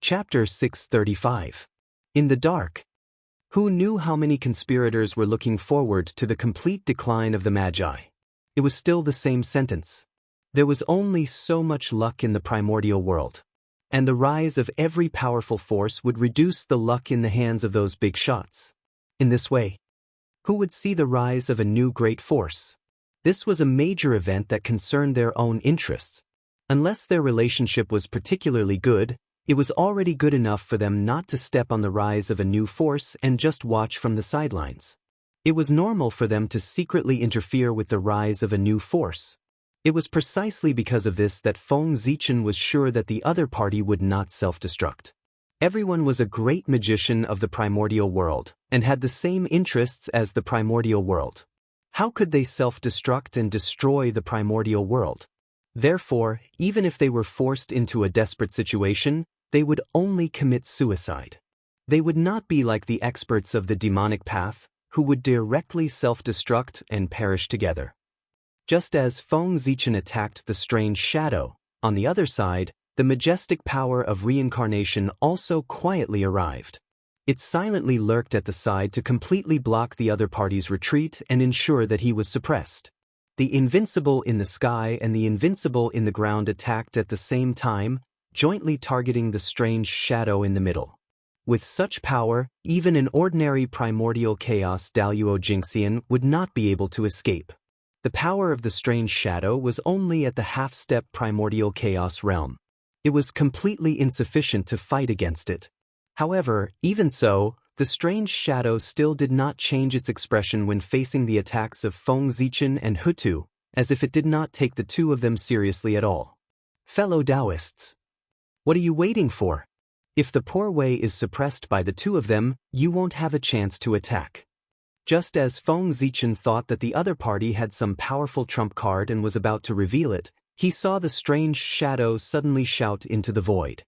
Chapter 635. In the Dark. Who knew how many conspirators were looking forward to the complete decline of the Magi? It was still the same sentence. There was only so much luck in the primordial world. And the rise of every powerful force would reduce the luck in the hands of those big shots. In this way, who would see the rise of a new great force? This was a major event that concerned their own interests. Unless their relationship was particularly good, it was already good enough for them not to step on the rise of a new force and just watch from the sidelines. It was normal for them to secretly interfere with the rise of a new force. It was precisely because of this that Feng Zichen was sure that the other party would not self-destruct. Everyone was a great magician of the primordial world, and had the same interests as the primordial world. How could they self-destruct and destroy the primordial world? Therefore, even if they were forced into a desperate situation, they would only commit suicide. They would not be like the experts of the demonic path, who would directly self-destruct and perish together. Just as Feng Zichen attacked the strange shadow, on the other side, the majestic power of reincarnation also quietly arrived. It silently lurked at the side to completely block the other party's retreat and ensure that he was suppressed. The invincible in the sky and the invincible in the ground attacked at the same time, jointly targeting the strange shadow in the middle. With such power, even an ordinary primordial chaos Daluo Jingxian would not be able to escape. The power of the strange shadow was only at the half-step primordial chaos realm. It was completely insufficient to fight against it. However, even so, the strange shadow still did not change its expression when facing the attacks of Feng Zichen and Hutu, as if it did not take the two of them seriously at all. Fellow Taoists, what are you waiting for? If the poor way is suppressed by the two of them, you won't have a chance to attack. Just as Feng Zichen thought that the other party had some powerful trump card and was about to reveal it, he saw the strange shadow suddenly shout into the void.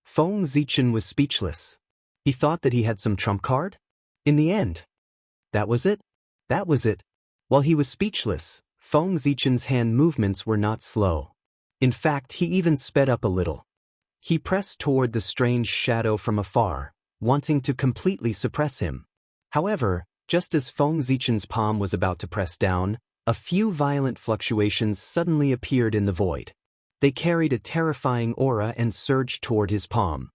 Feng Zichen was speechless. He thought that he had some trump card? In the end. That was it? That was it. While he was speechless, Feng Zichen's hand movements were not slow. In fact, he even sped up a little. He pressed toward the strange shadow from afar, wanting to completely suppress him. However, just as Feng Zichen's palm was about to press down, a few violent fluctuations suddenly appeared in the void. They carried a terrifying aura and surged toward his palm.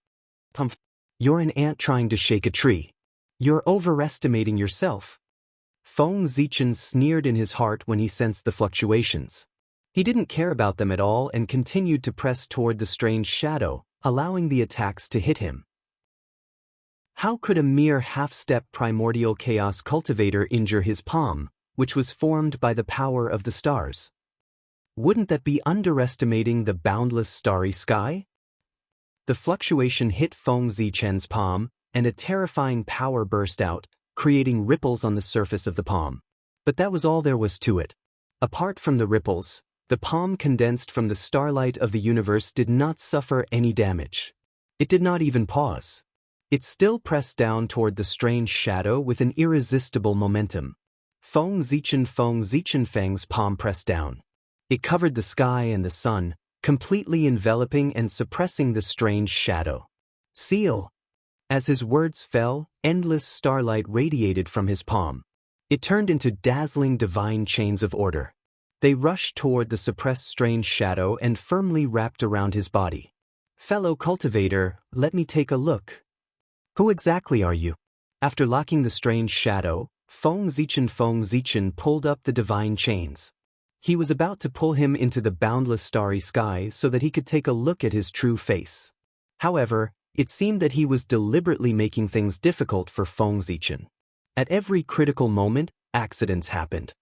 You're an ant trying to shake a tree. You're overestimating yourself. Feng Zichen sneered in his heart when he sensed the fluctuations. He didn't care about them at all and continued to press toward the strange shadow, allowing the attacks to hit him. How could a mere half-step primordial chaos cultivator injure his palm, which was formed by the power of the stars? Wouldn't that be underestimating the boundless starry sky? The fluctuation hit Feng Zichen's palm, and a terrifying power burst out, creating ripples on the surface of the palm. But that was all there was to it. Apart from the ripples, the palm condensed from the starlight of the universe did not suffer any damage. It did not even pause. It still pressed down toward the strange shadow with an irresistible momentum. Feng Zichen's palm pressed down. It covered the sky and the sun, completely enveloping and suppressing the strange shadow. Seal! As his words fell, endless starlight radiated from his palm. It turned into dazzling divine chains of order. They rushed toward the suppressed strange shadow and firmly wrapped around his body. Fellow cultivator, let me take a look. Who exactly are you? After locking the strange shadow, Feng Zichen pulled up the divine chains. He was about to pull him into the boundless starry sky so that he could take a look at his true face. However, it seemed that he was deliberately making things difficult for Feng Zichen. At every critical moment, accidents happened.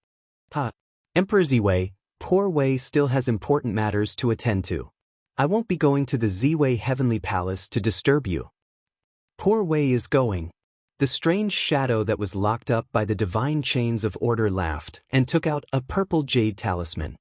Emperor Ziwei, poor Wei still has important matters to attend to. I won't be going to the Ziwei Heavenly Palace to disturb you. Poor Wei is going. The strange shadow that was locked up by the divine chains of order laughed and took out a purple jade talisman.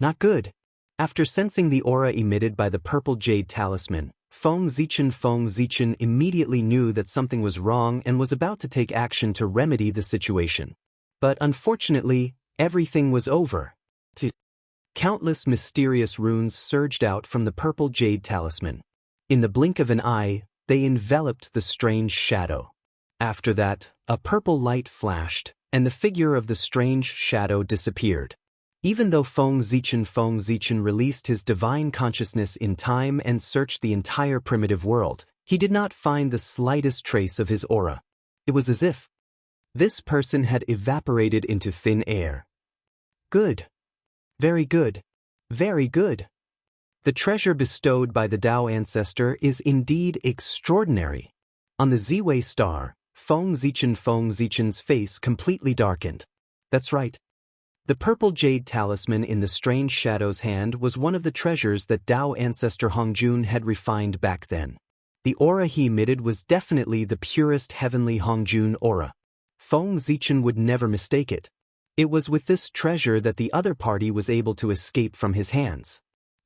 Not good. After sensing the aura emitted by the purple jade talisman, Feng Zichen immediately knew that something was wrong and was about to take action to remedy the situation. But unfortunately, everything was over. Countless mysterious runes surged out from the purple jade talisman. In the blink of an eye, they enveloped the strange shadow. After that, a purple light flashed, and the figure of the strange shadow disappeared. Even though Feng Zichen released his divine consciousness in time and searched the entire primitive world, he did not find the slightest trace of his aura. It was as if this person had evaporated into thin air. Good. Very good. Very good. The treasure bestowed by the Dao ancestor is indeed extraordinary. On the Ziwei star, Feng Zichen's face completely darkened. That's right. The purple jade talisman in the strange shadow's hand was one of the treasures that Dao ancestor Hongjun had refined back then. The aura he emitted was definitely the purest heavenly Hongjun aura. Feng Zichen would never mistake it. It was with this treasure that the other party was able to escape from his hands.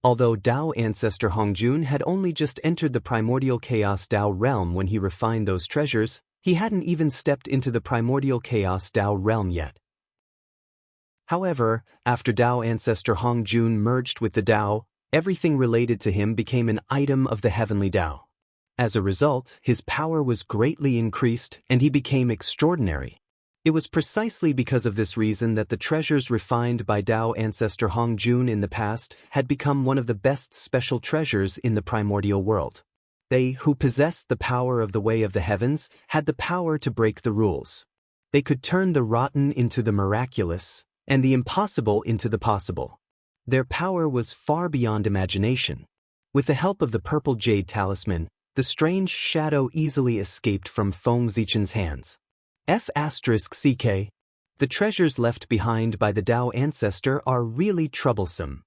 Although Dao ancestor Hongjun had only just entered the primordial chaos Dao realm when he refined those treasures, he hadn't even stepped into the primordial chaos Dao realm yet. However, after Dao ancestor Hongjun merged with the Dao, everything related to him became an item of the heavenly Dao. As a result, his power was greatly increased and he became extraordinary. It was precisely because of this reason that the treasures refined by Dao ancestor Hongjun in the past had become one of the best special treasures in the primordial world. They who possessed the power of the way of the heavens had the power to break the rules. They could turn the rotten into the miraculous, and the impossible into the possible. Their power was far beyond imagination. With the help of the purple jade talisman, the strange shadow easily escaped from Feng Zichen's hands. F***ck. The treasures left behind by the Dao ancestor are really troublesome.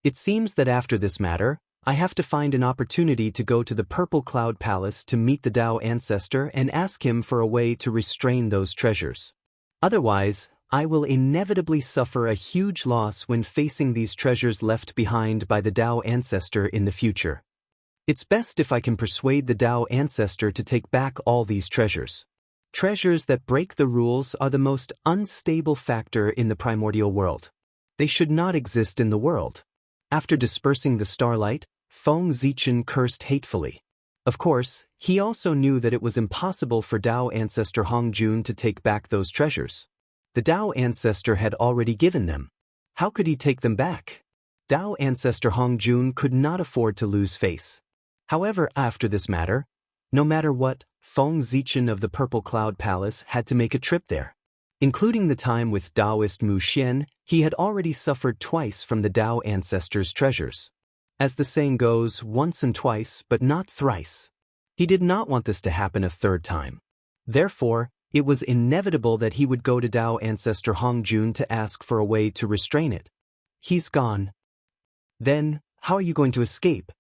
It seems that after this matter, I have to find an opportunity to go to the Purple Cloud Palace to meet the Dao ancestor and ask him for a way to restrain those treasures. Otherwise, I will inevitably suffer a huge loss when facing these treasures left behind by the Dao ancestor in the future. It's best if I can persuade the Dao ancestor to take back all these treasures. Treasures that break the rules are the most unstable factor in the primordial world. They should not exist in the world. After dispersing the starlight, Feng Zichen cursed hatefully. Of course, he also knew that it was impossible for Dao ancestor Hongjun to take back those treasures. The Dao ancestor had already given them. How could he take them back? Dao ancestor Hongjun could not afford to lose face. However, after this matter, no matter what, Feng Zichen of the Purple Cloud Palace had to make a trip there. Including the time with Taoist Mu Xian, he had already suffered twice from the Dao ancestor's treasures. As the saying goes, once and twice, but not thrice. He did not want this to happen a third time. Therefore, it was inevitable that he would go to Dao ancestor Hongjun to ask for a way to restrain it. He's gone. Then, how are you going to escape?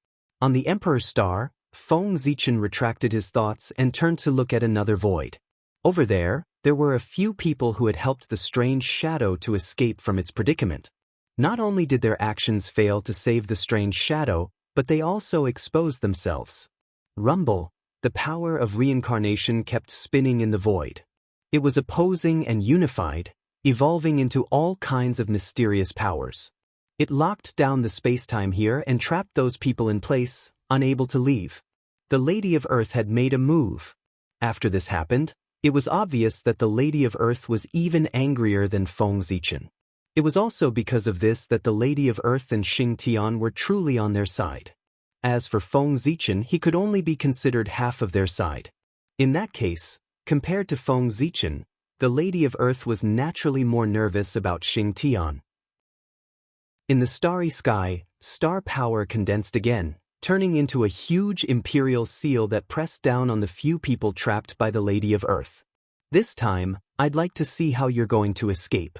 On the Emperor's star, Feng Zichen retracted his thoughts and turned to look at another void. Over there were a few people who had helped the strange shadow to escape from its predicament. Not only did their actions fail to save the strange shadow, but they also exposed themselves. Rumble, the power of reincarnation kept spinning in the void. It was opposing and unified, evolving into all kinds of mysterious powers. It locked down the space-time here and trapped those people in place, unable to leave. The Lady of Earth had made a move. After this happened, it was obvious that the Lady of Earth was even angrier than Feng Zichen. It was also because of this that the Lady of Earth and Xianxia were truly on their side. As for Feng Zichen, he could only be considered half of their side. In that case, compared to Feng Zichen, the Lady of Earth was naturally more nervous about Xianxia. In the starry sky, star power condensed again, turning into a huge imperial seal that pressed down on the few people trapped by the Lady of Earth. This time, I'd like to see how you're going to escape.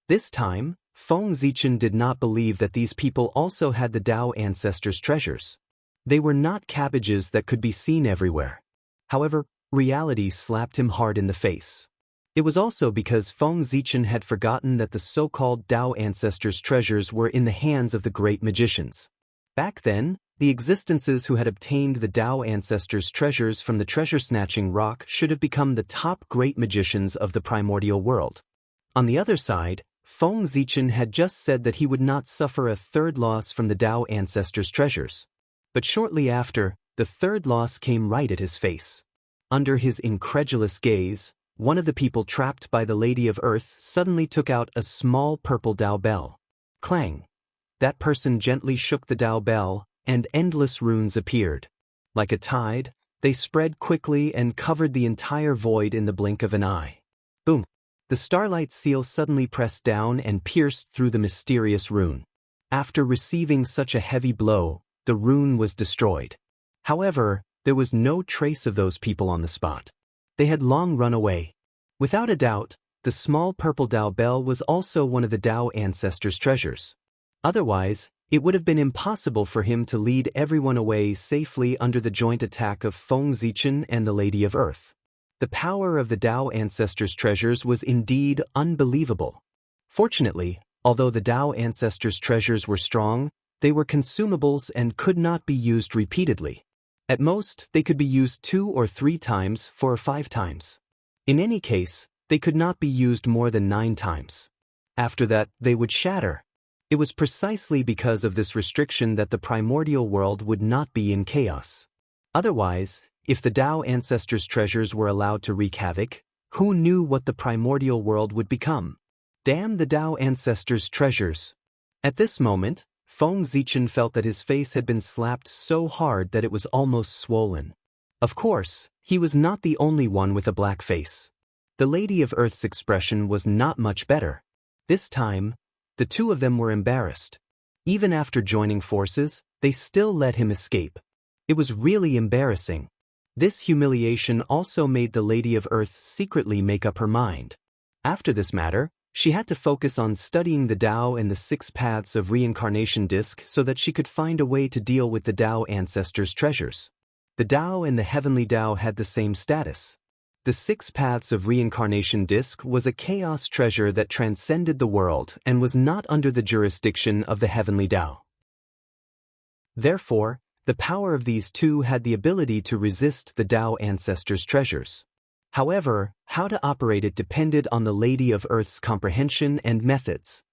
This time, Feng Zichen did not believe that these people also had the Dao ancestors' treasures. They were not cabbages that could be seen everywhere. However, reality slapped him hard in the face. It was also because Feng Zichen had forgotten that the so-called Dao ancestors' treasures were in the hands of the great magicians. Back then, the existences who had obtained the Dao ancestors' treasures from the treasure-snatching rock should have become the top great magicians of the primordial world. On the other side, Feng Zichen had just said that he would not suffer a third loss from the Dao ancestors' treasures. But shortly after, the third loss came right at his face. Under his incredulous gaze, one of the people trapped by the Lady of Earth suddenly took out a small purple Dao bell. Clang! That person gently shook the Dao bell, and endless runes appeared. Like a tide, they spread quickly and covered the entire void in the blink of an eye. Boom! The starlight seal suddenly pressed down and pierced through the mysterious rune. After receiving such a heavy blow, the rune was destroyed. However, there was no trace of those people on the spot. They had long run away. Without a doubt, the small purple Dao bell was also one of the Dao ancestors' treasures. Otherwise, it would have been impossible for him to lead everyone away safely under the joint attack of Feng Zichen and the Lady of Earth. The power of the Dao ancestors' treasures was indeed unbelievable. Fortunately, although the Dao ancestors' treasures were strong, they were consumables and could not be used repeatedly. At most, they could be used 2 or 3 times, 4 or 5 times. In any case, they could not be used more than 9 times. After that, they would shatter. It was precisely because of this restriction that the primordial world would not be in chaos. Otherwise, if the Dao ancestors' treasures were allowed to wreak havoc, who knew what the primordial world would become? Damn the Dao ancestors' treasures! At this moment, Feng Zichen felt that his face had been slapped so hard that it was almost swollen. Of course, he was not the only one with a black face. The Lady of Earth's expression was not much better. This time, the two of them were embarrassed. Even after joining forces, they still let him escape. It was really embarrassing. This humiliation also made the Lady of Earth secretly make up her mind. After this matter, she had to focus on studying the Tao and the 6 paths of reincarnation disc so that she could find a way to deal with the Tao ancestors' treasures. The Tao and the heavenly Tao had the same status. The 6 paths of reincarnation disc was a chaos treasure that transcended the world and was not under the jurisdiction of the heavenly Tao. Therefore, the power of these two had the ability to resist the Tao ancestors' treasures. However, how to operate it depended on the Lady of Earth's comprehension and methods.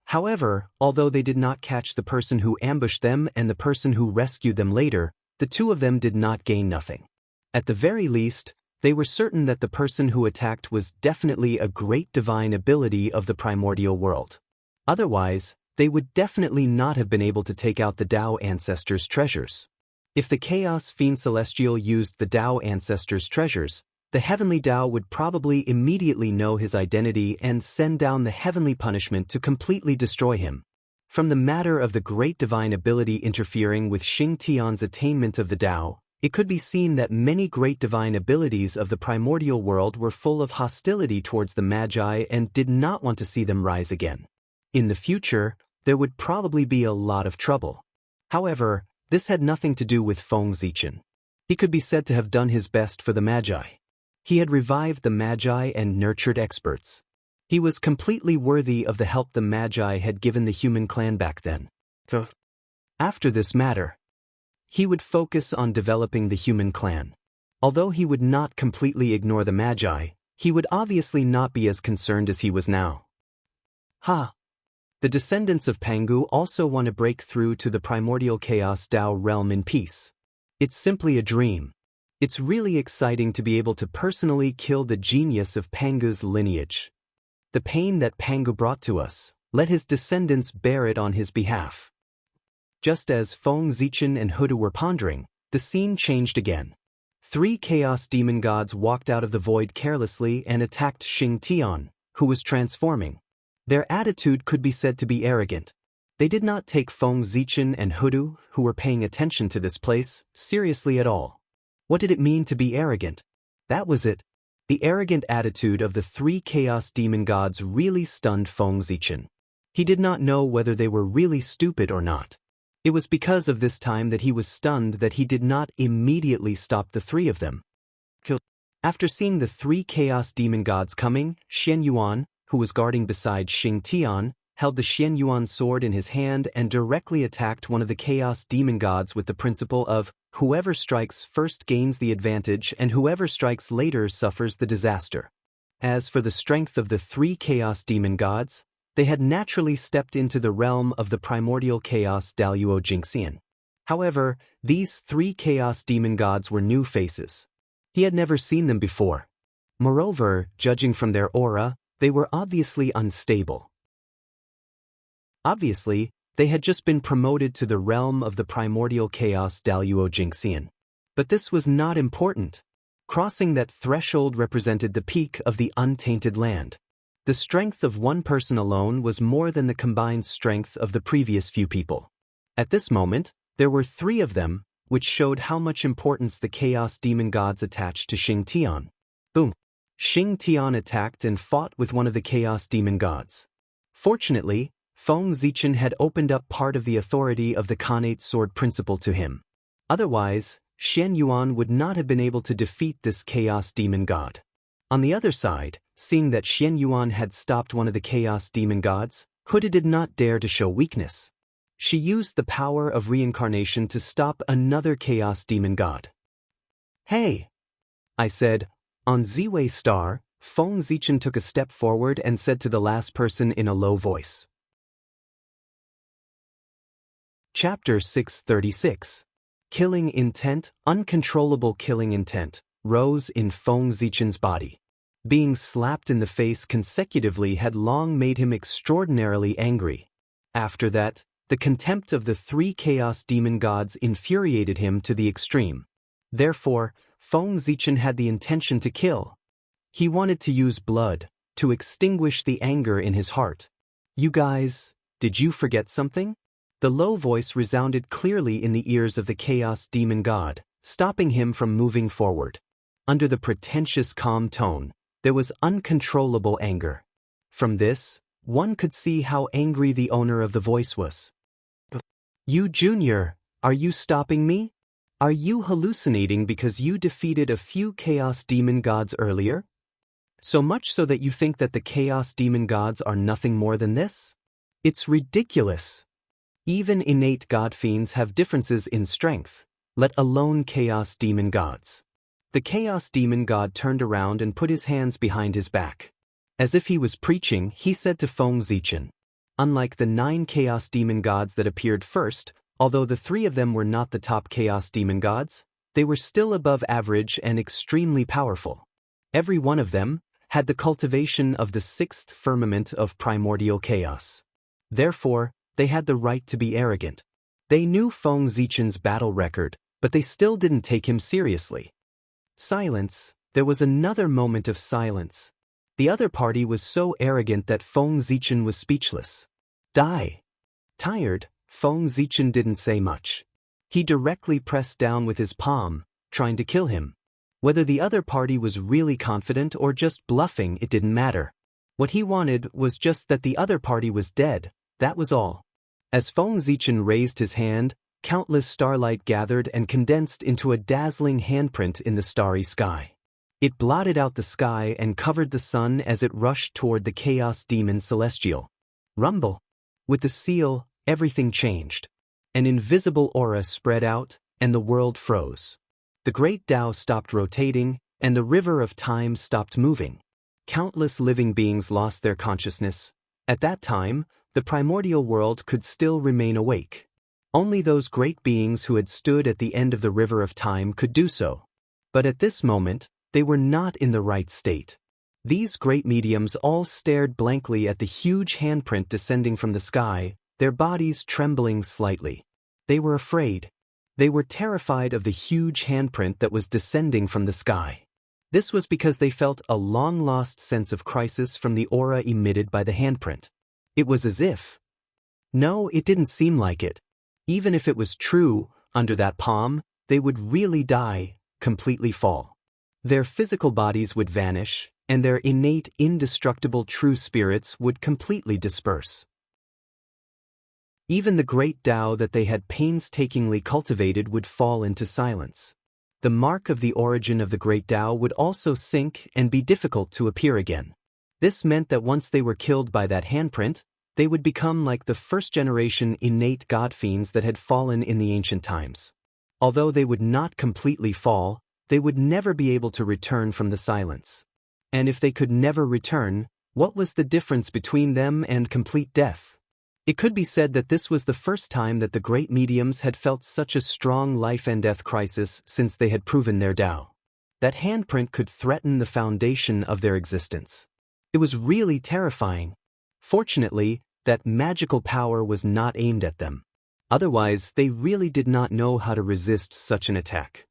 However, although they did not catch the person who ambushed them and the person who rescued them later, the two of them did not gain nothing. At the very least, they were certain that the person who attacked was definitely a great divine ability of the primordial world. Otherwise, they would definitely not have been able to take out the Tao ancestors' treasures. If the Chaos Fiend Celestial used the Tao ancestors' treasures, the heavenly Tao would probably immediately know his identity and send down the heavenly punishment to completely destroy him. From the matter of the great divine ability interfering with Xing Tian's attainment of the Tao, it could be seen that many great divine abilities of the primordial world were full of hostility towards the Magi and did not want to see them rise again. In the future, there would probably be a lot of trouble. However, this had nothing to do with Feng Zichen. He could be said to have done his best for the Magi. He had revived the Magi and nurtured experts. He was completely worthy of the help the Magi had given the human clan back then. After this matter, he would focus on developing the human clan. Although he would not completely ignore the Magi, he would obviously not be as concerned as he was now. The descendants of Pangu also want to break through to the primordial chaos Tao realm in peace. It's simply a dream. It's really exciting to be able to personally kill the genius of Pangu's lineage. The pain that Pangu brought to us, let his descendants bear it on his behalf. Just as Feng Zichen and Hudu were pondering, the scene changed again. 3 chaos demon gods walked out of the void carelessly and attacked Xing Tian, who was transforming. Their attitude could be said to be arrogant. They did not take Feng Zichen and Hudu, who were paying attention to this place, seriously at all. What did it mean to be arrogant? That was it. The arrogant attitude of the 3 chaos demon gods really stunned Feng Zichen. He did not know whether they were really stupid or not. It was because of this time that he was stunned that he did not immediately stop the 3 of them. After seeing the 3 chaos demon gods coming, Xianyuan, who was guarding beside Xing Tian, held the Xianyuan sword in his hand and directly attacked one of the chaos demon gods with the principle of whoever strikes first gains the advantage and whoever strikes later suffers the disaster. As for the strength of the 3 chaos demon gods, they had naturally stepped into the realm of the primordial chaos Daluo Jingxian. However, these 3 chaos demon gods were new faces. He had never seen them before. Moreover, judging from their aura, they were obviously unstable. Obviously, they had just been promoted to the realm of the primordial chaos Daluo Jingxian. But this was not important. Crossing that threshold represented the peak of the untainted land. The strength of one person alone was more than the combined strength of the previous few people. At this moment, there were 3 of them, which showed how much importance the chaos demon gods attached to Xianxia. Boom! Xianxia attacked and fought with one of the chaos demon gods. Fortunately, Feng Zichen had opened up part of the authority of the Khanate sword principle to him. Otherwise, Xian Yuan would not have been able to defeat this chaos demon god. On the other side, seeing that Xian Yuan had stopped one of the chaos demon gods, Huda did not dare to show weakness. She used the power of reincarnation to stop another chaos demon god. "Hey!" I said. On Ziwei Star, Feng Zichen took a step forward and said to the last person in a low voice. Chapter 636. Killing intent, uncontrollable killing intent, rose in Feng Zichen's body. Being slapped in the face consecutively had long made him extraordinarily angry. After that, the contempt of the 3 chaos demon gods infuriated him to the extreme. Therefore, Feng Zichen had the intention to kill. He wanted to use blood, to extinguish the anger in his heart. "You guys, did you forget something?" The low voice resounded clearly in the ears of the chaos demon god, stopping him from moving forward. Under the pretentious calm tone, there was uncontrollable anger. From this, one could see how angry the owner of the voice was. "You Junior, are you stopping me? Are you hallucinating because you defeated a few chaos demon gods earlier? So much so that you think that the chaos demon gods are nothing more than this? It's ridiculous. Even innate god fiends have differences in strength, let alone chaos demon gods." The chaos demon god turned around and put his hands behind his back. As if he was preaching, he said to Feng Zichen. Unlike the 9 chaos demon gods that appeared first, although the 3 of them were not the top chaos demon gods, they were still above average and extremely powerful. Every one of them had the cultivation of the 6th firmament of primordial chaos. Therefore, they had the right to be arrogant. They knew Feng Zichen's battle record, but they still didn't take him seriously. Silence. There was another moment of silence. The other party was so arrogant that Feng Zichen was speechless. Die. Tired, Feng Zichen didn't say much. He directly pressed down with his palm, trying to kill him. Whether the other party was really confident or just bluffing, it didn't matter. What he wanted was just that the other party was dead, that was all. As Feng Zichen raised his hand, countless starlight gathered and condensed into a dazzling handprint in the starry sky. It blotted out the sky and covered the sun as it rushed toward the chaos demon celestial. Rumble. With the seal, everything changed. An invisible aura spread out, and the world froze. The great Tao stopped rotating, and the river of time stopped moving. Countless living beings lost their consciousness. At that time, the primordial world could still remain awake. Only those great beings who had stood at the end of the river of time could do so. But at this moment, they were not in the right state. These great mediums all stared blankly at the huge handprint descending from the sky, their bodies trembling slightly. They were afraid. They were terrified of the huge handprint that was descending from the sky. This was because they felt a long-lost sense of crisis from the aura emitted by the handprint. It was as if... No, it didn't seem like it. Even if it was true, under that palm, they would really die, completely fall. Their physical bodies would vanish, and their innate, indestructible true spirits would completely disperse. Even the great Tao that they had painstakingly cultivated would fall into silence. The mark of the origin of the great Tao would also sink and be difficult to appear again. This meant that once they were killed by that handprint, they would become like the first-generation innate god fiends that had fallen in the ancient times. Although they would not completely fall, they would never be able to return from the silence. And if they could never return, what was the difference between them and complete death? It could be said that this was the first time that the great mediums had felt such a strong life and death crisis since they had proven their Tao. That handprint could threaten the foundation of their existence. It was really terrifying. Fortunately, that magical power was not aimed at them. Otherwise, they really did not know how to resist such an attack.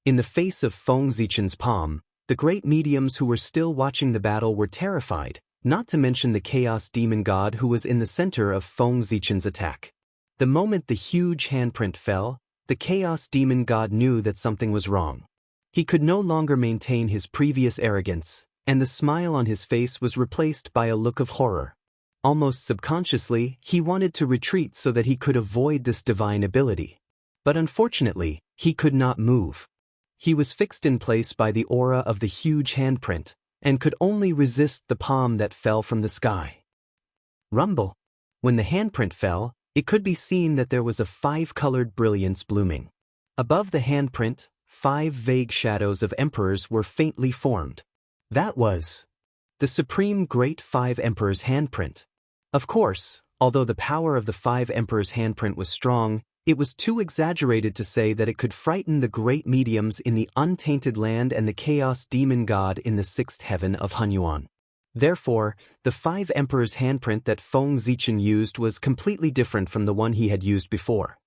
In the face of Feng Zichen's palm, the great mediums who were still watching the battle were terrified, not to mention the chaos demon god who was in the center of Feng Zichen's attack. The moment the huge handprint fell, the chaos demon god knew that something was wrong. He could no longer maintain his previous arrogance, and the smile on his face was replaced by a look of horror. Almost subconsciously, he wanted to retreat so that he could avoid this divine ability. But unfortunately, he could not move. He was fixed in place by the aura of the huge handprint, and could only resist the palm that fell from the sky. Rumble. When the handprint fell, it could be seen that there was a 5-colored brilliance blooming. Above the handprint, 5 vague shadows of emperors were faintly formed. That was the supreme great 5 emperors' handprint. Of course, although the power of the 5 emperors' handprint was strong, it was too exaggerated to say that it could frighten the great mediums in the untainted land and the chaos demon god in the 6th heaven of Hunyuan. Therefore, the 5 emperors' handprint that Feng Zichen used was completely different from the one he had used before.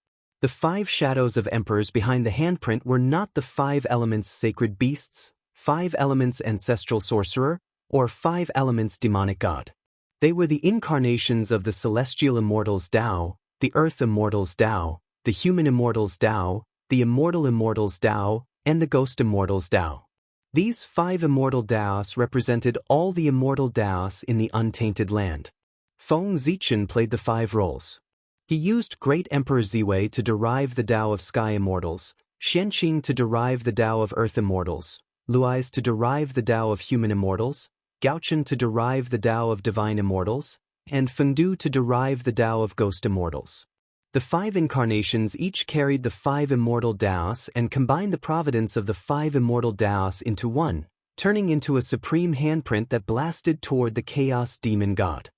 The 5 shadows of emperors behind the handprint were not the 5 elements sacred beasts, 5 elements ancestral sorcerer, or 5 elements demonic god. They were the incarnations of the celestial immortals Tao, the earth immortals Tao, the human immortals Tao, the immortal immortals Tao, and the ghost immortals Tao. These 5 immortal Taos represented all the immortal Taos in the untainted land. Feng Zichen played the 5 roles. He used Great Emperor Ziwei to derive the Tao of Sky Immortals, Xianxia to derive the Tao of Earth Immortals, Luais to derive the Tao of Human Immortals, Gaochen to derive the Tao of Divine Immortals, and Fengdu to derive the Tao of Ghost Immortals. The 5 incarnations each carried the 5 immortal Taos and combined the providence of the 5 immortal Taos into one, turning into a supreme handprint that blasted toward the chaos demon god.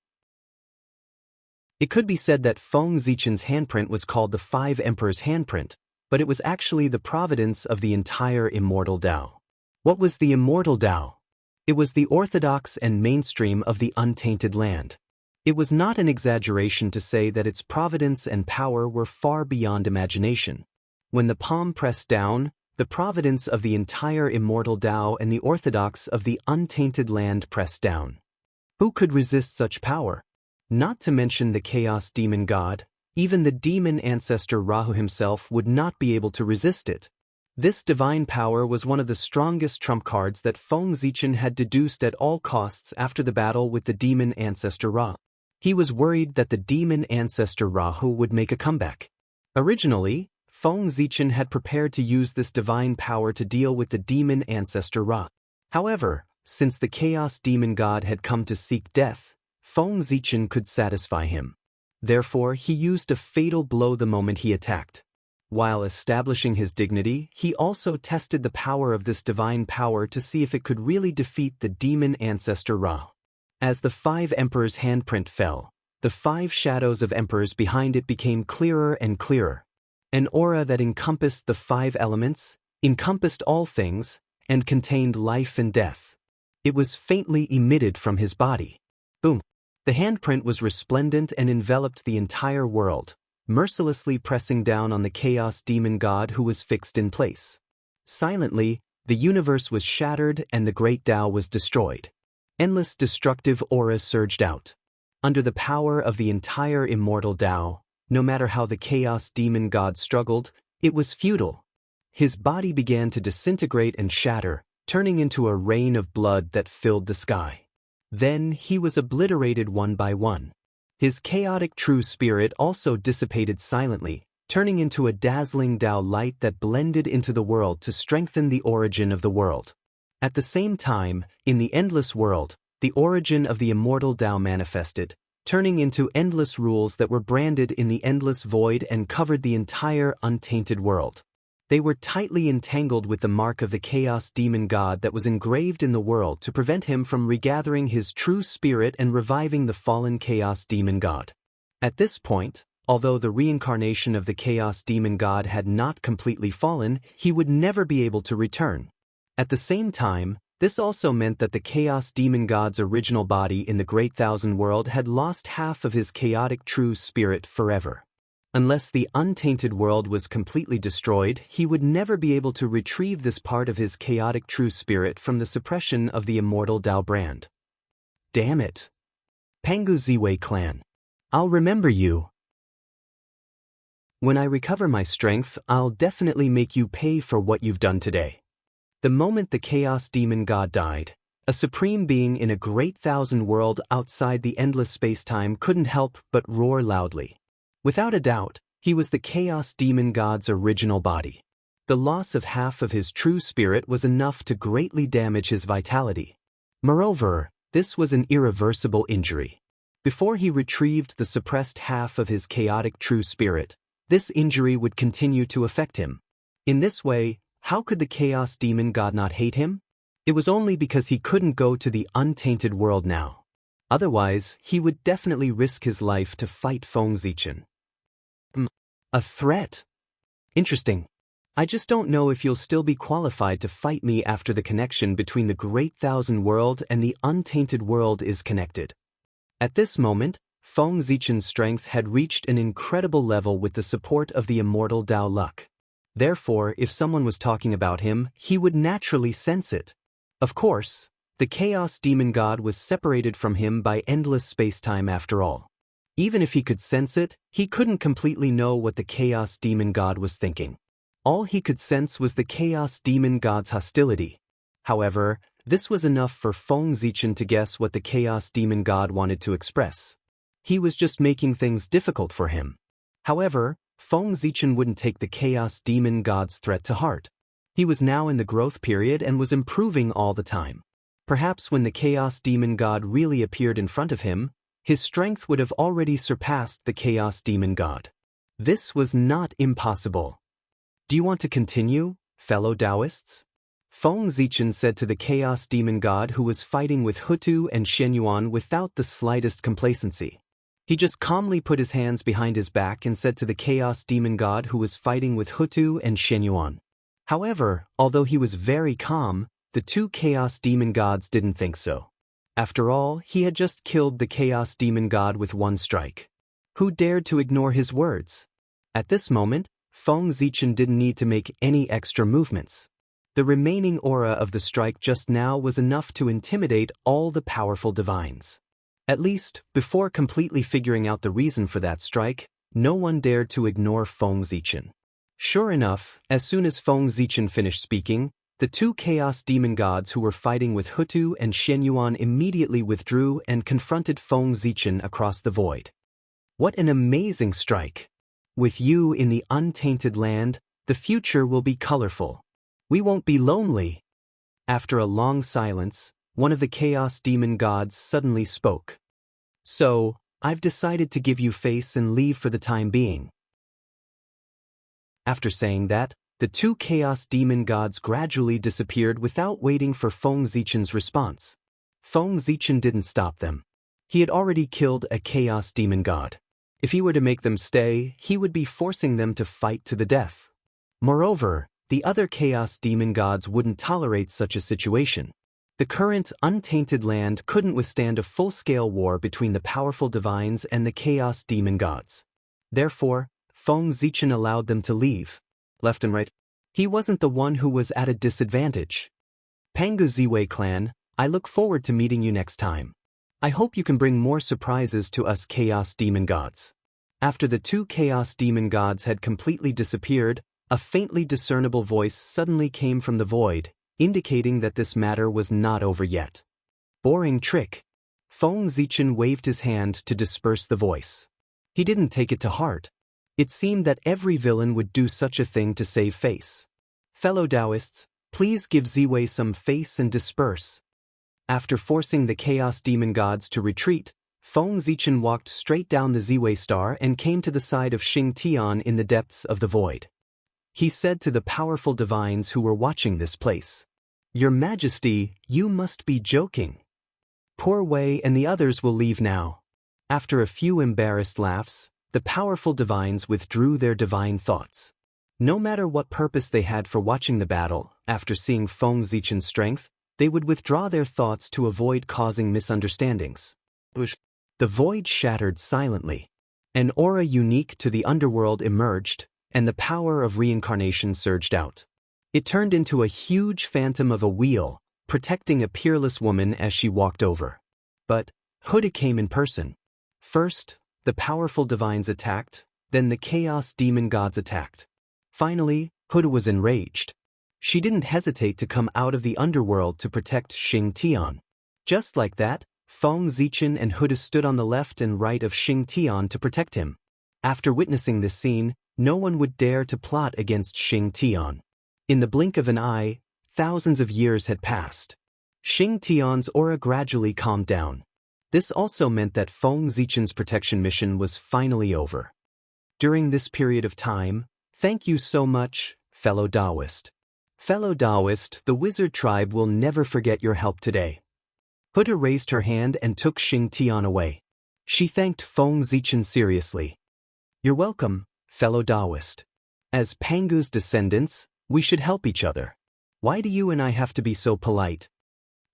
It could be said that Feng Zichen's handprint was called the 5 Emperors' handprint, but it was actually the providence of the entire immortal Tao. What was the immortal Tao? It was the orthodox and mainstream of the untainted land. It was not an exaggeration to say that its providence and power were far beyond imagination. When the palm pressed down, the providence of the entire immortal Tao and the orthodox of the untainted land pressed down. Who could resist such power? Not to mention the chaos demon god, even the demon ancestor Rahu himself would not be able to resist it. This divine power was one of the strongest trump cards that Feng Zichen had deduced at all costs after the battle with the demon ancestor Ra. He was worried that the demon ancestor Rahu would make a comeback. Originally, Feng Zichen had prepared to use this divine power to deal with the demon ancestor Ra. However, since the chaos demon god had come to seek death, Feng Zichen could satisfy him. Therefore, he used a fatal blow the moment he attacked. While establishing his dignity, he also tested the power of this divine power to see if it could really defeat the demon ancestor Ra. As the 5 emperors' handprint fell, the 5 shadows of emperors behind it became clearer and clearer. An aura that encompassed the 5 elements, encompassed all things, and contained life and death. It was faintly emitted from his body. Boom! The handprint was resplendent and enveloped the entire world, mercilessly pressing down on the chaos demon god who was fixed in place. Silently, the universe was shattered and the great Tao was destroyed. Endless destructive auras surged out. Under the power of the entire immortal Tao, no matter how the chaos demon god struggled, it was futile. His body began to disintegrate and shatter, turning into a rain of blood that filled the sky. Then he was obliterated one by one. His chaotic true spirit also dissipated silently, turning into a dazzling Tao light that blended into the world to strengthen the origin of the world. At the same time, in the endless world, the origin of the immortal Tao manifested, turning into endless rules that were branded in the endless void and covered the entire untainted world. They were tightly entangled with the mark of the chaos demon god that was engraved in the world to prevent him from regathering his true spirit and reviving the fallen chaos demon god. At this point, although the reincarnation of the Chaos Demon God had not completely fallen, he would never be able to return. At the same time, this also meant that the Chaos Demon God's original body in the Great Thousand World had lost half of his chaotic true spirit forever. Unless the untainted world was completely destroyed, he would never be able to retrieve this part of his chaotic true spirit from the suppression of the immortal Dao brand. Damn it. Pangu Ziwei clan. I'll remember you. When I recover my strength, I'll definitely make you pay for what you've done today. The moment the Chaos Demon God died, a supreme being in a great thousand world outside the endless space-time couldn't help but roar loudly. Without a doubt, he was the Chaos Demon God's original body. The loss of half of his true spirit was enough to greatly damage his vitality. Moreover, this was an irreversible injury. Before he retrieved the suppressed half of his chaotic true spirit, this injury would continue to affect him. In this way, how could the Chaos Demon God not hate him? It was only because he couldn't go to the untainted world now. Otherwise, he would definitely risk his life to fight Feng Zichen. A threat? Interesting. I just don't know if you'll still be qualified to fight me after the connection between the Great Thousand World and the untainted world is connected. At this moment, Feng Zichen's strength had reached an incredible level with the support of the immortal Dao luck. Therefore, if someone was talking about him, he would naturally sense it. Of course, the Chaos Demon God was separated from him by endless space-time after all. Even if he could sense it, he couldn't completely know what the Chaos Demon God was thinking. All he could sense was the Chaos Demon God's hostility. However, this was enough for Feng Zichen to guess what the Chaos Demon God wanted to express. He was just making things difficult for him. However, Feng Zichen wouldn't take the Chaos Demon God's threat to heart. He was now in the growth period and was improving all the time. Perhaps when the Chaos Demon God really appeared in front of him, his strength would have already surpassed the Chaos Demon God. This was not impossible. Do you want to continue, fellow Taoists? Feng Zichen said to the Chaos Demon God who was fighting with Hutu and Shenyuan without the slightest complacency. He just calmly put his hands behind his back and said to the Chaos Demon God who was fighting with Hutu and Shenyuan. However, although he was very calm, the two Chaos Demon Gods didn't think so. After all, he had just killed the Chaos Demon God with one strike. Who dared to ignore his words? At this moment, Feng Zichen didn't need to make any extra movements. The remaining aura of the strike just now was enough to intimidate all the powerful divines. At least, before completely figuring out the reason for that strike, no one dared to ignore Feng Zichen. Sure enough, as soon as Feng Zichen finished speaking, the two Chaos Demon Gods who were fighting with Hutu and Shenyuan immediately withdrew and confronted Feng Zichen across the void. What an amazing strike! With you in the untainted land, the future will be colorful. We won't be lonely. After a long silence, one of the Chaos Demon Gods suddenly spoke. So, I've decided to give you face and leave for the time being. After saying that, the two Chaos Demon Gods gradually disappeared without waiting for Feng Zichen's response. Feng Zichen didn't stop them. He had already killed a Chaos Demon God. If he were to make them stay, he would be forcing them to fight to the death. Moreover, the other Chaos Demon Gods wouldn't tolerate such a situation. The current untainted land couldn't withstand a full-scale war between the powerful divines and the Chaos Demon Gods. Therefore, Feng Zichen allowed them to leave. Left and right. He wasn't the one who was at a disadvantage. Pangu Ziwei clan, I look forward to meeting you next time. I hope you can bring more surprises to us Chaos Demon Gods. After the two Chaos Demon Gods had completely disappeared, a faintly discernible voice suddenly came from the void, indicating that this matter was not over yet. Boring trick. Feng Zichen waved his hand to disperse the voice. He didn't take it to heart. It seemed that every villain would do such a thing to save face. Fellow Taoists, please give Ziwei some face and disperse. After forcing the Chaos Demon Gods to retreat, Feng Zichen walked straight down the Ziwei star and came to the side of Xing Tian in the depths of the void. He said to the powerful divines who were watching this place, "Your Majesty, you must be joking. Poor Wei and the others will leave now." After a few embarrassed laughs, the powerful divines withdrew their divine thoughts. No matter what purpose they had for watching the battle, after seeing Feng Zichen's strength, they would withdraw their thoughts to avoid causing misunderstandings. The void shattered silently. An aura unique to the underworld emerged, and the power of reincarnation surged out. It turned into a huge phantom of a wheel, protecting a peerless woman as she walked over. But Huda came in person. First, the powerful divines attacked, then the chaos demon gods attacked. Finally, Huda was enraged. She didn't hesitate to come out of the underworld to protect Xianxia. Just like that, Feng Zichen and Huda stood on the left and right of Xianxia to protect him. After witnessing this scene, no one would dare to plot against Xianxia. In the blink of an eye, thousands of years had passed. Xianxia's aura gradually calmed down. This also meant that Feng Zichen's protection mission was finally over. During this period of time, thank you so much, fellow Taoist. Fellow Taoist, the wizard tribe will never forget your help today. Huda raised her hand and took Xianxia away. She thanked Feng Zichen seriously. You're welcome, fellow Taoist. As Pangu's descendants, we should help each other. Why do you and I have to be so polite?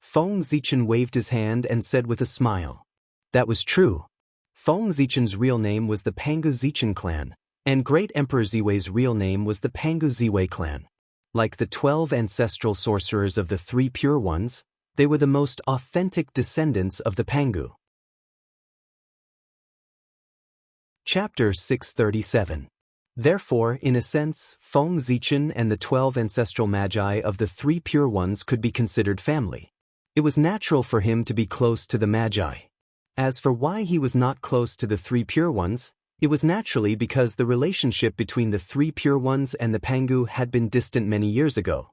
Feng Zichen waved his hand and said with a smile. That was true. Feng Zichen's real name was the Pangu Zichen clan, and Great Emperor Ziwei's real name was the Pangu Ziwei clan. Like the 12 ancestral sorcerers of the Three Pure Ones, they were the most authentic descendants of the Pangu. Chapter 637. Therefore, in a sense, Feng Zichen and the 12 ancestral magi of the Three Pure Ones could be considered family. It was natural for him to be close to the magi. As for why he was not close to the Three Pure Ones, it was naturally because the relationship between the Three Pure Ones and the Pangu had been distant many years ago.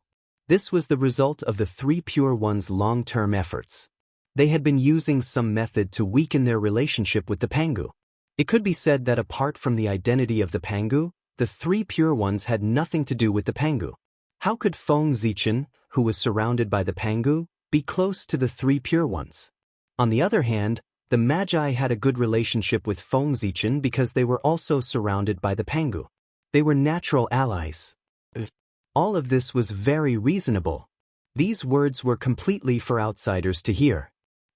This was the result of the Three Pure Ones' long-term efforts. They had been using some method to weaken their relationship with the Pangu. It could be said that apart from the identity of the Pangu, the Three Pure Ones had nothing to do with the Pangu. How could Feng Zichen, who was surrounded by the Pangu, be close to the Three Pure Ones? On the other hand, the Magi had a good relationship with Feng Zichen because they were also surrounded by the Pangu. They were natural allies. All of this was very reasonable. These words were completely for outsiders to hear.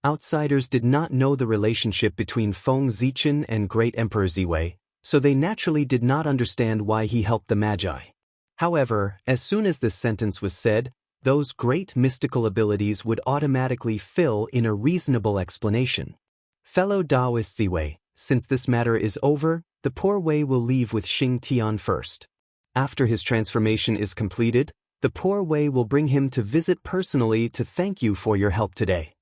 Outsiders did not know the relationship between Feng Zichen and Great Emperor Ziwei, so they naturally did not understand why he helped the Magi. However, as soon as this sentence was said, those great mystical abilities would automatically fill in a reasonable explanation. Fellow Taoist Ziwei, since this matter is over, the poor Wei will leave with Xianxia first. After his transformation is completed, the poor Wei will bring him to visit personally to thank you for your help today.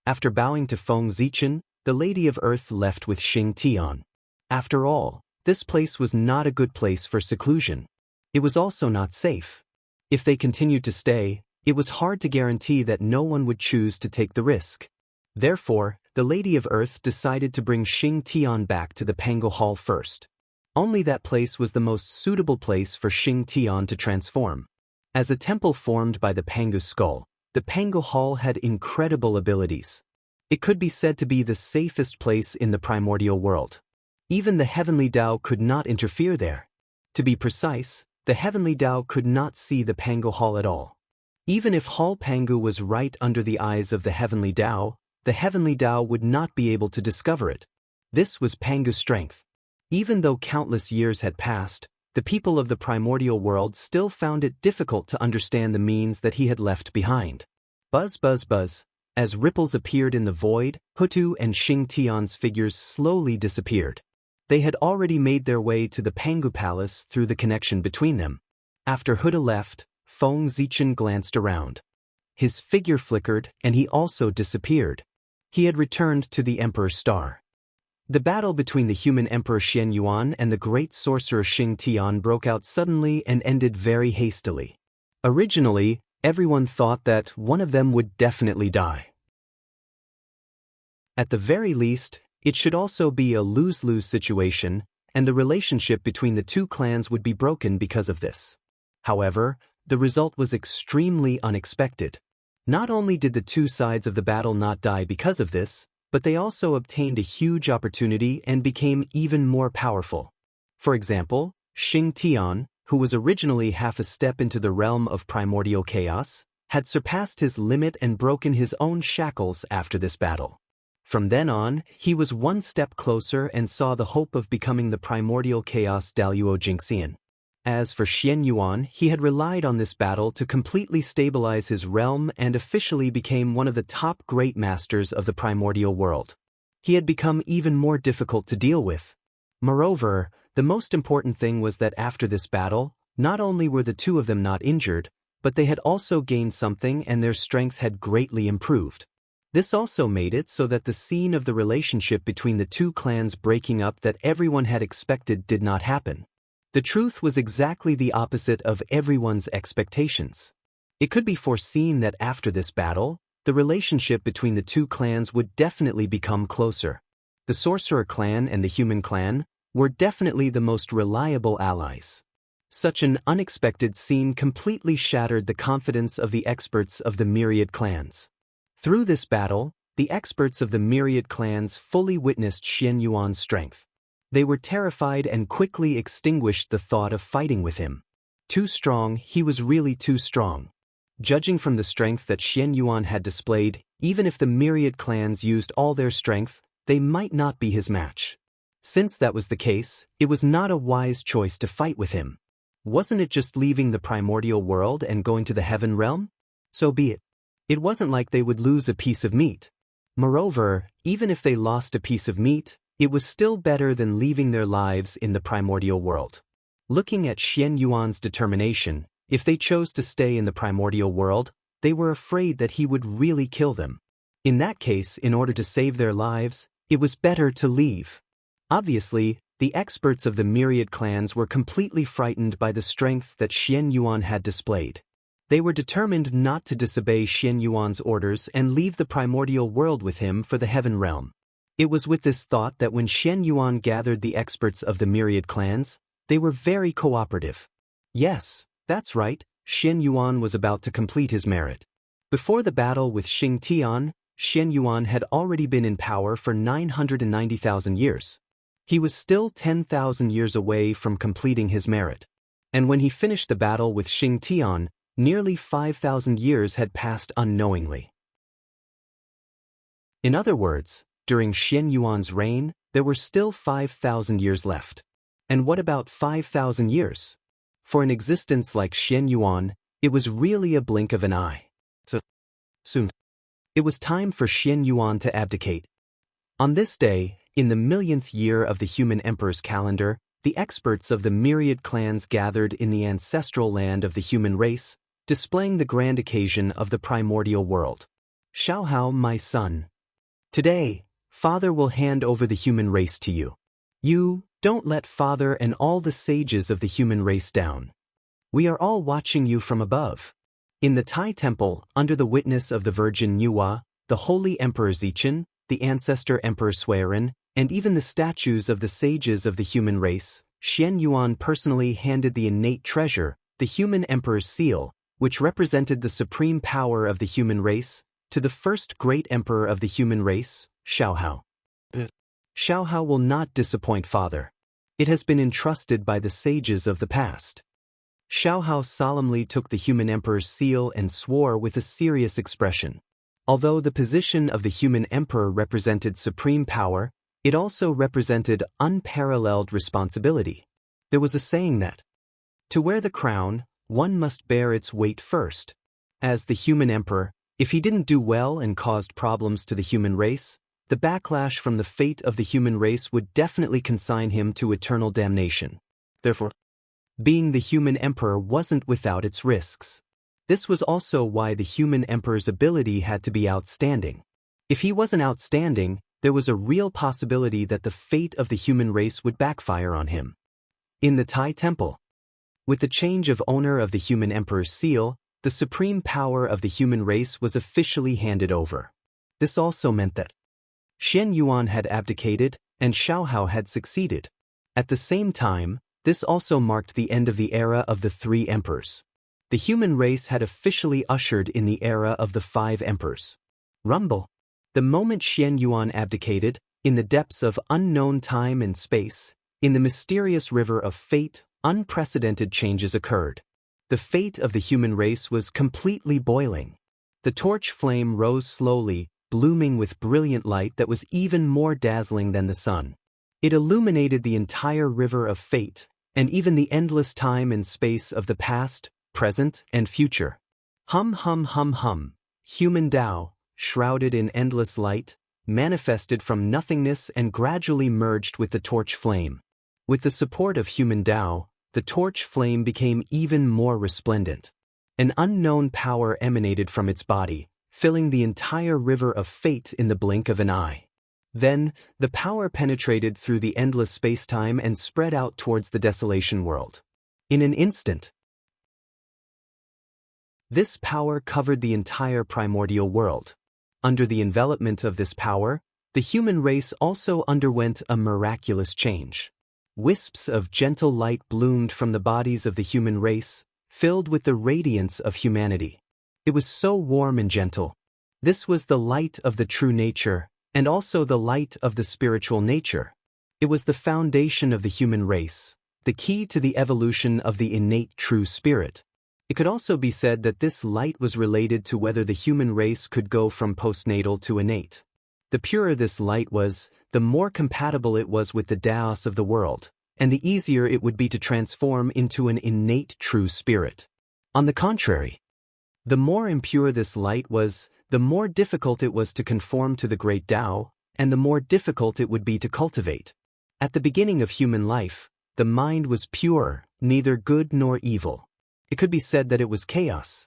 After bowing to Feng Zichen, the Lady of Earth left with Xianxia. After all, this place was not a good place for seclusion. It was also not safe. If they continued to stay, it was hard to guarantee that no one would choose to take the risk. Therefore, the Lady of Earth decided to bring Xianxia back to the Pangu Hall first. Only that place was the most suitable place for Xianxia to transform. As a temple formed by the Pangu skull, the Pangu Hall had incredible abilities. It could be said to be the safest place in the primordial world. Even the heavenly Tao could not interfere there. To be precise, the heavenly Tao could not see the Pangu Hall at all. Even if Hall Pangu was right under the eyes of the heavenly Tao, the heavenly Tao would not be able to discover it. This was Pangu's strength. Even though countless years had passed, the people of the primordial world still found it difficult to understand the means that he had left behind. Buzz buzz buzz. As ripples appeared in the void, Hutu and Xianxia's figures slowly disappeared. They had already made their way to the Pangu Palace through the connection between them. After Huda left, Feng Zichen glanced around. His figure flickered and he also disappeared. He had returned to the Emperor's Star. The battle between the human Emperor Xian Yuan and the great sorcerer Xianxia broke out suddenly and ended very hastily. Originally, everyone thought that one of them would definitely die. At the very least, it should also be a lose-lose situation, and the relationship between the two clans would be broken because of this. However, the result was extremely unexpected. Not only did the two sides of the battle not die because of this, But they also obtained a huge opportunity and became even more powerful. For example, Xianxia, who was originally half a step into the realm of primordial chaos, had surpassed his limit and broken his own shackles after this battle. From then on, he was one step closer and saw the hope of becoming the primordial chaos Daluo Jingxian. As for Xianyuan, he had relied on this battle to completely stabilize his realm and officially became one of the top great masters of the primordial world. He had become even more difficult to deal with. Moreover, the most important thing was that after this battle, not only were the two of them not injured, but they had also gained something and their strength had greatly improved. This also made it so that the scene of the relationship between the two clans breaking up that everyone had expected did not happen. The truth was exactly the opposite of everyone's expectations. It could be foreseen that after this battle, the relationship between the two clans would definitely become closer. The Sorcerer clan and the Human clan were definitely the most reliable allies. Such an unexpected scene completely shattered the confidence of the experts of the myriad clans. Through this battle, the experts of the myriad clans fully witnessed Xianyuan's strength. They were terrified and quickly extinguished the thought of fighting with him. Too strong, he was really too strong. Judging from the strength that Xianyuan had displayed, even if the myriad clans used all their strength, they might not be his match. Since that was the case, it was not a wise choice to fight with him. Wasn't it just leaving the primordial world and going to the heaven realm? So be it. It wasn't like they would lose a piece of meat. Moreover, even if they lost a piece of meat, it was still better than leaving their lives in the primordial world. Looking at Xianyuan's determination, if they chose to stay in the primordial world, they were afraid that he would really kill them. In that case, in order to save their lives, it was better to leave. Obviously, the experts of the myriad clans were completely frightened by the strength that Xianyuan had displayed. They were determined not to disobey Xianyuan's orders and leave the primordial world with him for the heaven realm. It was with this thought that when Xianyuan gathered the experts of the myriad clans, they were very cooperative. Yes, that's right, Xianyuan was about to complete his merit. Before the battle with Xingtian, Xianyuan had already been in power for 990,000 years. He was still 10,000 years away from completing his merit. And when he finished the battle with Xingtian, nearly 5,000 years had passed unknowingly. In other words, during Xianyuan's reign, there were still 5,000 years left. And what about 5,000 years? For an existence like Xianyuan, it was really a blink of an eye. So soon, it was time for Xianyuan to abdicate. On this day, in the millionth year of the human emperor's calendar, the experts of the myriad clans gathered in the ancestral land of the human race, displaying the grand occasion of the primordial world. Xiaohao, my son. Today, Father will hand over the human race to you. You, don't let Father and all the sages of the human race down. We are all watching you from above. In the Tai Temple, under the witness of the Virgin Nuwa, the Holy Emperor Zichen, the Ancestor Emperor Suiren, and even the statues of the sages of the human race, Xianyuan personally handed the innate treasure, the human emperor's seal, which represented the supreme power of the human race, to the first great emperor of the human race, Xiaohao. Xiaohao will not disappoint Father. It has been entrusted by the sages of the past. Xiaohao solemnly took the human emperor's seal and swore with a serious expression. Although the position of the human emperor represented supreme power, it also represented unparalleled responsibility. There was a saying that, to wear the crown, one must bear its weight first. As the human emperor, if he didn't do well and caused problems to the human race, the backlash from the fate of the human race would definitely consign him to eternal damnation. Therefore, being the human emperor wasn't without its risks. This was also why the human emperor's ability had to be outstanding. If he wasn't outstanding, there was a real possibility that the fate of the human race would backfire on him. In the Tai Temple, with the change of owner of the human emperor's seal, the supreme power of the human race was officially handed over. This also meant that Xianyuan had abdicated and Xiaohao had succeeded. At the same time, this also marked the end of the era of the three emperors. The human race had officially ushered in the era of the 5 emperors. Rumble. The moment Xian Yuan abdicated, in the depths of unknown time and space, in the mysterious river of fate, unprecedented changes occurred. The fate of the human race was completely boiling. The torch flame rose slowly, blooming with brilliant light that was even more dazzling than the sun. It illuminated the entire river of fate, and even the endless time and space of the past, present, and future. Hum hum hum hum, human Tao, shrouded in endless light, manifested from nothingness and gradually merged with the torch flame. With the support of human Tao, the torch flame became even more resplendent. An unknown power emanated from its body, filling the entire river of fate in the blink of an eye. Then, the power penetrated through the endless space-time and spread out towards the desolation world. In an instant, this power covered the entire primordial world. Under the envelopment of this power, the human race also underwent a miraculous change. Wisps of gentle light bloomed from the bodies of the human race, filled with the radiance of humanity. It was so warm and gentle. This was the light of the true nature, and also the light of the spiritual nature. It was the foundation of the human race, the key to the evolution of the innate true spirit. It could also be said that this light was related to whether the human race could go from postnatal to innate. The purer this light was, the more compatible it was with the Taos of the world, and the easier it would be to transform into an innate true spirit. On the contrary, the more impure this light was, the more difficult it was to conform to the great Tao, and the more difficult it would be to cultivate. At the beginning of human life, the mind was pure, neither good nor evil. It could be said that it was chaos.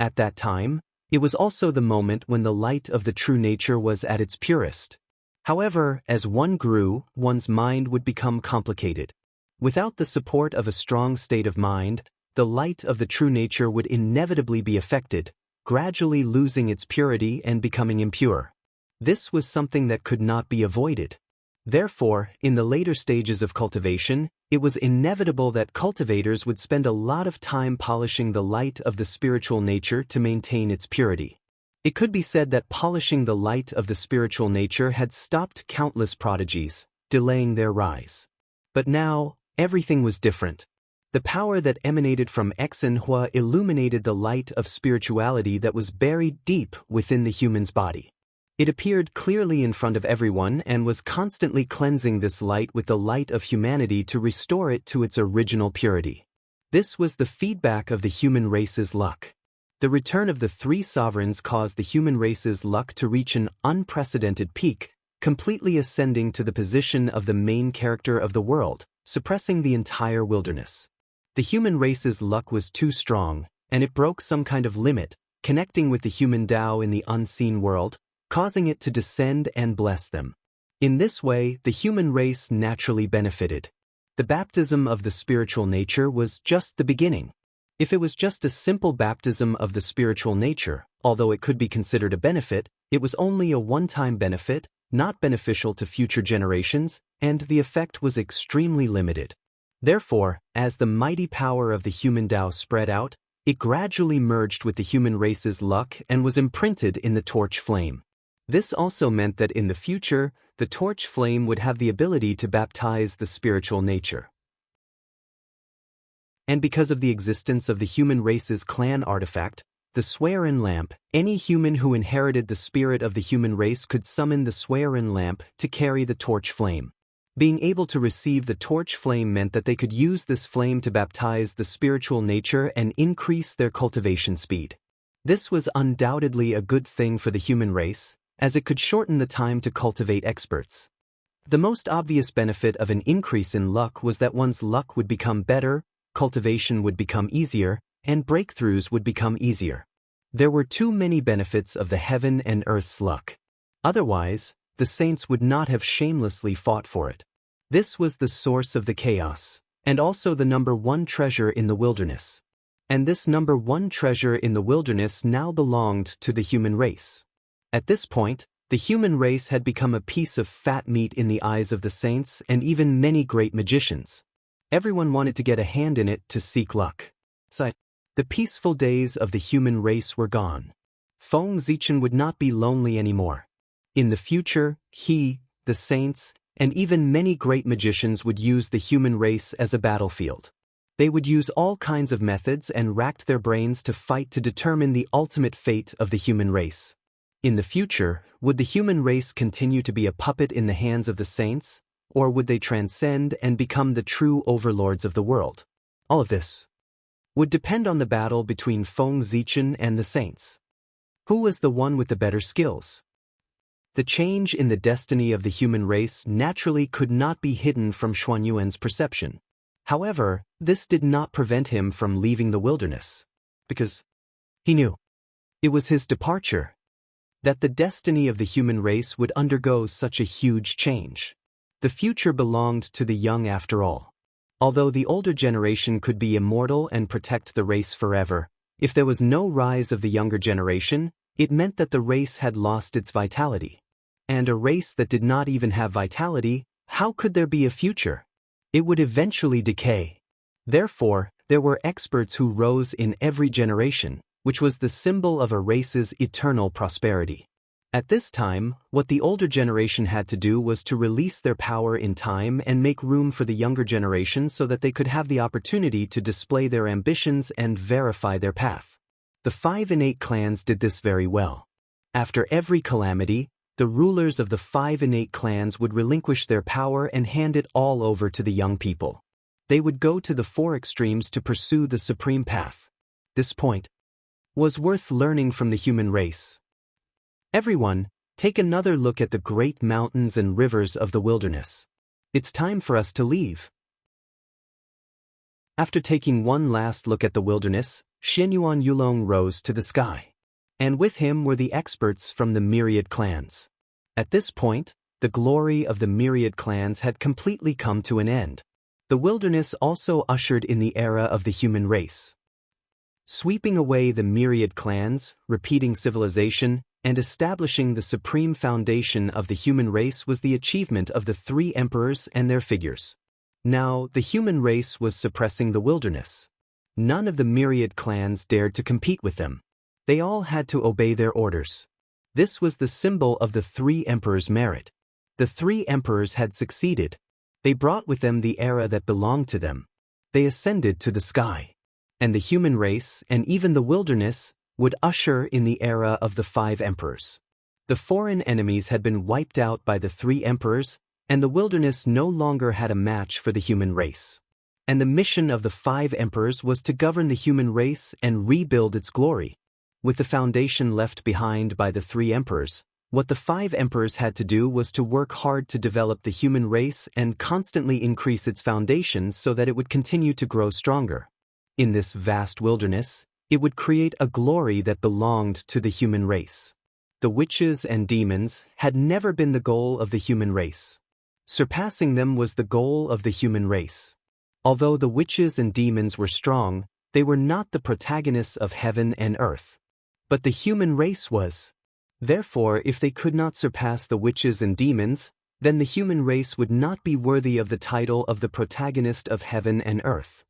At that time, it was also the moment when the light of the true nature was at its purest. However, as one grew, one's mind would become complicated. Without the support of a strong state of mind, the light of the true nature would inevitably be affected, gradually losing its purity and becoming impure. This was something that could not be avoided. Therefore, in the later stages of cultivation, it was inevitable that cultivators would spend a lot of time polishing the light of the spiritual nature to maintain its purity. It could be said that polishing the light of the spiritual nature had stopped countless prodigies, delaying their rise. But now, everything was different. The power that emanated from Xianxia illuminated the light of spirituality that was buried deep within the human's body. It appeared clearly in front of everyone and was constantly cleansing this light with the light of humanity to restore it to its original purity. This was the feedback of the human race's luck. The return of the three sovereigns caused the human race's luck to reach an unprecedented peak, completely ascending to the position of the main character of the world, suppressing the entire wilderness. The human race's luck was too strong, and it broke some kind of limit, connecting with the human Tao in the unseen world, causing it to descend and bless them. In this way, the human race naturally benefited. The baptism of the spiritual nature was just the beginning. If it was just a simple baptism of the spiritual nature, although it could be considered a benefit, it was only a one-time benefit, not beneficial to future generations, and the effect was extremely limited. Therefore, as the mighty power of the human Tao spread out, it gradually merged with the human race's luck and was imprinted in the torch flame. This also meant that in the future, the torch flame would have the ability to baptize the spiritual nature. And because of the existence of the human race's clan artifact, the Swearin lamp, any human who inherited the spirit of the human race could summon the Swearin lamp to carry the torch flame. Being able to receive the torch flame meant that they could use this flame to baptize the spiritual nature and increase their cultivation speed. This was undoubtedly a good thing for the human race, as it could shorten the time to cultivate experts. The most obvious benefit of an increase in luck was that one's luck would become better, cultivation would become easier, and breakthroughs would become easier. There were too many benefits of the heaven and earth's luck. Otherwise, the saints would not have shamelessly fought for it. This was the source of the chaos, and also the number one treasure in the wilderness. And this number one treasure in the wilderness now belonged to the human race. At this point, the human race had become a piece of fat meat in the eyes of the saints and even many great magicians. Everyone wanted to get a hand in it to seek luck. So, the peaceful days of the human race were gone. Feng Zichen would not be lonely anymore. In the future, he, the saints, and even many great magicians would use the human race as a battlefield. They would use all kinds of methods and racked their brains to fight to determine the ultimate fate of the human race. In the future, would the human race continue to be a puppet in the hands of the saints, or would they transcend and become the true overlords of the world? All of this would depend on the battle between Feng Zichen and the saints. Who was the one with the better skills? The change in the destiny of the human race naturally could not be hidden from Xuanyuan's perception. However, this did not prevent him from leaving the wilderness, because he knew it was his departure that the destiny of the human race would undergo such a huge change. The future belonged to the young after all. Although the older generation could be immortal and protect the race forever, if there was no rise of the younger generation, it meant that the race had lost its vitality. And a race that did not even have vitality, how could there be a future? It would eventually decay. Therefore, there were experts who rose in every generation, which was the symbol of a race's eternal prosperity. At this time, what the older generation had to do was to release their power in time and make room for the younger generation so that they could have the opportunity to display their ambitions and verify their path. The 5 innate clans did this very well. After every calamity, the rulers of the 5 innate clans would relinquish their power and hand it all over to the young people. They would go to the 4 extremes to pursue the supreme path. This point was worth learning from the human race. Everyone, take another look at the great mountains and rivers of the wilderness. It's time for us to leave. After taking one last look at the wilderness, Xianyuan Yulong rose to the sky. And with him were the experts from the myriad clans. At this point, the glory of the myriad clans had completely come to an end. The wilderness also ushered in the era of the human race. Sweeping away the myriad clans, repeating civilization, and establishing the supreme foundation of the human race was the achievement of the 3 emperors and their figures. Now, the human race was suppressing the wilderness. None of the myriad clans dared to compete with them. They all had to obey their orders. This was the symbol of the 3 emperors' merit. The 3 emperors had succeeded. They brought with them the era that belonged to them. They ascended to the sky. And the human race, and even the wilderness, would usher in the era of the 5 emperors. The foreign enemies had been wiped out by the 3 emperors, and the wilderness no longer had a match for the human race. And the mission of the 5 emperors was to govern the human race and rebuild its glory. With the foundation left behind by the 3 emperors, what the 5 emperors had to do was to work hard to develop the human race and constantly increase its foundations so that it would continue to grow stronger. In this vast wilderness, it would create a glory that belonged to the human race. The witches and demons had never been the goal of the human race. Surpassing them was the goal of the human race. Although the witches and demons were strong, they were not the protagonists of heaven and earth. But the human race was. Therefore, if they could not surpass the witches and demons, then the human race would not be worthy of the title of the protagonist of heaven and earth.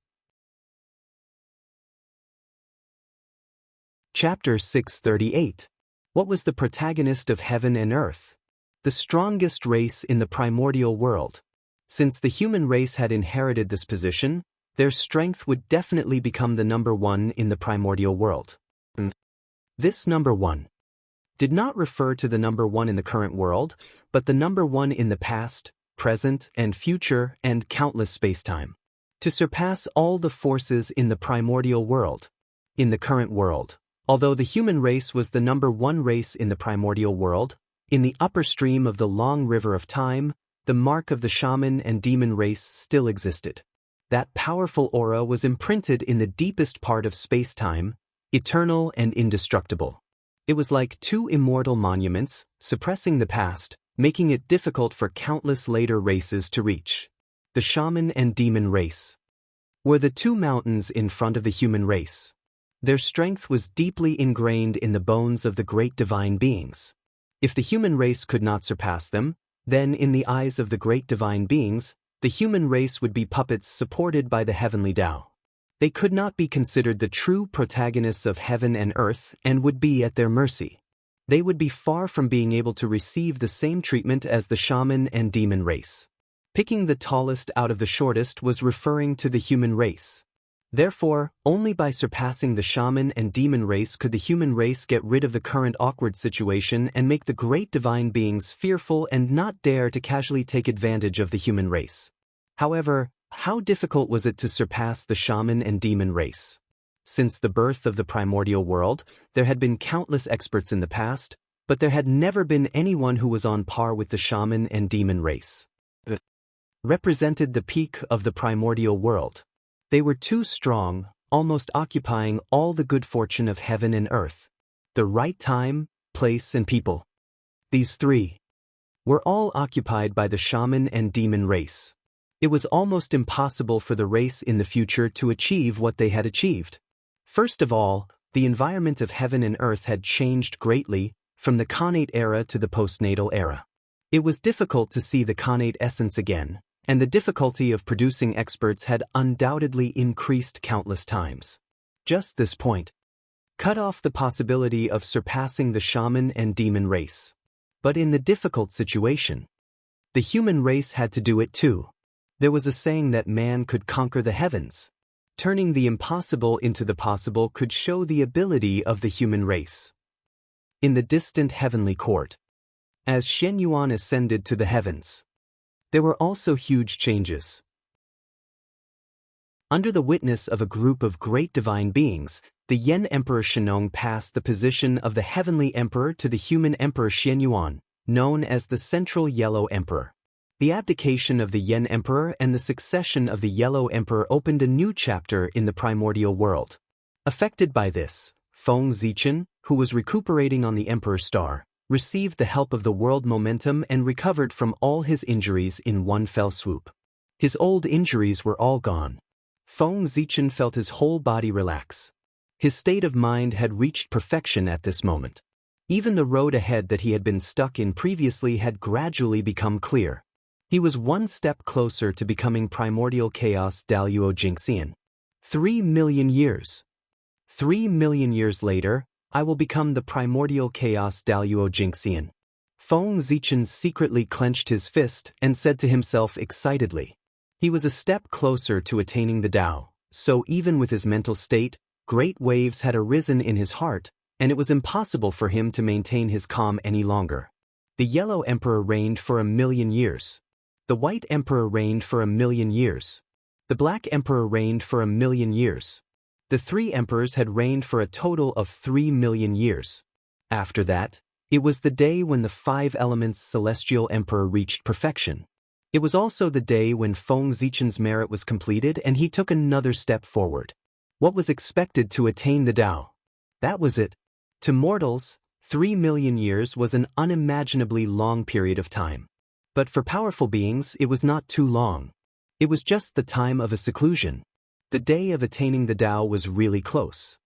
Chapter 638. What was the protagonist of heaven and earth? The strongest race in the primordial world. Since the human race had inherited this position, their strength would definitely become the number 1 in the primordial world. This number 1 did not refer to the number 1 in the current world, but the number 1 in the past, present, and future, and countless spacetime. To surpass all the forces in the primordial world. In the current world, although the human race was the number 1 race in the primordial world, in the upper stream of the long river of time, the mark of the shaman and demon race still existed. That powerful aura was imprinted in the deepest part of space-time, eternal and indestructible. It was like 2 immortal monuments, suppressing the past, making it difficult for countless later races to reach. The shaman and demon race were the 2 mountains in front of the human race. Their strength was deeply ingrained in the bones of the great divine beings. If the human race could not surpass them, then in the eyes of the great divine beings, the human race would be puppets supported by the heavenly Tao. They could not be considered the true protagonists of heaven and earth and would be at their mercy. They would be far from being able to receive the same treatment as the shaman and demon race. Picking the tallest out of the shortest was referring to the human race. Therefore, only by surpassing the shaman and demon race could the human race get rid of the current awkward situation and make the great divine beings fearful and not dare to casually take advantage of the human race. However, how difficult was it to surpass the shaman and demon race? Since the birth of the primordial world, there had been countless experts in the past, but there had never been anyone who was on par with the shaman and demon race. Represented the peak of the primordial world. They were too strong, almost occupying all the good fortune of heaven and earth. The right time, place, and people. These three were all occupied by the shaman and demon race. It was almost impossible for the race in the future to achieve what they had achieved. First of all, the environment of heaven and earth had changed greatly, from the Khanate era to the postnatal era. It was difficult to see the Khanate essence again, and the difficulty of producing experts had undoubtedly increased countless times. Just this point cut off the possibility of surpassing the shaman and demon race. But in the difficult situation, the human race had to do it too. There was a saying that man could conquer the heavens. Turning the impossible into the possible could show the ability of the human race. In the distant heavenly court, as Xianxia ascended to the heavens, there were also huge changes. Under the witness of a group of great divine beings, the Yen Emperor Shennong passed the position of the heavenly emperor to the human emperor Xianyuan, known as the Central Yellow Emperor. The abdication of the Yen Emperor and the succession of the Yellow Emperor opened a new chapter in the primordial world. Affected by this, Feng Zichen, who was recuperating on the Emperor's star, received the help of the world momentum and recovered from all his injuries in one fell swoop. His old injuries were all gone. Feng Zichen felt his whole body relax. His state of mind had reached perfection at this moment. Even the road ahead that he had been stuck in previously had gradually become clear. He was one step closer to becoming primordial chaos Daluo Jingxian. 3 million years. 3 million years later, I will become the primordial chaos Daluo Jingxian. Feng Zichen secretly clenched his fist and said to himself excitedly. He was a step closer to attaining the Tao, so even with his mental state, great waves had arisen in his heart, and it was impossible for him to maintain his calm any longer. The Yellow Emperor reigned for 1,000,000 years. The White Emperor reigned for 1,000,000 years. The Black Emperor reigned for 1,000,000 years. The three emperors had reigned for a total of 3 million years. After that, it was the day when the 5 elements celestial emperor reached perfection. It was also the day when Feng Zichen's merit was completed and he took another step forward. What was expected to attain the Tao? That was it. To mortals, 3 million years was an unimaginably long period of time. But for powerful beings, it was not too long. It was just the time of a seclusion. The day of attaining the Tao was really close.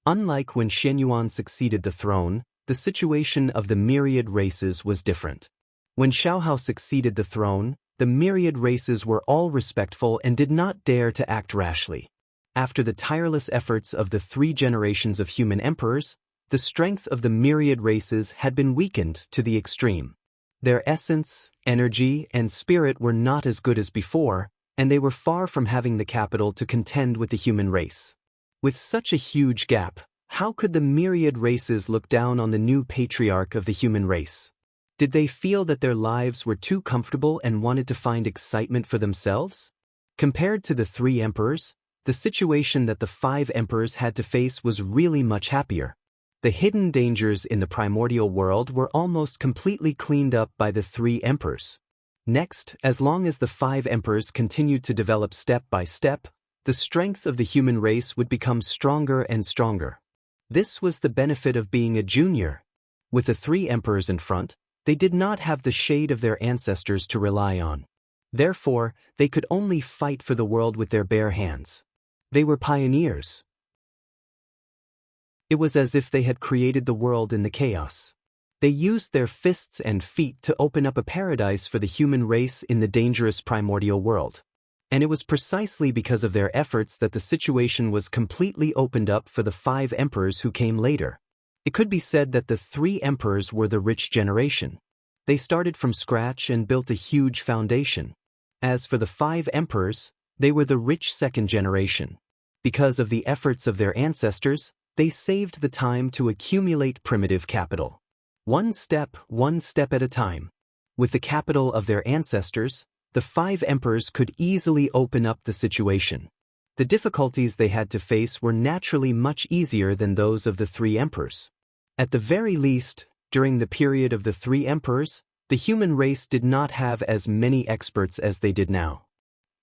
Unlike when Xianyuan succeeded the throne, the situation of the myriad races was different. When Xiaohao succeeded the throne, the myriad races were all respectful and did not dare to act rashly. After the tireless efforts of the 3 generations of human emperors, the strength of the myriad races had been weakened to the extreme. Their essence, energy, and spirit were not as good as before, and they were far from having the capital to contend with the human race. With such a huge gap, how could the myriad races look down on the new patriarch of the human race? Did they feel that their lives were too comfortable and wanted to find excitement for themselves? Compared to the 3 emperors, the situation that the 5 emperors had to face was really much happier. The hidden dangers in the primordial world were almost completely cleaned up by the 3 emperors. Next, as long as the 5 emperors continued to develop step by step, the strength of the human race would become stronger and stronger. This was the benefit of being a junior. With the 3 emperors in front, they did not have the shade of their ancestors to rely on. Therefore, they could only fight for the world with their bare hands. They were pioneers. It was as if they had created the world in the chaos. They used their fists and feet to open up a paradise for the human race in the dangerous primordial world. And it was precisely because of their efforts that the situation was completely opened up for the 5 emperors who came later. It could be said that the three emperors were the rich generation. They started from scratch and built a huge foundation. As for the 5 emperors, they were the rich second generation. Because of the efforts of their ancestors, they saved the time to accumulate primitive capital. One step at a time. With the capital of their ancestors, the 5 emperors could easily open up the situation. The difficulties they had to face were naturally much easier than those of the 3 emperors. At the very least, during the period of the 3 emperors, the human race did not have as many experts as they did now.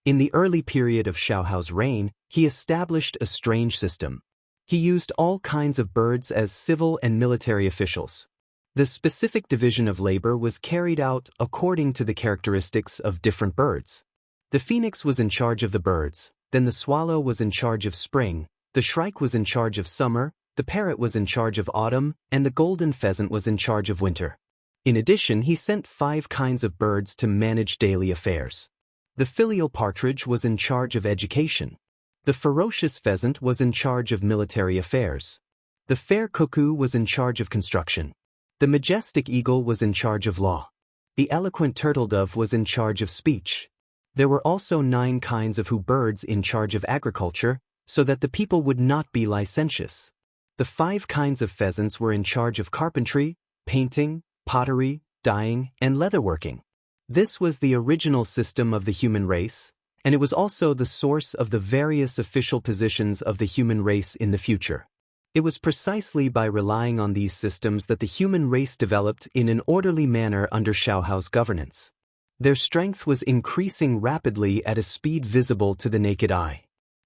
In the early period of Xiaohao's reign, he established a strange system. He used all kinds of birds as civil and military officials. The specific division of labor was carried out according to the characteristics of different birds. The phoenix was in charge of the birds, then the swallow was in charge of spring, the shrike was in charge of summer, the parrot was in charge of autumn, and the golden pheasant was in charge of winter. In addition, he sent 5 kinds of birds to manage daily affairs. The filial partridge was in charge of education. The ferocious pheasant was in charge of military affairs. The fair cuckoo was in charge of construction. The majestic eagle was in charge of law. The eloquent turtledove was in charge of speech. There were also 9 kinds of birds in charge of agriculture, so that the people would not be licentious. The 5 kinds of pheasants were in charge of carpentry, painting, pottery, dyeing, and leatherworking. This was the original system of the human race, and it was also the source of the various official positions of the human race in the future. It was precisely by relying on these systems that the human race developed in an orderly manner under Xiaohao's governance. Their strength was increasing rapidly at a speed visible to the naked eye.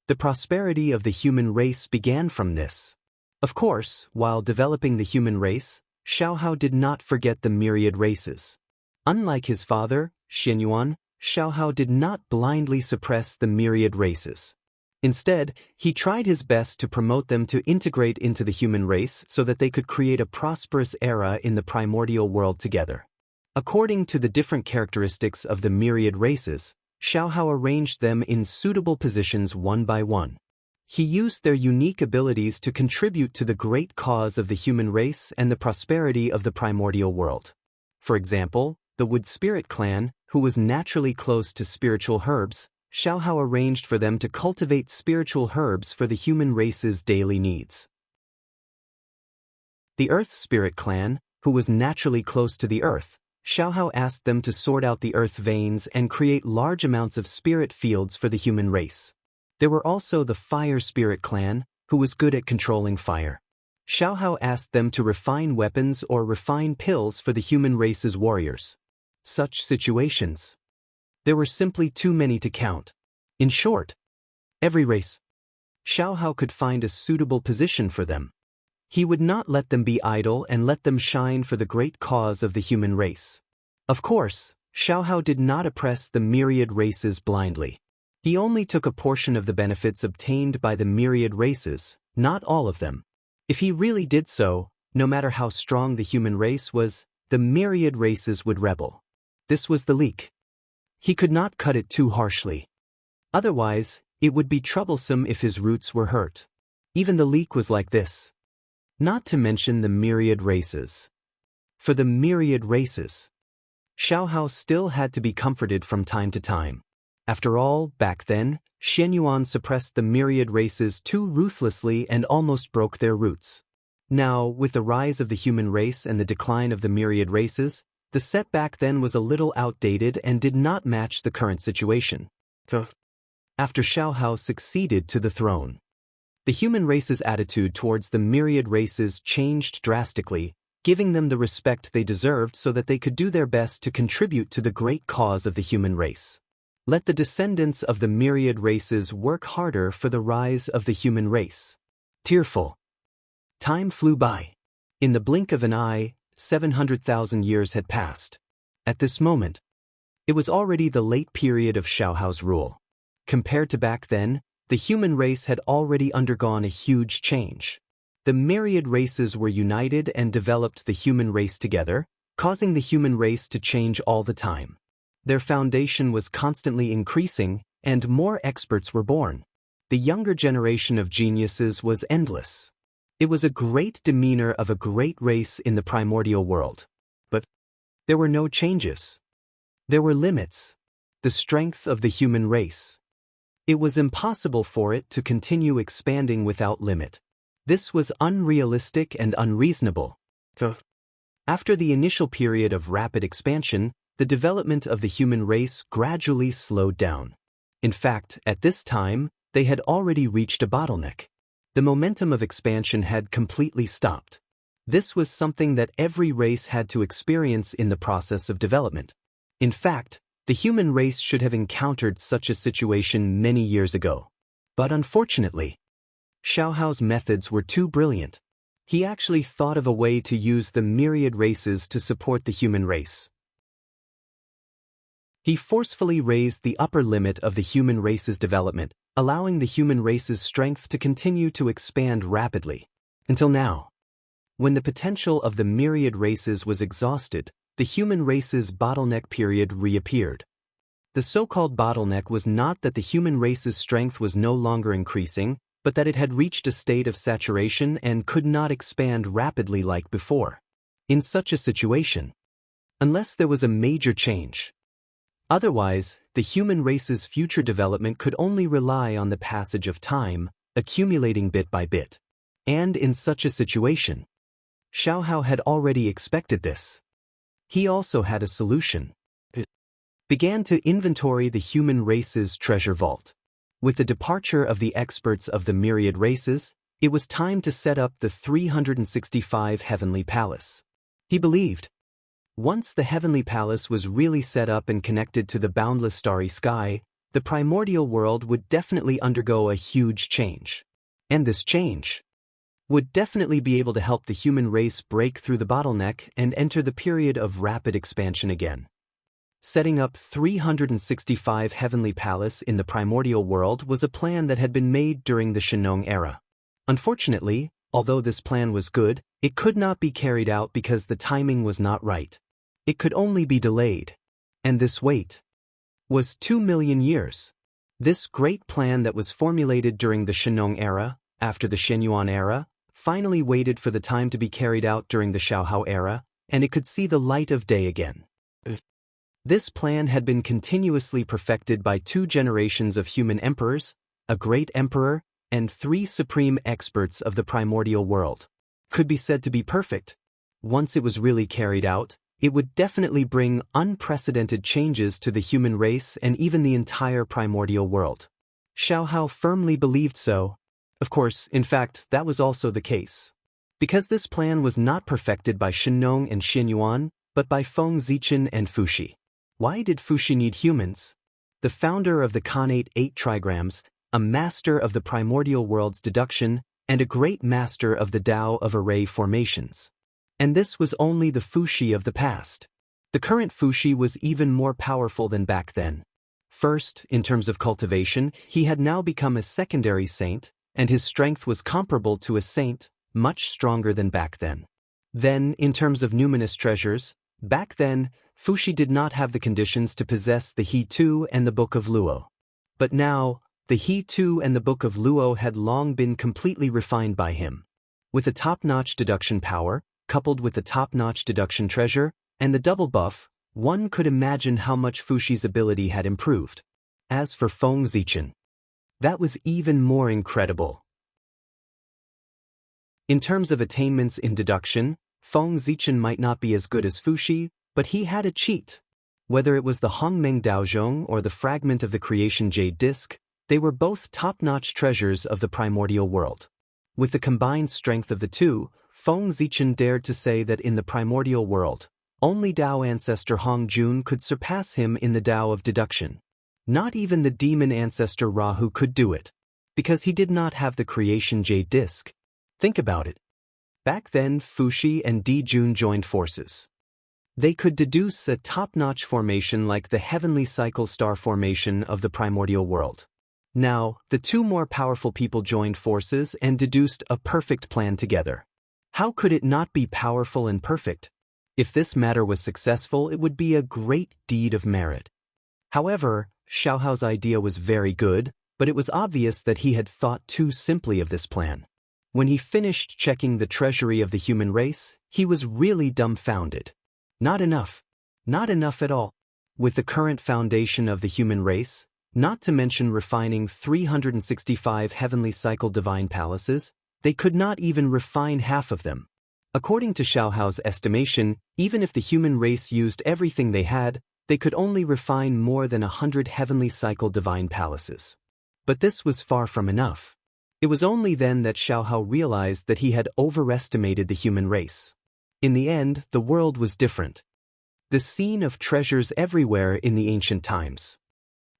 The prosperity of the human race began from this. Of course, while developing the human race, Xiaohao did not forget the myriad races. Unlike his father, Xianyuan, Xiaohao did not blindly suppress the myriad races. Instead, he tried his best to promote them to integrate into the human race so that they could create a prosperous era in the primordial world together. According to the different characteristics of the myriad races, Xiaohao arranged them in suitable positions one by one. He used their unique abilities to contribute to the great cause of the human race and the prosperity of the primordial world. For example, the Wood Spirit clan, who was naturally close to spiritual herbs, Xiaohao arranged for them to cultivate spiritual herbs for the human race's daily needs. The Earth Spirit clan, who was naturally close to the earth, Xiaohao asked them to sort out the earth veins and create large amounts of spirit fields for the human race. There were also the Fire Spirit clan, who was good at controlling fire. Xiaohao asked them to refine weapons or refine pills for the human race's warriors. Such situations. There were simply too many to count. In short, every race. Xiaohao could find a suitable position for them. He would not let them be idle and let them shine for the great cause of the human race. Of course, Xiaohao did not oppress the myriad races blindly. He only took a portion of the benefits obtained by the myriad races, not all of them. If he really did so, no matter how strong the human race was, the myriad races would rebel. This was the leak. He could not cut it too harshly. Otherwise, it would be troublesome if his roots were hurt. Even the leak was like this. Not to mention the myriad races. For the myriad races, Xiaohao still had to be comforted from time to time. After all, back then, Xianyuan suppressed the myriad races too ruthlessly and almost broke their roots. Now, with the rise of the human race and the decline of the myriad races, the setback then was a little outdated and did not match the current situation. After Xiaohao succeeded to the throne, the human race's attitude towards the myriad races changed drastically, giving them the respect they deserved so that they could do their best to contribute to the great cause of the human race. Let the descendants of the myriad races work harder for the rise of the human race. Tearful. Time flew by. In the blink of an eye, 700,000 years had passed. At this moment, it was already the late period of Xiaohao's rule. Compared to back then, the human race had already undergone a huge change. The myriad races were united and developed the human race together, causing the human race to change all the time. Their foundation was constantly increasing, and more experts were born. The younger generation of geniuses was endless. It was a great demeanor of a great race in the primordial world. But there were no changes. There were limits. The strength of the human race. It was impossible for it to continue expanding without limit. This was unrealistic and unreasonable. After the initial period of rapid expansion, the development of the human race gradually slowed down. In fact, at this time, they had already reached a bottleneck. The momentum of expansion had completely stopped. This was something that every race had to experience in the process of development. In fact, the human race should have encountered such a situation many years ago. But unfortunately, Xiaohao's methods were too brilliant. He actually thought of a way to use the myriad races to support the human race. He forcefully raised the upper limit of the human race's development, allowing the human race's strength to continue to expand rapidly. Until now. When the potential of the myriad races was exhausted, the human race's bottleneck period reappeared. The so-called bottleneck was not that the human race's strength was no longer increasing, but that it had reached a state of saturation and could not expand rapidly like before. In such a situation, unless there was a major change, otherwise, the human race's future development could only rely on the passage of time, accumulating bit by bit. And in such a situation, Xiaohao had already expected this. He also had a solution. Began to inventory the human race's treasure vault. With the departure of the experts of the myriad races, it was time to set up the 365 Heavenly Palace. He believed, once the Heavenly Palace was really set up and connected to the boundless starry sky, the primordial world would definitely undergo a huge change. And this change would definitely be able to help the human race break through the bottleneck and enter the period of rapid expansion again. Setting up 365 Heavenly Palace in the primordial world was a plan that had been made during the Xianxia era. Unfortunately, although this plan was good, it could not be carried out because the timing was not right. It could only be delayed. And this wait was 2 million years. This great plan that was formulated during the Xianxia era, after the Xianyuan era, finally waited for the time to be carried out during the Xiaohao era, and it could see the light of day again. This plan had been continuously perfected by 2 generations of human emperors, a great emperor, and 3 supreme experts of the primordial world. Could be said to be perfect. Once it was really carried out, it would definitely bring unprecedented changes to the human race and even the entire primordial world. Xiaohao firmly believed so. Of course, in fact, that was also the case. Because this plan was not perfected by Xianxia and Xianyuan, but by Feng Zichen and Fuxi. Why did Fuxi need humans? The founder of the Khanate 8 trigrams, a master of the primordial world's deduction, and a great master of the Tao of array formations. And this was only the Fuxi of the past. The current Fuxi was even more powerful than back then. First, in terms of cultivation, he had now become a secondary saint, and his strength was comparable to a saint, much stronger than back then. Then, in terms of numinous treasures, back then, Fuxi did not have the conditions to possess the He Tu and the Book of Luo. But now, the He Tu and the Book of Luo had long been completely refined by him. With a top-notch deduction power, coupled with the top-notch deduction treasure, and the double buff, one could imagine how much Fuxi's ability had improved. As for Feng Zichen, that was even more incredible. In terms of attainments in deduction, Feng Zichen might not be as good as Fuxi, but he had a cheat. Whether it was the Hongmeng Daozhong or the fragment of the creation jade disc, they were both top-notch treasures of the primordial world. With the combined strength of the two, Feng Zichen dared to say that in the primordial world, only Tao ancestor Hong Jun could surpass him in the Tao of deduction. Not even the demon ancestor Rahu could do it, because he did not have the creation jade disc. Think about it. Back then, Fuxi and Di Jun joined forces. They could deduce a top-notch formation like the heavenly cycle star formation of the primordial world. Now, the two more powerful people joined forces and deduced a perfect plan together. How could it not be powerful and perfect? If this matter was successful, it would be a great deed of merit. However, Xiaohao's idea was very good, but it was obvious that he had thought too simply of this plan. When he finished checking the treasury of the human race, he was really dumbfounded. Not enough. Not enough at all. With the current foundation of the human race, not to mention refining 365 heavenly cycle divine palaces, they could not even refine half of them. According to Xiaohao's estimation, even if the human race used everything they had, they could only refine more than 100 heavenly cycle divine palaces. But this was far from enough. It was only then that Xiaohao realized that he had overestimated the human race. In the end, the world was different. The scene of treasures everywhere in the ancient times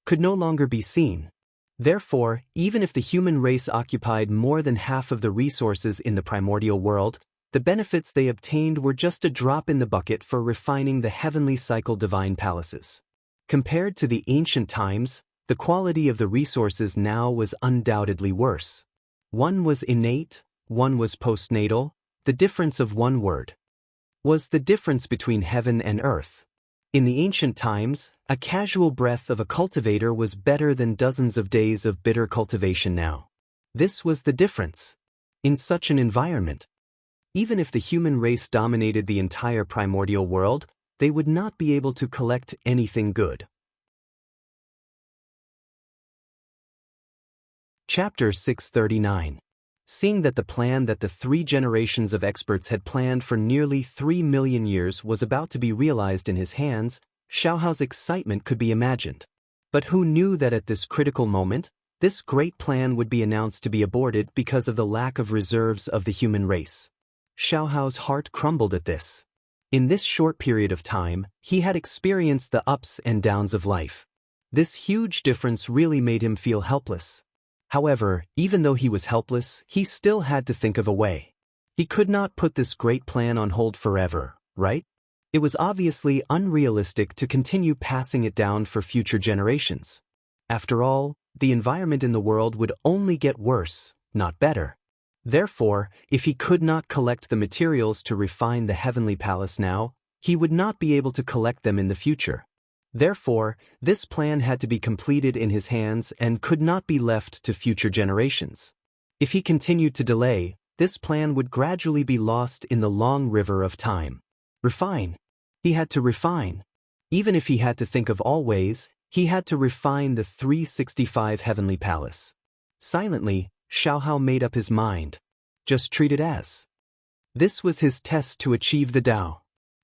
could no longer be seen. Therefore, even if the human race occupied more than half of the resources in the primordial world, the benefits they obtained were just a drop in the bucket for refining the heavenly cycle divine palaces. Compared to the ancient times, the quality of the resources now was undoubtedly worse. One was innate, one was postnatal. The difference of one word was the difference between heaven and earth. In the ancient times, a casual breath of a cultivator was better than dozens of days of bitter cultivation now. This was the difference. In such an environment, even if the human race dominated the entire primordial world, they would not be able to collect anything good. Chapter 639. Seeing that the plan that the 3 generations of experts had planned for nearly 3 million years was about to be realized in his hands, Xiaohao's excitement could be imagined. But who knew that at this critical moment, this great plan would be announced to be aborted because of the lack of reserves of the human race? Xiaohao's heart crumbled at this. In this short period of time, he had experienced the ups and downs of life. This huge difference really made him feel helpless. However, even though he was helpless, he still had to think of a way. He could not put this great plan on hold forever, right? It was obviously unrealistic to continue passing it down for future generations. After all, the environment in the world would only get worse, not better. Therefore, if he could not collect the materials to refine the heavenly palace now, he would not be able to collect them in the future. Therefore, this plan had to be completed in his hands and could not be left to future generations. If he continued to delay, this plan would gradually be lost in the long river of time. Refine. He had to refine. Even if he had to think of all ways, he had to refine the 365 heavenly palace. Silently, Xiaohao made up his mind. Just treat it as. This was his test to achieve the Tao.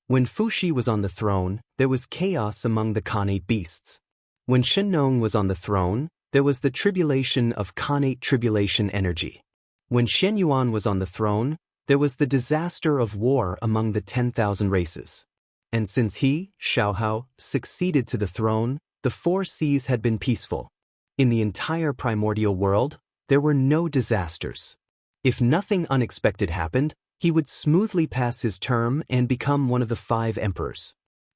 When Fuxi was on the throne, there was chaos among the Khanate beasts. When Shenong was on the throne, there was the tribulation of Khanate tribulation energy. When Shenyuan was on the throne, there was the disaster of war among the 10,000 races. And since he, Xiaohao, succeeded to the throne, the 4 seas had been peaceful. In the entire primordial world, there were no disasters. If nothing unexpected happened, he would smoothly pass his term and become one of the 5 emperors.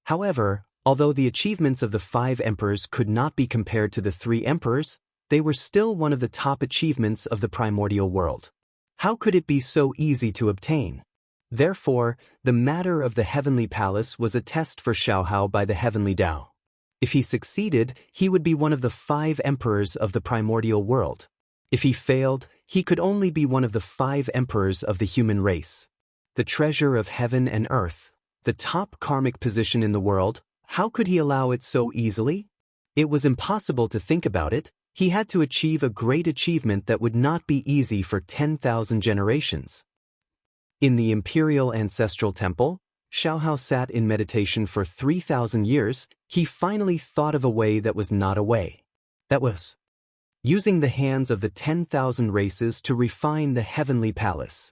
However, although the achievements of the 5 emperors could not be compared to the 3 emperors, they were still one of the top achievements of the primordial world. How could it be so easy to obtain? Therefore, the matter of the heavenly palace was a test for Xiaohao by the heavenly Tao. If he succeeded, he would be one of the 5 emperors of the primordial world. If he failed, he could only be one of the 5 emperors of the human race. The treasure of heaven and earth, the top karmic position in the world, how could he allow it so easily? It was impossible to think about it. He had to achieve a great achievement that would not be easy for 10,000 generations. In the imperial ancestral temple, Xiaohao sat in meditation for 3,000 years. He finally thought of a way that was not a way. That was using the hands of the 10,000 races to refine the heavenly palace.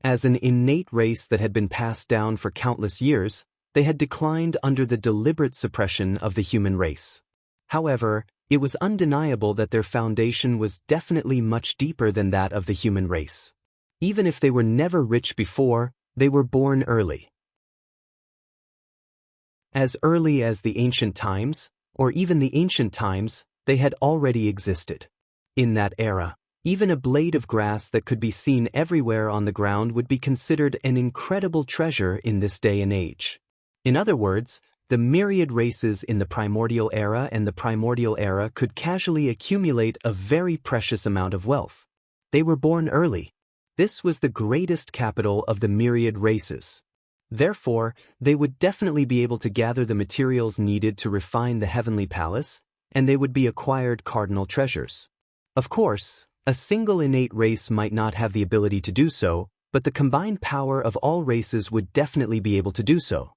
As an innate race that had been passed down for countless years, they had declined under the deliberate suppression of the human race. However, it was undeniable that their foundation was definitely much deeper than that of the human race. Even if they were never rich before, they were born early. As early as the ancient times, or even the ancient times, they had already existed. In that era, even a blade of grass that could be seen everywhere on the ground would be considered an incredible treasure in this day and age. In other words, the myriad races in the primordial era and the primordial era could casually accumulate a very precious amount of wealth. They were born early. This was the greatest capital of the myriad races. Therefore, they would definitely be able to gather the materials needed to refine the heavenly palace, and they would be acquired cardinal treasures. Of course, a single innate race might not have the ability to do so, but the combined power of all races would definitely be able to do so.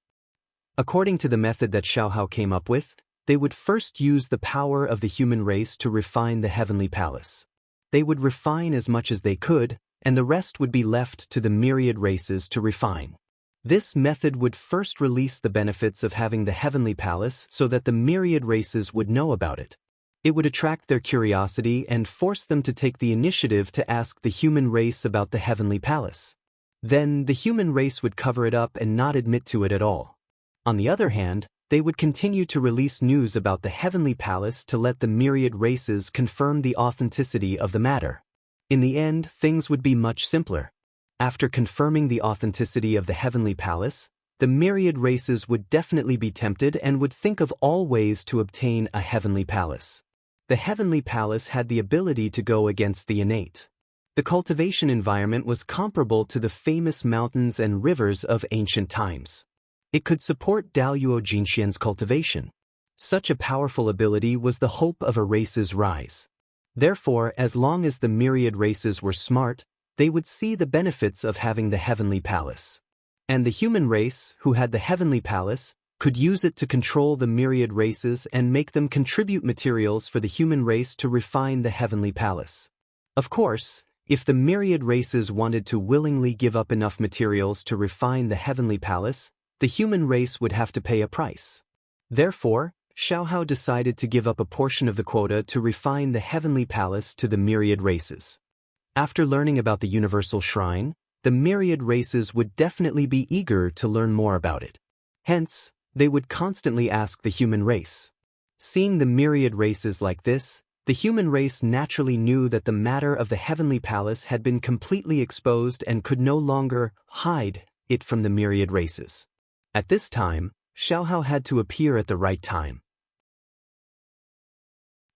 According to the method that Xiaohao came up with, they would first use the power of the human race to refine the heavenly palace. They would refine as much as they could, and the rest would be left to the myriad races to refine. This method would first release the benefits of having the heavenly palace so that the myriad races would know about it. It would attract their curiosity and force them to take the initiative to ask the human race about the heavenly palace. Then the human race would cover it up and not admit to it at all. On the other hand, they would continue to release news about the heavenly palace to let the myriad races confirm the authenticity of the matter. In the end, things would be much simpler. After confirming the authenticity of the heavenly palace, the myriad races would definitely be tempted and would think of all ways to obtain a heavenly palace. The heavenly palace had the ability to go against the innate. The cultivation environment was comparable to the famous mountains and rivers of ancient times. It could support Daluo Jinxian's cultivation. Such a powerful ability was the hope of a race's rise. Therefore, as long as the myriad races were smart, they would see the benefits of having the heavenly palace. And the human race, who had the heavenly palace, could use it to control the myriad races and make them contribute materials for the human race to refine the heavenly palace. Of course, if the myriad races wanted to willingly give up enough materials to refine the heavenly palace, the human race would have to pay a price. Therefore, Xiaohao decided to give up a portion of the quota to refine the heavenly palace to the myriad races. After learning about the universal shrine, the myriad races would definitely be eager to learn more about it. Hence, they would constantly ask the human race. Seeing the myriad races like this, the human race naturally knew that the matter of the heavenly palace had been completely exposed and could no longer hide it from the myriad races. At this time, Xiaohao had to appear at the right time.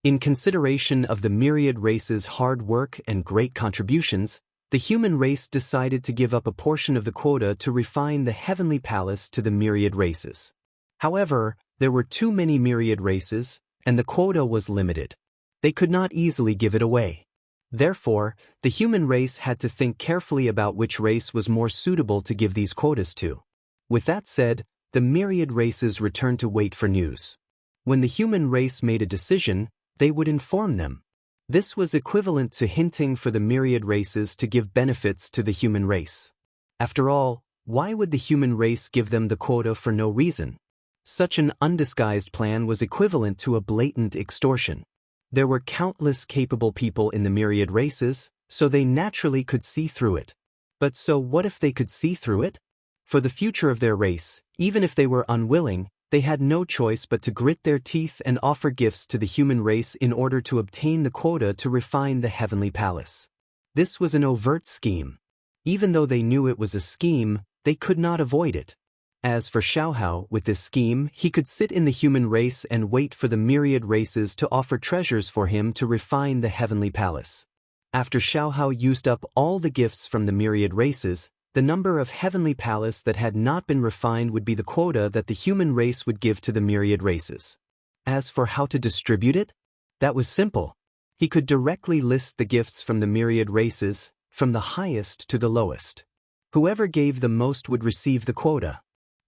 In consideration of the myriad race's hard work and great contributions, the human race decided to give up a portion of the quota to refine the heavenly palace to the myriad races. However, there were too many myriad races, and the quota was limited. They could not easily give it away. Therefore, the human race had to think carefully about which race was more suitable to give these quotas to. With that said, the myriad races returned to wait for news. When the human race made a decision, they would inform them. This was equivalent to hinting for the myriad races to give benefits to the human race. After all, why would the human race give them the quota for no reason? Such an undisguised plan was equivalent to a blatant extortion. There were countless capable people in the myriad races, so they naturally could see through it. But so what if they could see through it? For the future of their race, even if they were unwilling, they had no choice but to grit their teeth and offer gifts to the human race in order to obtain the quota to refine the heavenly palace. This was an overt scheme. Even though they knew it was a scheme, they could not avoid it. As for Xiaohao, with this scheme, he could sit in the human race and wait for the myriad races to offer treasures for him to refine the heavenly palace. After Xiaohao used up all the gifts from the myriad races, the number of heavenly palace that had not been refined would be the quota that the human race would give to the myriad races. As for how to distribute it, that was simple. He could directly list the gifts from the myriad races, from the highest to the lowest. Whoever gave the most would receive the quota.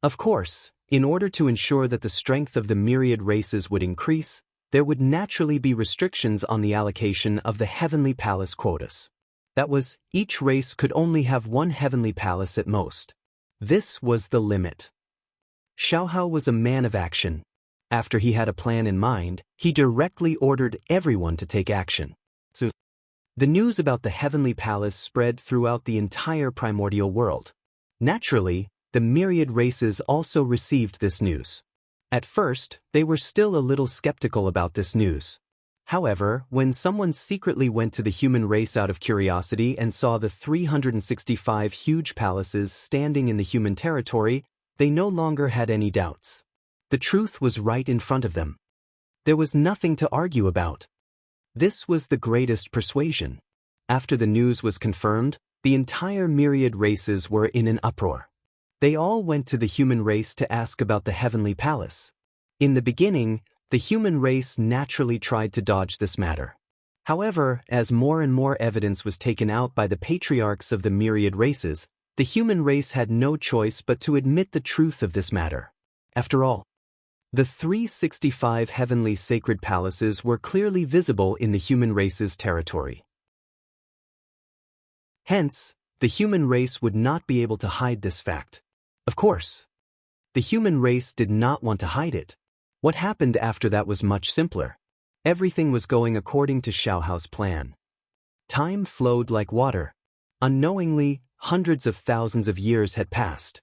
Of course, in order to ensure that the strength of the myriad races would increase, there would naturally be restrictions on the allocation of the heavenly palace quotas. That was, each race could only have one heavenly palace at most. This was the limit. Xiaohao was a man of action. After he had a plan in mind, he directly ordered everyone to take action. So, the news about the heavenly palace spread throughout the entire primordial world. Naturally, the myriad races also received this news. At first, they were still a little skeptical about this news. However, when someone secretly went to the human race out of curiosity and saw the 365 huge palaces standing in the human territory, they no longer had any doubts. The truth was right in front of them. There was nothing to argue about. This was the greatest persuasion. After the news was confirmed, The entire myriad races were in an uproar. They all went to the human race to ask about the heavenly palace. In the beginning, the human race naturally tried to dodge this matter. However, as more and more evidence was taken out by the patriarchs of the myriad races, the human race had no choice but to admit the truth of this matter. After all, the 365 heavenly sacred palaces were clearly visible in the human race's territory. Hence, the human race would not be able to hide this fact. Of course, the human race did not want to hide it. What happened after that was much simpler. Everything was going according to Xiaohao's plan. Time flowed like water. Unknowingly, hundreds of thousands of years had passed.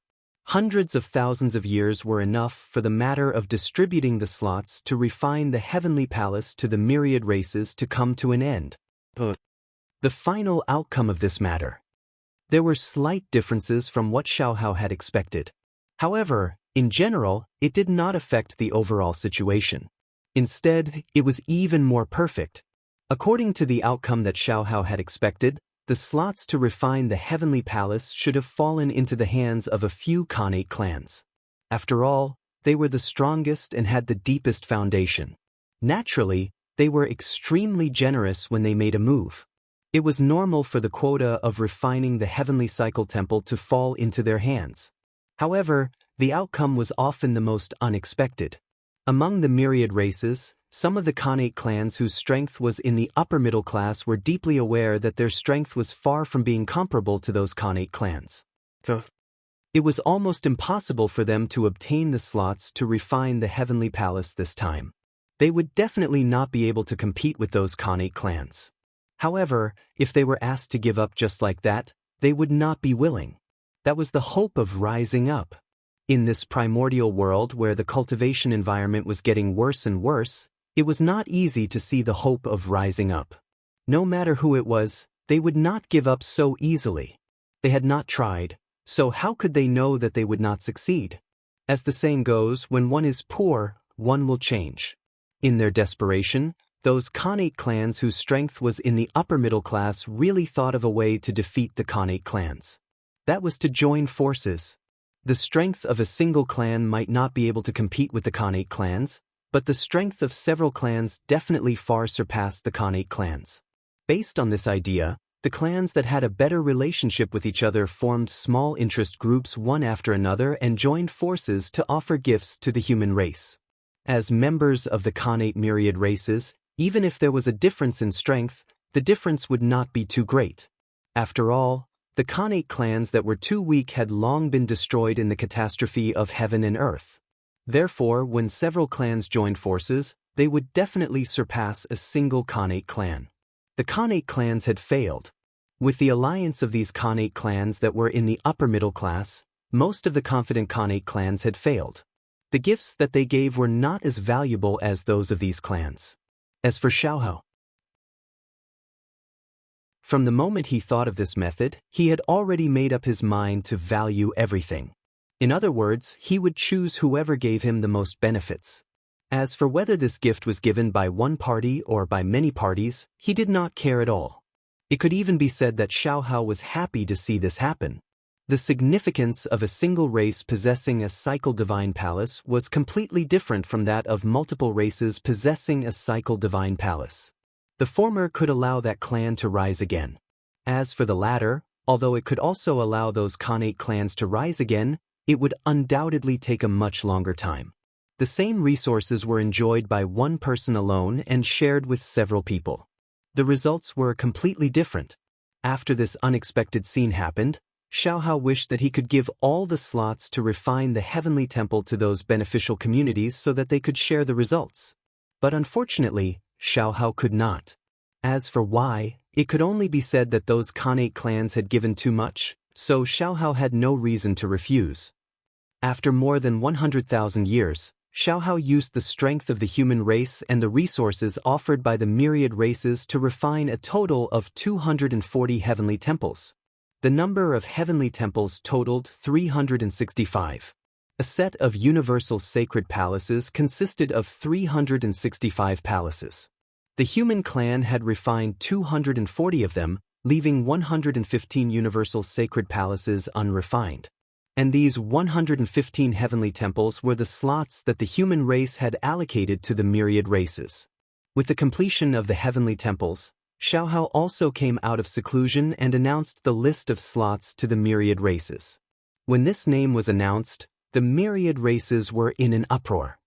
Hundreds of thousands of years were enough for the matter of distributing the slots to refine the heavenly palace to the myriad races to come to an end. The final outcome of this matter. There were slight differences from what Xiaohao had expected. However, in general, it did not affect the overall situation. Instead, it was even more perfect. According to the outcome that Xiaohao had expected, the slots to refine the heavenly palace should have fallen into the hands of a few Khanate clans. After all, they were the strongest and had the deepest foundation. Naturally, they were extremely generous when they made a move. It was normal for the quota of refining the heavenly cycle temple to fall into their hands. However, the outcome was often the most unexpected. Among the myriad races, some of the Khanate clans whose strength was in the upper middle class were deeply aware that their strength was far from being comparable to those Khanate clans. It was almost impossible for them to obtain the slots to refine the heavenly palace this time. They would definitely not be able to compete with those Khanate clans. However, if they were asked to give up just like that, they would not be willing. That was the hope of rising up. In this primordial world where the cultivation environment was getting worse and worse, it was not easy to see the hope of rising up. No matter who it was, they would not give up so easily. They had not tried, so how could they know that they would not succeed? As the saying goes, when one is poor, one will change. In their desperation, those Khanate clans whose strength was in the upper middle class really thought of a way to defeat the Khanate clans. That was to join forces. The strength of a single clan might not be able to compete with the Khanate clans, but the strength of several clans definitely far surpassed the Khanate clans. Based on this idea, the clans that had a better relationship with each other formed small interest groups one after another and joined forces to offer gifts to the human race. As members of the Khanate myriad races, even if there was a difference in strength, the difference would not be too great. After all, the Khanate clans that were too weak had long been destroyed in the catastrophe of heaven and earth. Therefore, when several clans joined forces, they would definitely surpass a single Khanate clan. The Khanate clans had failed. With the alliance of these Khanate clans that were in the upper middle class, most of the confident Khanate clans had failed. The gifts that they gave were not as valuable as those of these clans. As for Xiaohao, from the moment he thought of this method, he had already made up his mind to value everything. In other words, he would choose whoever gave him the most benefits. As for whether this gift was given by one party or by many parties, he did not care at all. It could even be said that Xiaohao was happy to see this happen. The significance of a single race possessing a cycle divine palace was completely different from that of multiple races possessing a cycle divine palace. The former could allow that clan to rise again. As for the latter, although it could also allow those Khanate clans to rise again, it would undoubtedly take a much longer time. The same resources were enjoyed by one person alone and shared with several people. The results were completely different. After this unexpected scene happened, Xiaohao wished that he could give all the slots to refine the heavenly temple to those beneficial communities so that they could share the results. But unfortunately, Xiaohao could not. As for why, it could only be said that those Khanate clans had given too much, so Xiaohao had no reason to refuse. After more than 100,000 years, Xiaohao used the strength of the human race and the resources offered by the myriad races to refine a total of 240 heavenly temples. The number of heavenly temples totaled 365. A set of universal sacred palaces consisted of 365 palaces. The human clan had refined 240 of them, leaving 115 universal sacred palaces unrefined. And these 115 heavenly temples were the slots that the human race had allocated to the myriad races. With the completion of the heavenly temples, Xiaohao also came out of seclusion and announced the list of slots to the myriad races. When this name was announced, the myriad races were in an uproar.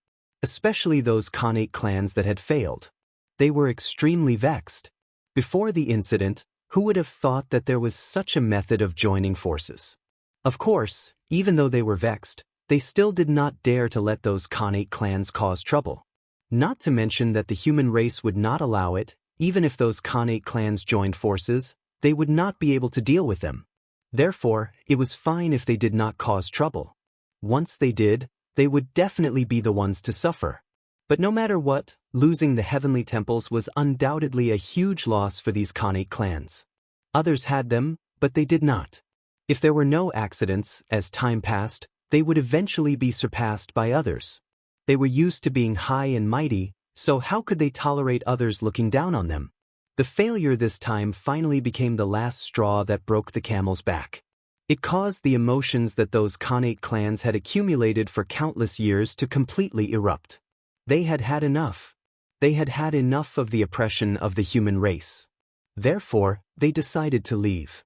Especially those Khanate clans that had failed. They were extremely vexed. Before the incident, who would have thought that there was such a method of joining forces? Of course, even though they were vexed, they still did not dare to let those Khanate clans cause trouble. Not to mention that the human race would not allow it. Even if those Khanate clans joined forces, they would not be able to deal with them. Therefore, it was fine if they did not cause trouble. Once they did, they would definitely be the ones to suffer. But no matter what, losing the heavenly temples was undoubtedly a huge loss for these Khanate clans. Others had them, but they did not. If there were no accidents, as time passed, they would eventually be surpassed by others. They were used to being high and mighty, so how could they tolerate others looking down on them? The failure this time finally became the last straw that broke the camel's back. It caused the emotions that those Khanate clans had accumulated for countless years to completely erupt. They had had enough. They had had enough of the oppression of the human race. Therefore, they decided to leave.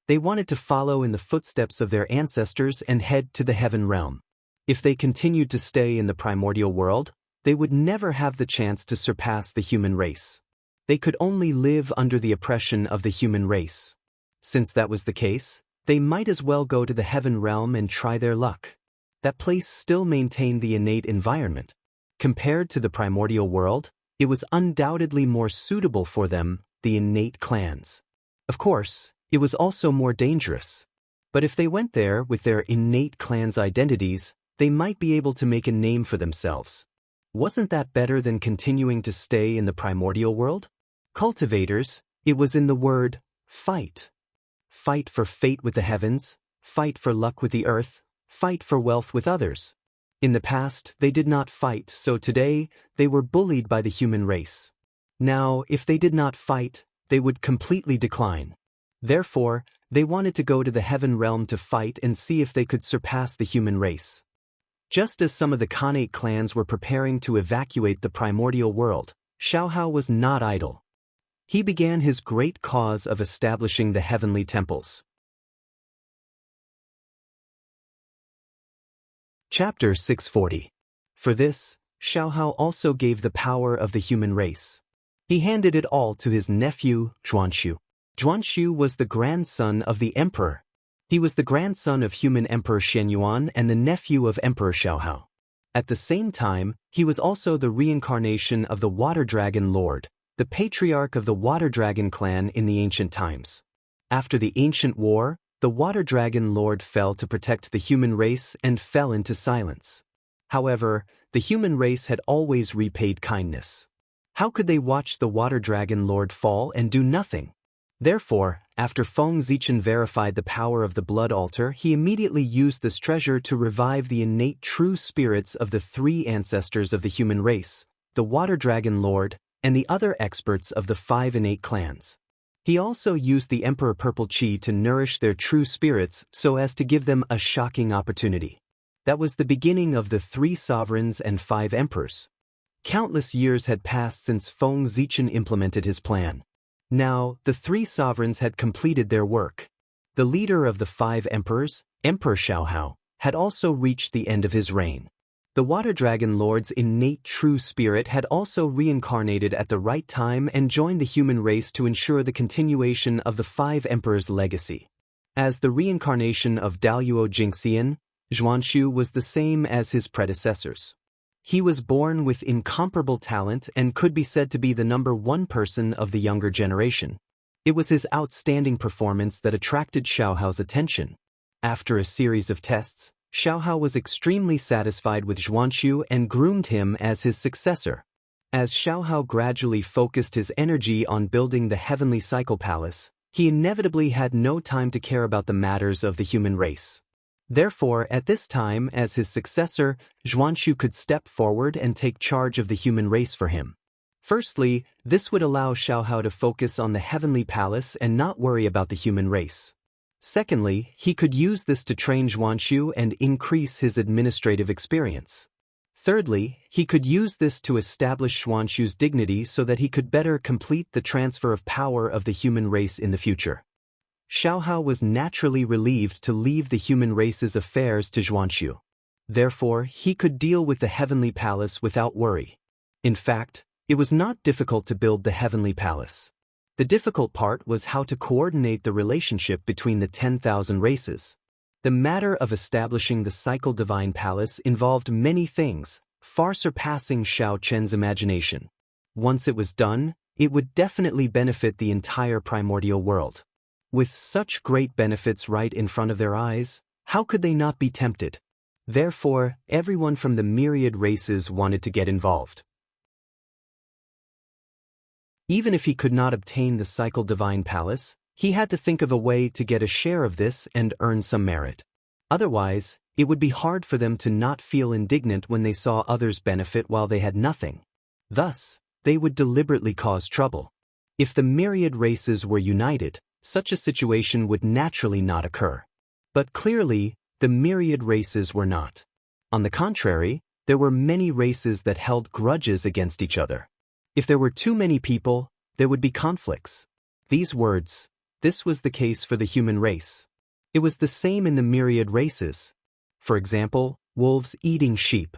They wanted to follow in the footsteps of their ancestors and head to the heaven realm. If they continued to stay in the primordial world, they would never have the chance to surpass the human race. They could only live under the oppression of the human race. Since that was the case, they might as well go to the heaven realm and try their luck. That place still maintained the innate environment. Compared to the primordial world, it was undoubtedly more suitable for them, the innate clans. Of course, it was also more dangerous. But if they went there with their innate clans' identities, they might be able to make a name for themselves. Wasn't that better than continuing to stay in the primordial world? Cultivators, it was in the word, fight. Fight for fate with the heavens, fight for luck with the earth, fight for wealth with others. In the past, they did not fight, so today, they were bullied by the human race. Now, if they did not fight, they would completely decline. Therefore, they wanted to go to the heaven realm to fight and see if they could surpass the human race. Just as some of the Khanate clans were preparing to evacuate the primordial world, Xiaohao was not idle. He began his great cause of establishing the heavenly temples. Chapter 640. For this, Xiaohao also gave the power of the human race. He handed it all to his nephew, Xianxia. Xianxia was the grandson of the emperor. He was the grandson of human Emperor Xianyuan and the nephew of Emperor Xiaohao. At the same time, he was also the reincarnation of the Water Dragon Lord, the patriarch of the Water Dragon clan in the ancient times. After the ancient war, the Water Dragon Lord fell to protect the human race and fell into silence. However, the human race had always repaid kindness. How could they watch the Water Dragon Lord fall and do nothing? Therefore, after Feng Zichen verified the power of the blood altar, he immediately used this treasure to revive the innate true spirits of the three ancestors of the human race, the Water Dragon Lord, and the other experts of the 5 innate clans. He also used the Emperor Purple Chi to nourish their true spirits so as to give them a shocking opportunity. That was the beginning of the 3 sovereigns and 5 emperors. Countless years had passed since Feng Zichen implemented his plan. Now, the 3 sovereigns had completed their work. The leader of the 5 emperors, Emperor Xiaohao, had also reached the end of his reign. The Water Dragon Lord's innate true spirit had also reincarnated at the right time and joined the human race to ensure the continuation of the 5 emperors' legacy. As the reincarnation of Daluo Jingxian, Xianxia was the same as his predecessors. He was born with incomparable talent and could be said to be the #1 person of the younger generation. It was his outstanding performance that attracted Xiaohao's attention. After a series of tests, Xiaohao was extremely satisfied with Xianxia and groomed him as his successor. As Xiaohao gradually focused his energy on building the Heavenly Cycle Palace, he inevitably had no time to care about the matters of the human race. Therefore, at this time, as his successor, Xianxia could step forward and take charge of the human race for him. Firstly, this would allow Xiaohao to focus on the heavenly palace and not worry about the human race. Secondly, he could use this to train Xianxia and increase his administrative experience. Thirdly, he could use this to establish Xianxia's dignity so that he could better complete the transfer of power of the human race in the future. Xiaohao was naturally relieved to leave the human race's affairs to Xianxia. Therefore, he could deal with the heavenly palace without worry. In fact, it was not difficult to build the heavenly palace. The difficult part was how to coordinate the relationship between the 10,000 races. The matter of establishing the cycle divine palace involved many things, far surpassing Xiao Chen's imagination. Once it was done, it would definitely benefit the entire primordial world. With such great benefits right in front of their eyes, how could they not be tempted? Therefore, everyone from the myriad races wanted to get involved. Even if he could not obtain the cycle divine palace, he had to think of a way to get a share of this and earn some merit. Otherwise, it would be hard for them to not feel indignant when they saw others benefit while they had nothing. Thus, they would deliberately cause trouble. If the myriad races were united, such a situation would naturally not occur. But clearly, the myriad races were not. On the contrary, there were many races that held grudges against each other. If there were too many people, there would be conflicts. These words, this was the case for the human race. It was the same in the myriad races. For example, wolves eating sheep.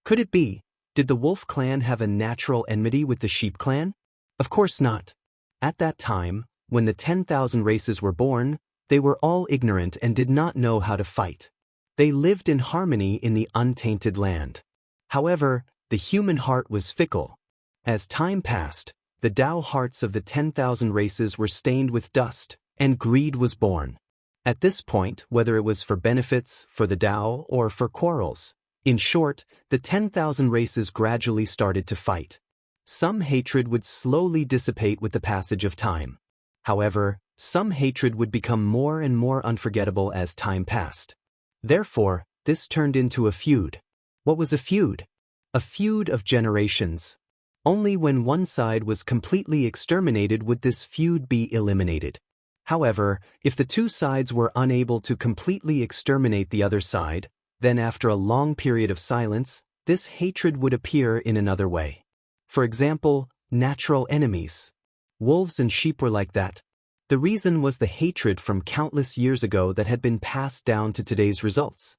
Could it be, did the wolf clan have a natural enmity with the sheep clan? Of course not. At that time, when the 10,000 races were born, they were all ignorant and did not know how to fight. They lived in harmony in the untainted land. However, the human heart was fickle. As time passed, the Tao hearts of the 10,000 races were stained with dust, and greed was born. At this point, whether it was for benefits, for the Tao, or for quarrels, in short, the 10,000 races gradually started to fight. Some hatred would slowly dissipate with the passage of time. However, some hatred would become more and more unforgettable as time passed. Therefore, this turned into a feud. What was a feud? A feud of generations. Only when one side was completely exterminated would this feud be eliminated. However, if the two sides were unable to completely exterminate the other side, then after a long period of silence, this hatred would appear in another way. For example, natural enemies. Wolves and sheep were like that. The reason was the hatred from countless years ago that had been passed down to today's results.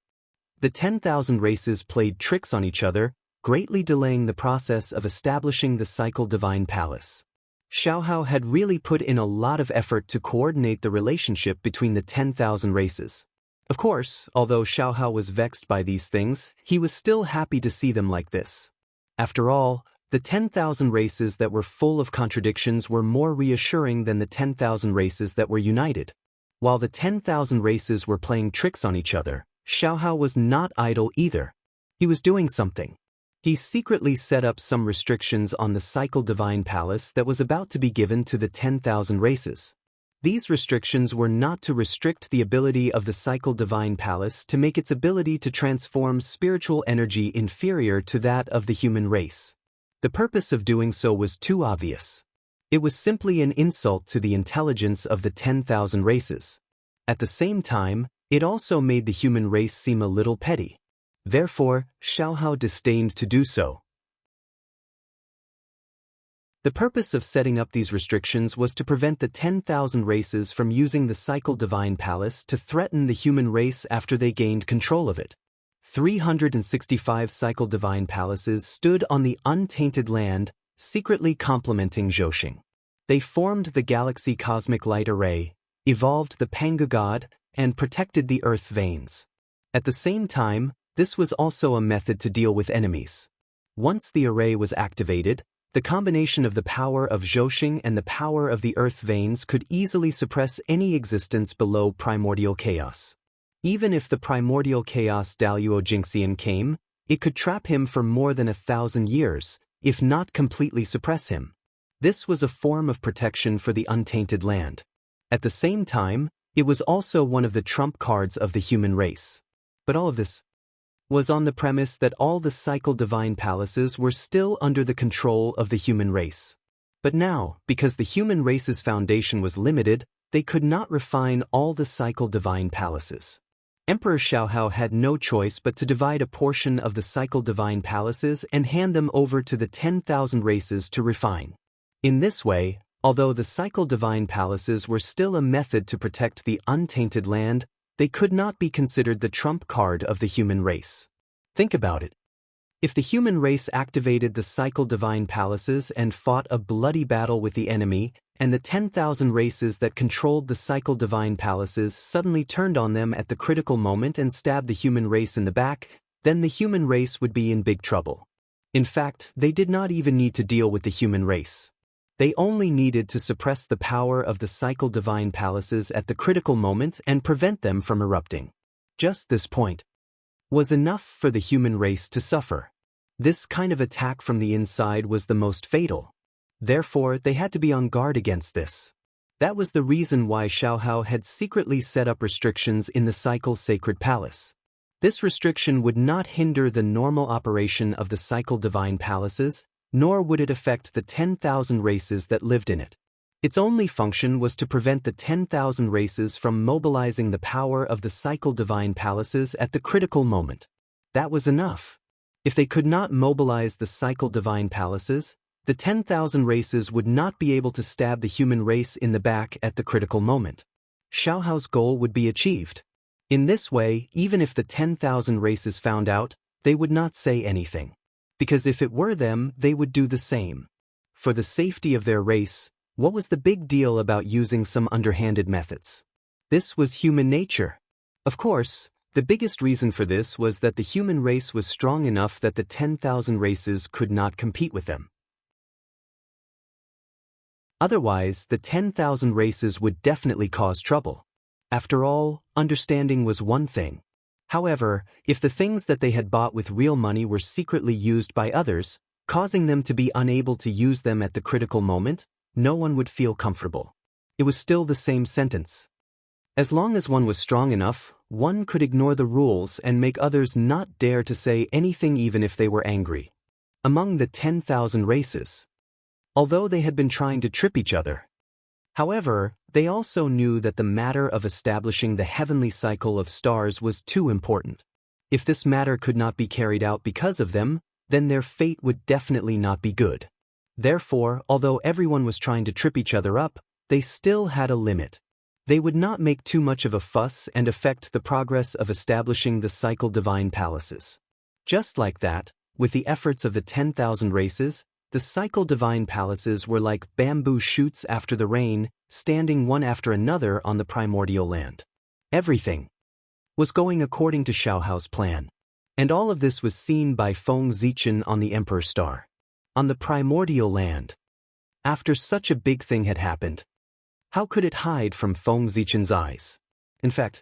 The 10,000 races played tricks on each other, greatly delaying the process of establishing the cycle divine palace. Xiaohao had really put in a lot of effort to coordinate the relationship between the 10,000 races. Of course, although Xiaohao was vexed by these things, he was still happy to see them like this. After all, the 10,000 races that were full of contradictions were more reassuring than the 10,000 races that were united. While the 10,000 races were playing tricks on each other, Xiaohao was not idle either. He was doing something. He secretly set up some restrictions on the cycle divine palace that was about to be given to the 10,000 races. These restrictions were not to restrict the ability of the cycle divine palace to make its ability to transform spiritual energy inferior to that of the human race. The purpose of doing so was too obvious. It was simply an insult to the intelligence of the 10,000 races. At the same time, it also made the human race seem a little petty. Therefore, Xiaohao disdained to do so. The purpose of setting up these restrictions was to prevent the 10,000 races from using the cycle divine palace to threaten the human race after they gained control of it. 365 cycle divine palaces stood on the untainted land, secretly complementing Zhoxing. They formed the galaxy cosmic light array, evolved the Panga god, and protected the earth veins. At the same time, this was also a method to deal with enemies. Once the array was activated, the combination of the power of Zhoxing and the power of the earth veins could easily suppress any existence below primordial chaos. Even if the primordial chaos Daluo Jingxian came, it could trap him for more than 1,000 years, if not completely suppress him. This was a form of protection for the untainted land. At the same time, it was also one of the trump cards of the human race. But all of this, was on the premise that all the cycle divine palaces were still under the control of the human race. But now, because the human race's foundation was limited, they could not refine all the cycle divine palaces. Emperor Xiaohao had no choice but to divide a portion of the cycle divine palaces and hand them over to the 10,000 races to refine. In this way, although the cycle divine palaces were still a method to protect the untainted land, they could not be considered the trump card of the human race. Think about it. If the human race activated the cycle divine palaces and fought a bloody battle with the enemy, and the 10,000 races that controlled the cycle divine palaces suddenly turned on them at the critical moment and stabbed the human race in the back, then the human race would be in big trouble. In fact, they did not even need to deal with the human race. They only needed to suppress the power of the cycle divine palaces at the critical moment and prevent them from erupting. Just this point was enough for the human race to suffer. This kind of attack from the inside was the most fatal. Therefore, they had to be on guard against this. That was the reason why Xiaohao had secretly set up restrictions in the cycle sacred palace. This restriction would not hinder the normal operation of the cycle divine palaces, nor would it affect the 10,000 races that lived in it. Its only function was to prevent the 10,000 races from mobilizing the power of the cycle divine palaces at the critical moment. That was enough. If they could not mobilize the cycle divine palaces, the 10,000 races would not be able to stab the human race in the back at the critical moment. Xiaohao's goal would be achieved. In this way, even if the 10,000 races found out, they would not say anything. Because if it were them, they would do the same. For the safety of their race, what was the big deal about using some underhanded methods? This was human nature. Of course, the biggest reason for this was that the human race was strong enough that the 10,000 races could not compete with them. Otherwise, the 10,000 races would definitely cause trouble. After all, understanding was one thing. However, if the things that they had bought with real money were secretly used by others, causing them to be unable to use them at the critical moment, no one would feel comfortable. It was still the same sentence. As long as one was strong enough, one could ignore the rules and make others not dare to say anything even if they were angry. Among the 10,000 races, although they had been trying to trip each other, however, they also knew that the matter of establishing the heavenly cycle of stars was too important. If this matter could not be carried out because of them, then their fate would definitely not be good. Therefore, although everyone was trying to trip each other up, they still had a limit. They would not make too much of a fuss and affect the progress of establishing the cycle divine palaces. Just like that, with the efforts of the 10,000 races, the cycle divine palaces were like bamboo shoots after the rain, standing one after another on the primordial land. Everything was going according to Xiaohao's plan. And all of this was seen by Feng Zichen on the Emperor Star. On the primordial land. After such a big thing had happened, how could it hide from Feng Zichen's eyes? In fact,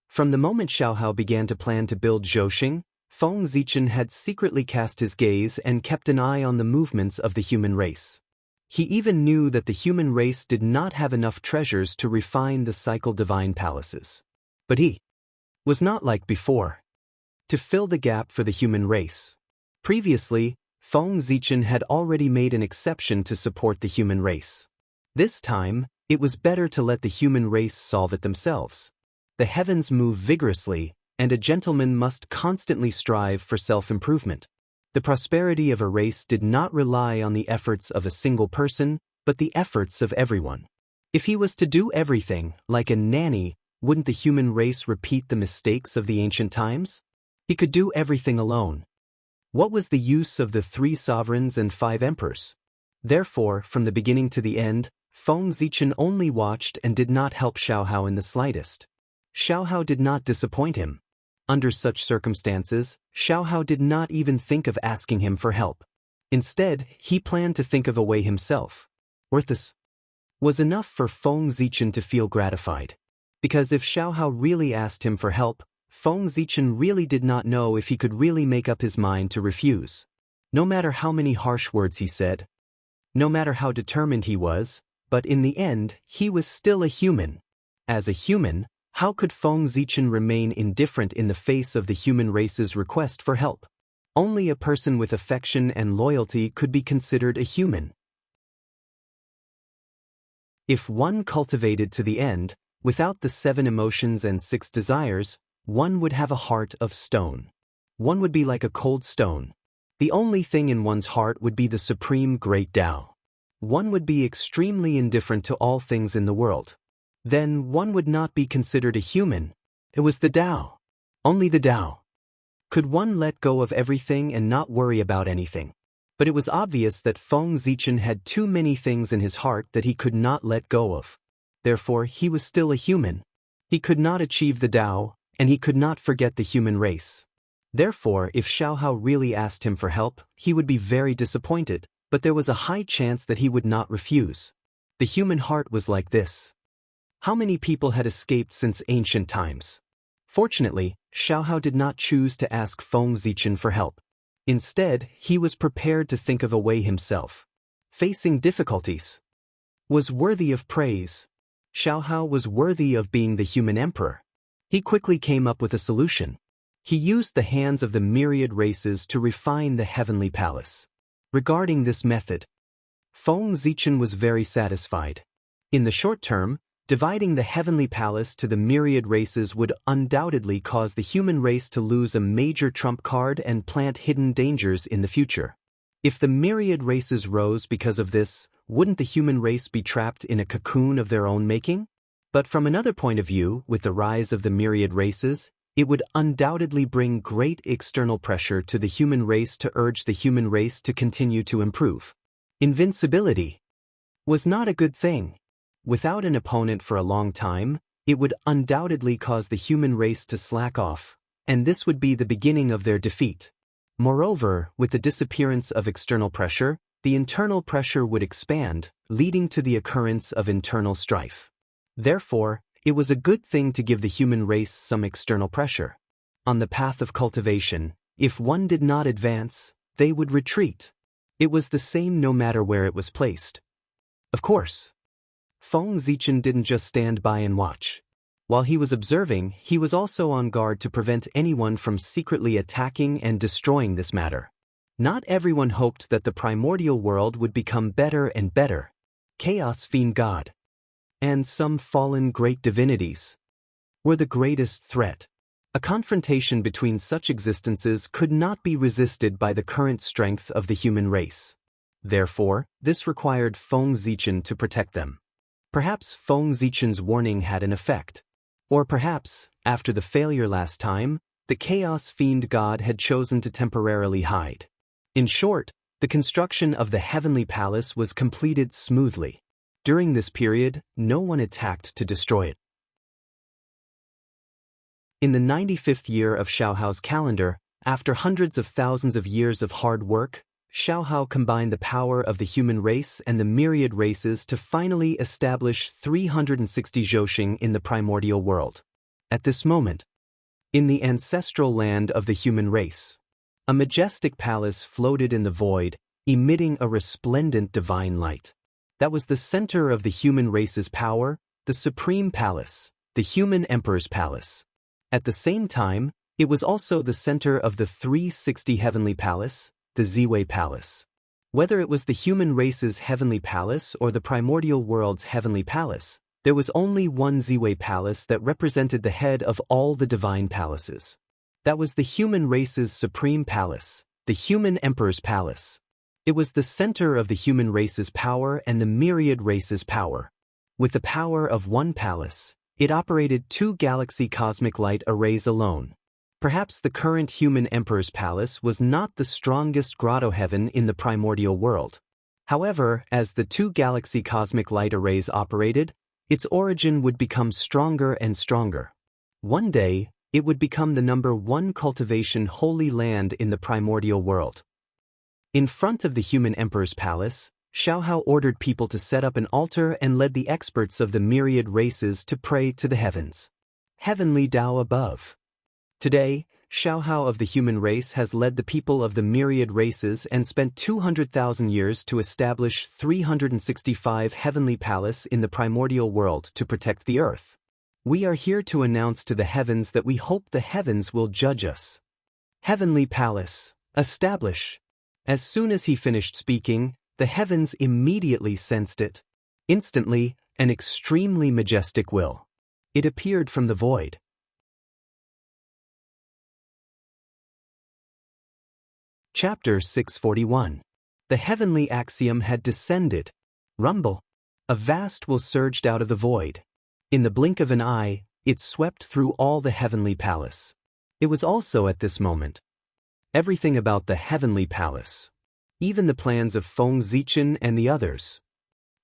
from the moment Xiaohao began to plan to build Zhouxing, Feng Zichen had secretly cast his gaze and kept an eye on the movements of the human race. He even knew that the human race did not have enough treasures to refine the cycle divine palaces. But he was not like before. To fill the gap for the human race. Previously, Feng Zichen had already made an exception to support the human race. This time, it was better to let the human race solve it themselves. The heavens move vigorously, and a gentleman must constantly strive for self-improvement. The prosperity of a race did not rely on the efforts of a single person, but the efforts of everyone. If he was to do everything, like a nanny, wouldn't the human race repeat the mistakes of the ancient times? He could do everything alone. What was the use of the 3 sovereigns and 5 emperors? Therefore, from the beginning to the end, Feng Zichen only watched and did not help Xiaohao in the slightest. Xiaohao did not disappoint him. Under such circumstances, Xiaohao did not even think of asking him for help. Instead, he planned to think of a way himself. This was enough for Feng Zichen to feel gratified. Because if Xiaohao really asked him for help, Feng Zichen really did not know if he could really make up his mind to refuse. No matter how many harsh words he said, no matter how determined he was, but in the end, he was still a human. As a human, How could Feng Zichen remain indifferent in the face of the human race's request for help? Only a person with affection and loyalty could be considered a human. If one cultivated to the end, without the 7 emotions and 6 desires, one would have a heart of stone. One would be like a cold stone. The only thing in one's heart would be the supreme great Tao. One would be extremely indifferent to all things in the world. Then one would not be considered a human. It was the Tao. Only the Tao. Could one let go of everything and not worry about anything? But it was obvious that Feng Zichen had too many things in his heart that he could not let go of. Therefore, he was still a human. He could not achieve the Tao, and he could not forget the human race. Therefore, if Xiaohao really asked him for help, he would be very disappointed, but there was a high chance that he would not refuse. The human heart was like this. How many people had escaped since ancient times? Fortunately, Xiaohao did not choose to ask Feng Zichen for help. Instead, he was prepared to think of a way himself. Facing difficulties was worthy of praise. Xiaohao was worthy of being the human emperor. He quickly came up with a solution. He used the hands of the myriad races to refine the heavenly palace. Regarding this method, Feng Zichen was very satisfied. In the short term, dividing the heavenly palace to the myriad races would undoubtedly cause the human race to lose a major trump card and plant hidden dangers in the future. If the myriad races rose because of this, wouldn't the human race be trapped in a cocoon of their own making? But from another point of view, with the rise of the myriad races, it would undoubtedly bring great external pressure to the human race to urge the human race to continue to improve. Invincibility was not a good thing. Without an opponent for a long time, it would undoubtedly cause the human race to slack off, and this would be the beginning of their defeat. Moreover, with the disappearance of external pressure, the internal pressure would expand, leading to the occurrence of internal strife. Therefore, it was a good thing to give the human race some external pressure. On the path of cultivation, if one did not advance, they would retreat. It was the same no matter where it was placed. Of course, Feng Zichen didn't just stand by and watch. While he was observing, he was also on guard to prevent anyone from secretly attacking and destroying this matter. Not everyone hoped that the primordial world would become better and better. Chaos Fiend God and some fallen great divinities were the greatest threat. A confrontation between such existences could not be resisted by the current strength of the human race. Therefore, this required Feng Zichen to protect them. Perhaps Feng Zichen's warning had an effect. Or perhaps, after the failure last time, the Chaos Fiend God had chosen to temporarily hide. In short, the construction of the heavenly palace was completed smoothly. During this period, no one attacked to destroy it. In the 95th year of Xiaohao's calendar, after hundreds of thousands of years of hard work, Xiaohao combined the power of the human race and the myriad races to finally establish 360 Zhouxing in the primordial world. At this moment, in the ancestral land of the human race, a majestic palace floated in the void, emitting a resplendent divine light. That was the center of the human race's power, the supreme palace, the human emperor's palace. At the same time, it was also the center of the 360 heavenly palace, the Ziwei Palace. Whether it was the human race's heavenly palace or the primordial world's heavenly palace, there was only one Ziwei Palace that represented the head of all the divine palaces. That was the human race's supreme palace, the human emperor's palace. It was the center of the human race's power and the myriad race's power. With the power of one palace, it operated 2 galaxy cosmic light arrays alone. Perhaps the current human emperor's palace was not the strongest grotto heaven in the primordial world. However, as the 2 galaxy cosmic light arrays operated, its origin would become stronger and stronger. One day, it would become the #1 cultivation holy land in the primordial world. In front of the human emperor's palace, Xiaohao ordered people to set up an altar and led the experts of the myriad races to pray to the heavens. Heavenly Tao above. Today, Xiaohao of the human race has led the people of the myriad races and spent 200,000 years to establish 365 heavenly palace in the primordial world to protect the earth. We are here to announce to the heavens that we hope the heavens will judge us. Heavenly Palace, establish. As soon as he finished speaking, the heavens immediately sensed it. Instantly, an extremely majestic will. It appeared from the void. Chapter 641. The heavenly axiom had descended. Rumble. A vast will surged out of the void. In the blink of an eye, it swept through all the heavenly palace. It was also at this moment. Everything about the heavenly palace, even the plans of Feng Zichen and the others,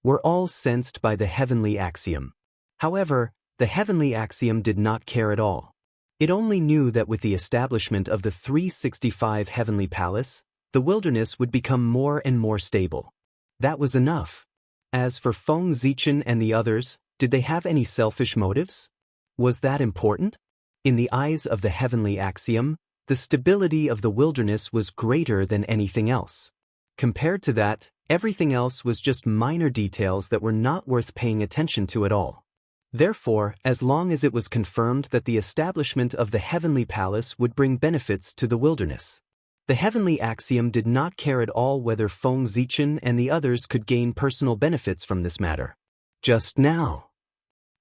were all sensed by the heavenly axiom. However, the heavenly axiom did not care at all. It only knew that with the establishment of the 365 heavenly palace, the wilderness would become more and more stable. That was enough. As for Feng Zichen and the others, did they have any selfish motives? Was that important? In the eyes of the heavenly axiom, the stability of the wilderness was greater than anything else. Compared to that, everything else was just minor details that were not worth paying attention to at all. Therefore, as long as it was confirmed that the establishment of the heavenly palace would bring benefits to the wilderness, the heavenly axiom did not care at all whether Feng Zichen and the others could gain personal benefits from this matter. Just now,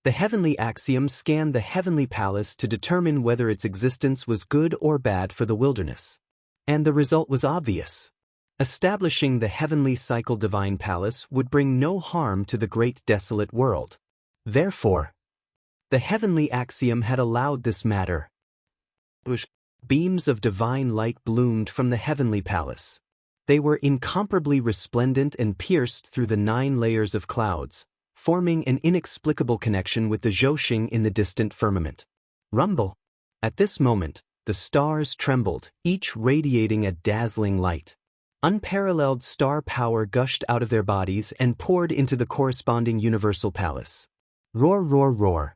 the heavenly axiom scanned the heavenly palace to determine whether its existence was good or bad for the wilderness. And the result was obvious. Establishing the heavenly cycle divine palace would bring no harm to the great desolate world. Therefore, the heavenly axiom had allowed this matter. Beams of divine light bloomed from the heavenly palace. They were incomparably resplendent and pierced through the 9 layers of clouds, forming an inexplicable connection with the Zhouxing in the distant firmament. Rumble. At this moment, the stars trembled, each radiating a dazzling light. Unparalleled star power gushed out of their bodies and poured into the corresponding universal palace. Roar, roar, roar.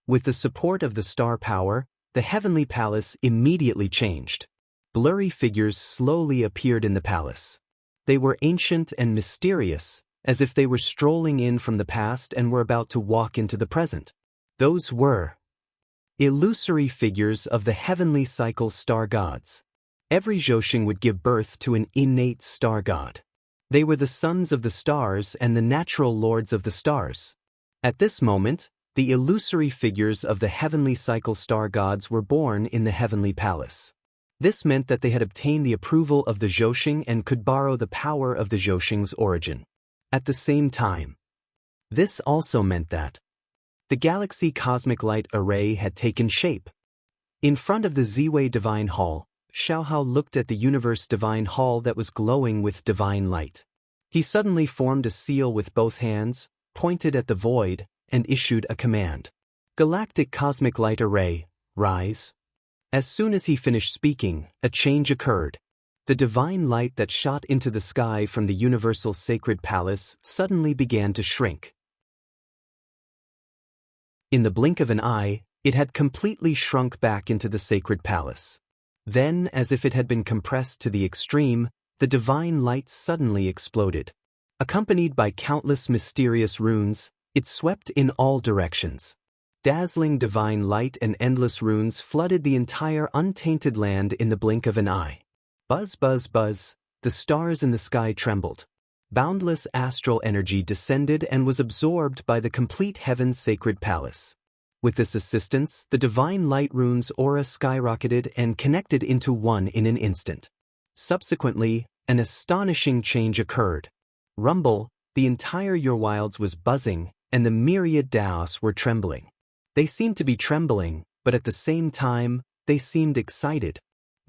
With the support of the star power, the heavenly palace immediately changed. Blurry figures slowly appeared in the palace. They were ancient and mysterious, as if they were strolling in from the past and were about to walk into the present. Those were illusory figures of the heavenly cycle star gods. Every Zhouxing would give birth to an innate star god. They were the sons of the stars and the natural lords of the stars. At this moment, the illusory figures of the heavenly cycle star gods were born in the heavenly palace. This meant that they had obtained the approval of the Zhouxing and could borrow the power of the Zhouxing's origin. At the same time, this also meant that the Galaxy Cosmic Light Array had taken shape. In front of the Ziwei Divine Hall, Xiaohao looked at the Universe Divine Hall that was glowing with divine light. He suddenly formed a seal with both hands, pointed at the void, and issued a command. Galactic Cosmic Light Array, rise. As soon as he finished speaking, a change occurred. The divine light that shot into the sky from the universal sacred palace suddenly began to shrink. In the blink of an eye, it had completely shrunk back into the sacred palace. Then, as if it had been compressed to the extreme, the divine light suddenly exploded. Accompanied by countless mysterious runes, it swept in all directions. Dazzling divine light and endless runes flooded the entire untainted land in the blink of an eye. Buzz, buzz, buzz, the stars in the sky trembled. Boundless astral energy descended and was absorbed by the complete heaven's sacred palace. With this assistance, the divine light rune's aura skyrocketed and connected into one in an instant. Subsequently, an astonishing change occurred. Rumble, the entire Urwilds was buzzing, and the myriad Daos were trembling. They seemed to be trembling, but at the same time, they seemed excited.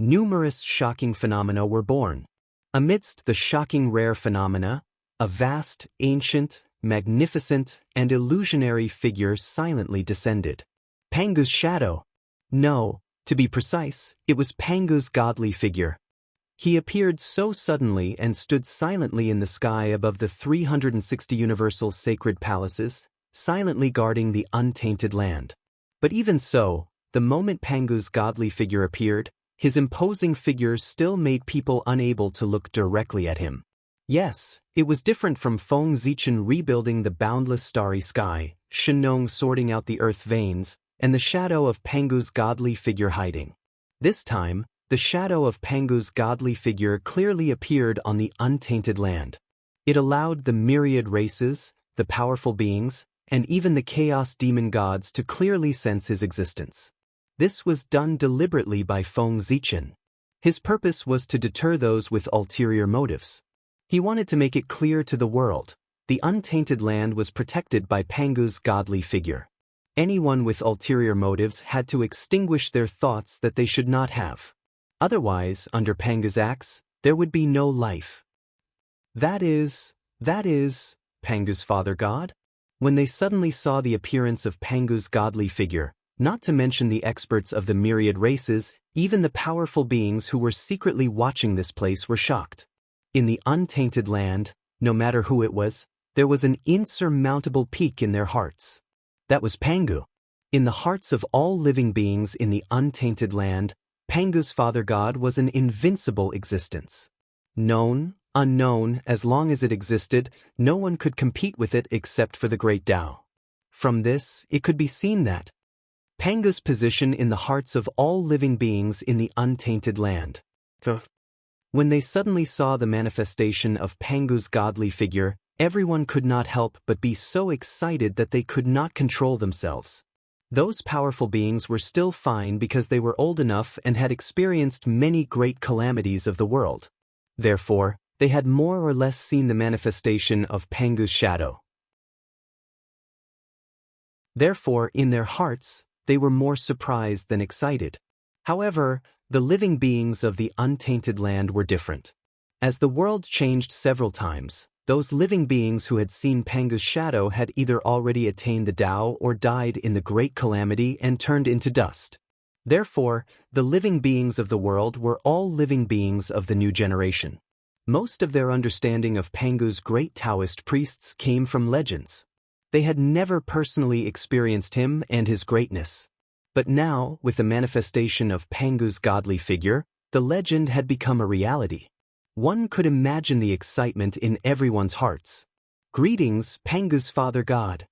Numerous shocking phenomena were born. Amidst the shocking rare phenomena, a vast, ancient, magnificent, and illusionary figure silently descended. Pangu's shadow. No, to be precise, it was Pangu's godly figure. He appeared so suddenly and stood silently in the sky above the 360 universal sacred palaces, silently guarding the untainted land. But even so, the moment Pangu's godly figure appeared, his imposing figure still made people unable to look directly at him. Yes, it was different from Feng Zichen rebuilding the boundless starry sky, Shenong sorting out the earth veins, and the shadow of Pangu's godly figure hiding. This time, the shadow of Pangu's godly figure clearly appeared on the untainted land. It allowed the myriad races, the powerful beings, and even the chaos demon gods to clearly sense his existence. This was done deliberately by Feng Zichen. His purpose was to deter those with ulterior motives. He wanted to make it clear to the world, the untainted land was protected by Pangu's godly figure. Anyone with ulterior motives had to extinguish their thoughts that they should not have. Otherwise, under Pangu's axe, there would be no life. That is, Pangu's father god? When they suddenly saw the appearance of Pangu's godly figure, not to mention the experts of the myriad races, even the powerful beings who were secretly watching this place were shocked. In the untainted land, no matter who it was, there was an insurmountable peak in their hearts. That was Pangu. In the hearts of all living beings in the untainted land, Pangu's father god was an invincible existence. Known, unknown, as long as it existed, no one could compete with it except for the great Tao. From this, it could be seen that Pangu's position in the hearts of all living beings in the untainted land. When they suddenly saw the manifestation of Pangu's godly figure, everyone could not help but be so excited that they could not control themselves. Those powerful beings were still fine because they were old enough and had experienced many great calamities of the world. Therefore, they had more or less seen the manifestation of Pangu's shadow. Therefore, in their hearts, they were more surprised than excited. However, the living beings of the untainted land were different. As the world changed several times, those living beings who had seen Pangu's shadow had either already attained the Tao or died in the great calamity and turned into dust. Therefore, the living beings of the world were all living beings of the new generation. Most of their understanding of Pangu's great Taoist priests came from legends. They had never personally experienced him and his greatness. But now, with the manifestation of Pangu's godly figure, the legend had become a reality. One could imagine the excitement in everyone's hearts. Greetings, Pangu's father god.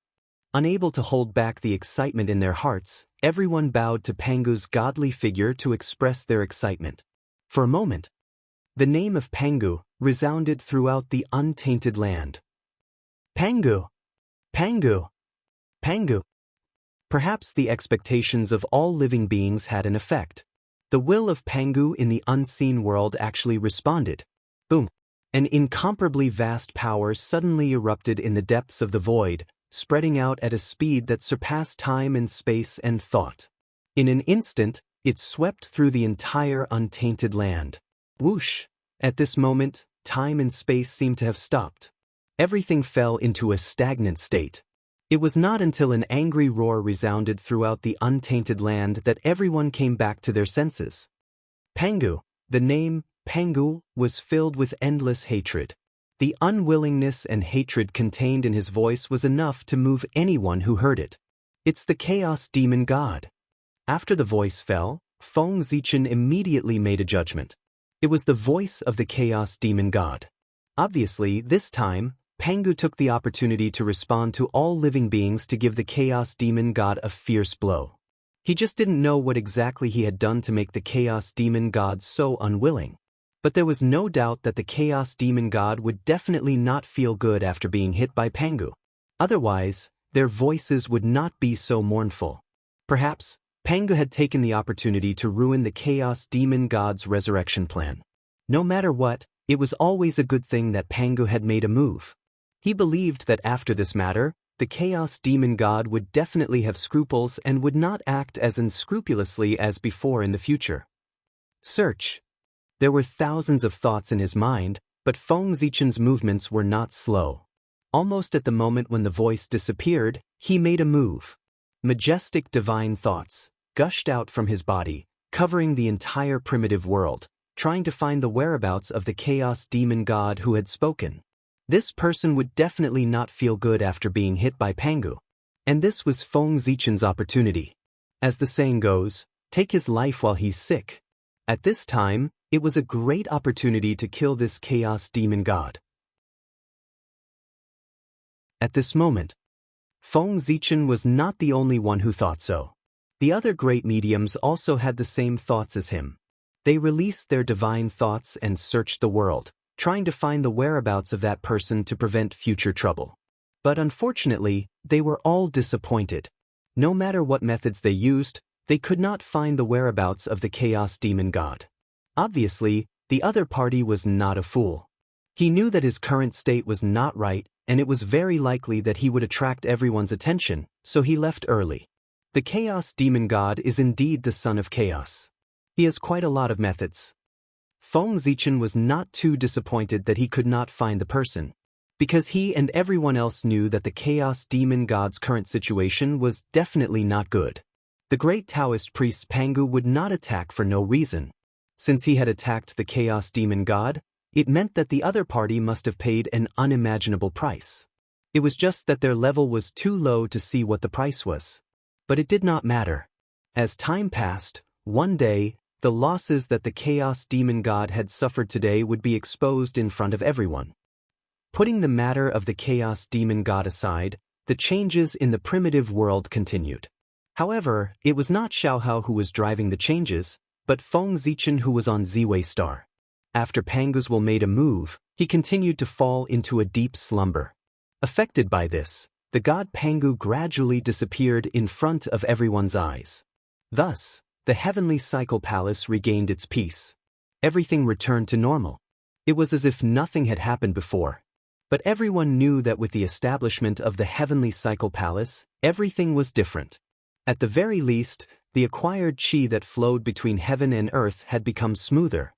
Unable to hold back the excitement in their hearts, everyone bowed to Pangu's godly figure to express their excitement. For a moment, the name of Pangu resounded throughout the untainted land. Pangu! Pangu! Pangu! Perhaps the expectations of all living beings had an effect. The will of Pangu in the unseen world actually responded. Boom! An incomparably vast power suddenly erupted in the depths of the void, spreading out at a speed that surpassed time and space and thought. In an instant, it swept through the entire untainted land. Whoosh! At this moment, time and space seemed to have stopped. Everything fell into a stagnant state. It was not until an angry roar resounded throughout the untainted land that everyone came back to their senses. Pangu, the name Pangu, was filled with endless hatred. The unwillingness and hatred contained in his voice was enough to move anyone who heard it. It's the chaos demon god. After the voice fell, Feng Zichen immediately made a judgment. It was the voice of the chaos demon god. Obviously, this time, Pangu took the opportunity to respond to all living beings to give the chaos demon god a fierce blow. He just didn't know what exactly he had done to make the chaos demon god so unwilling. But there was no doubt that the chaos demon god would definitely not feel good after being hit by Pangu. Otherwise, their voices would not be so mournful. Perhaps, Pangu had taken the opportunity to ruin the chaos demon god's resurrection plan. No matter what, it was always a good thing that Pangu had made a move. He believed that after this matter, the chaos demon god would definitely have scruples and would not act as unscrupulously as before in the future. Search. There were thousands of thoughts in his mind, but Feng Zichen's movements were not slow. Almost at the moment when the voice disappeared, he made a move. Majestic divine thoughts gushed out from his body, covering the entire primitive world, trying to find the whereabouts of the chaos demon god who had spoken. This person would definitely not feel good after being hit by Pangu. And this was Feng Zichen's opportunity. As the saying goes, take his life while he's sick. At this time, it was a great opportunity to kill this chaos demon god. At this moment, Feng Zichen was not the only one who thought so. The other great mediums also had the same thoughts as him. They released their divine thoughts and searched the world, trying to find the whereabouts of that person to prevent future trouble. But unfortunately, they were all disappointed. No matter what methods they used, they could not find the whereabouts of the Chaos Demon God. Obviously, the other party was not a fool. He knew that his current state was not right, and it was very likely that he would attract everyone's attention, so he left early. The Chaos Demon God is indeed the son of Chaos. He has quite a lot of methods. Feng Zichen was not too disappointed that he could not find the person, because he and everyone else knew that the Chaos Demon God's current situation was definitely not good. The great Taoist priest Pangu would not attack for no reason. Since he had attacked the Chaos Demon God, it meant that the other party must have paid an unimaginable price. It was just that their level was too low to see what the price was. But it did not matter. As time passed, one day, the losses that the Chaos Demon God had suffered today would be exposed in front of everyone. Putting the matter of the Chaos Demon God aside, the changes in the primitive world continued. However, it was not Xiaohao who was driving the changes, but Feng Zichen who was on Ziwei Star. After Pangu's will made a move, he continued to fall into a deep slumber. Affected by this, the god Pangu gradually disappeared in front of everyone's eyes. Thus, the heavenly cycle palace regained its peace. Everything returned to normal. It was as if nothing had happened before. But everyone knew that with the establishment of the heavenly cycle palace, everything was different. At the very least, the acquired qi that flowed between heaven and earth had become smoother.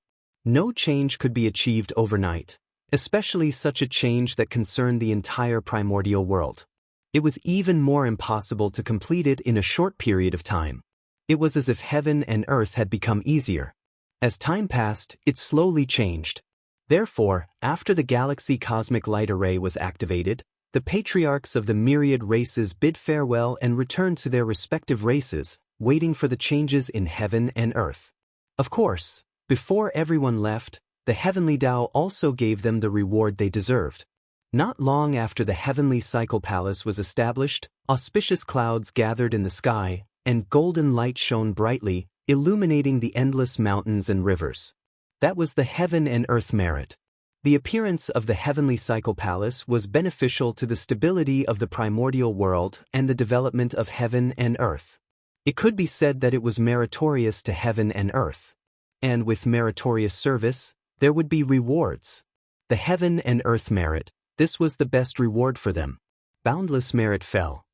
No change could be achieved overnight, especially such a change that concerned the entire primordial world. It was even more impossible to complete it in a short period of time. It was as if heaven and earth had become easier. As time passed, it slowly changed. Therefore, after the galaxy cosmic light array was activated, the patriarchs of the myriad races bid farewell and returned to their respective races, waiting for the changes in heaven and earth. Of course, before everyone left, the heavenly Tao also gave them the reward they deserved. Not long after the heavenly cycle palace was established, auspicious clouds gathered in the sky, and golden light shone brightly, illuminating the endless mountains and rivers. That was the heaven and earth merit. The appearance of the heavenly cycle palace was beneficial to the stability of the primordial world and the development of heaven and earth. It could be said that it was meritorious to heaven and earth. And with meritorious service, there would be rewards. The heaven and earth merit, this was the best reward for them. Boundless merit fell.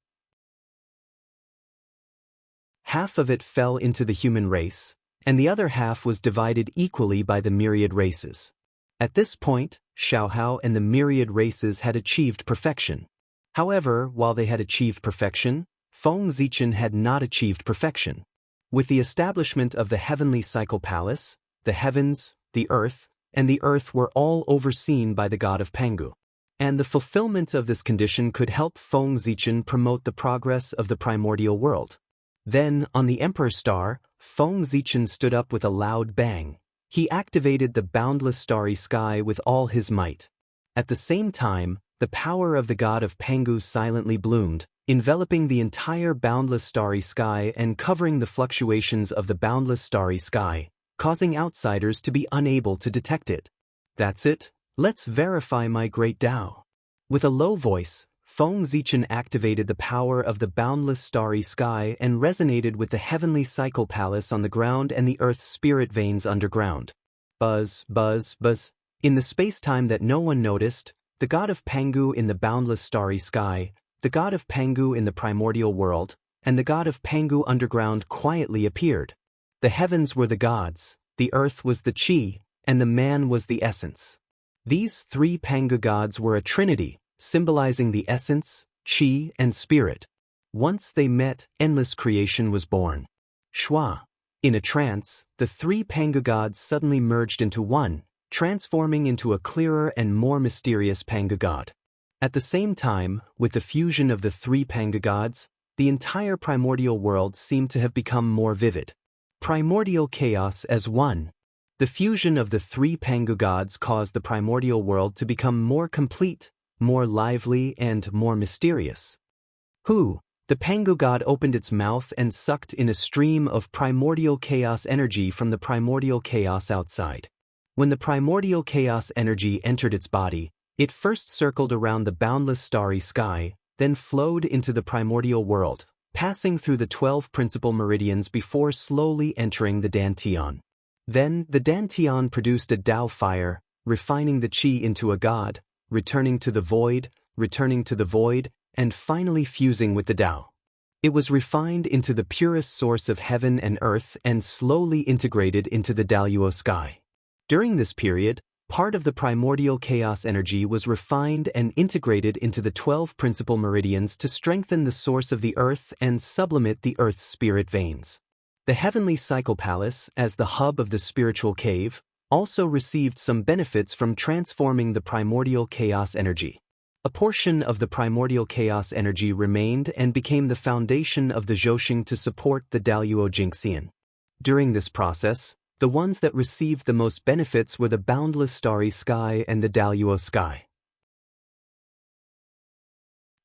Half of it fell into the human race, and the other half was divided equally by the myriad races. At this point, Xiaohao and the myriad races had achieved perfection. However, while they had achieved perfection, Feng Zichen had not achieved perfection. With the establishment of the heavenly cycle palace, the heavens, the earth were all overseen by the god of Pangu. And the fulfillment of this condition could help Feng Zichen promote the progress of the primordial world. Then, on the Emperor Star, Feng Zichen stood up with a loud bang. He activated the boundless starry sky with all his might. At the same time, the power of the god of Pangu silently bloomed, enveloping the entire boundless starry sky and covering the fluctuations of the boundless starry sky, causing outsiders to be unable to detect it. That's it, let's verify my great Tao. With a low voice, Feng Zichen activated the power of the boundless starry sky and resonated with the heavenly cycle palace on the ground and the earth's spirit veins underground. Buzz, buzz, buzz. In the space-time that no one noticed, the god of Pangu in the boundless starry sky, the god of Pangu in the primordial world, and the god of Pangu underground quietly appeared. The heavens were the gods, the earth was the qi, and the man was the essence. These three Pangu gods were a trinity, symbolizing the essence, qi, and spirit. Once they met, endless creation was born. Shua. In a trance, the three Pangu gods suddenly merged into one, transforming into a clearer and more mysterious Pangu god. At the same time, with the fusion of the three Pangu gods, the entire primordial world seemed to have become more vivid. Primordial chaos as one. The fusion of the three Pangu gods caused the primordial world to become more complete, more lively and more mysterious. Hu, the Pangu god, opened its mouth and sucked in a stream of primordial chaos energy from the primordial chaos outside. When the primordial chaos energy entered its body, it first circled around the boundless starry sky, then flowed into the primordial world, passing through the 12 principal meridians before slowly entering the Dantian. Then, the Dantian produced a Tao fire, refining the Qi into a god, returning to the void, and finally fusing with the Tao. It was refined into the purest source of heaven and earth and slowly integrated into the Daluo sky. During this period, part of the primordial chaos energy was refined and integrated into the 12 principal meridians to strengthen the source of the earth and sublimate the earth's spirit veins. The heavenly cycle palace, as the hub of the spiritual cave, also received some benefits from transforming the primordial chaos energy. A portion of the primordial chaos energy remained and became the foundation of the Zhousing to support the Daluo Jingxian. During this process, the ones that received the most benefits were the boundless starry sky and the Daluo sky.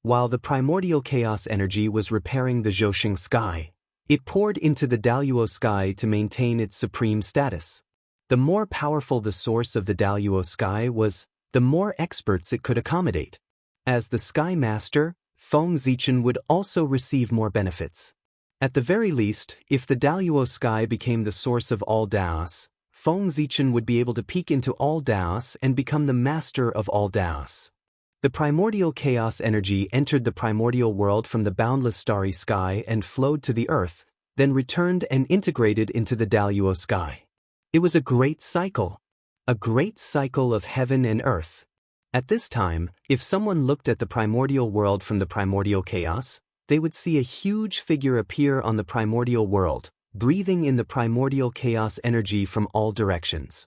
While the primordial chaos energy was repairing the Zhousing sky, it poured into the Daluo sky to maintain its supreme status. The more powerful the source of the Daluo sky was, the more experts it could accommodate. As the Sky Master, Feng Zichen would also receive more benefits. At the very least, if the Daluo sky became the source of all Daos, Feng Zichen would be able to peek into all Daos and become the master of all Daos. The primordial chaos energy entered the primordial world from the boundless starry sky and flowed to the earth, then returned and integrated into the Daluo sky. It was a great cycle of heaven and earth. At this time, if someone looked at the primordial world from the primordial chaos, they would see a huge figure appear on the primordial world, breathing in the primordial chaos energy from all directions.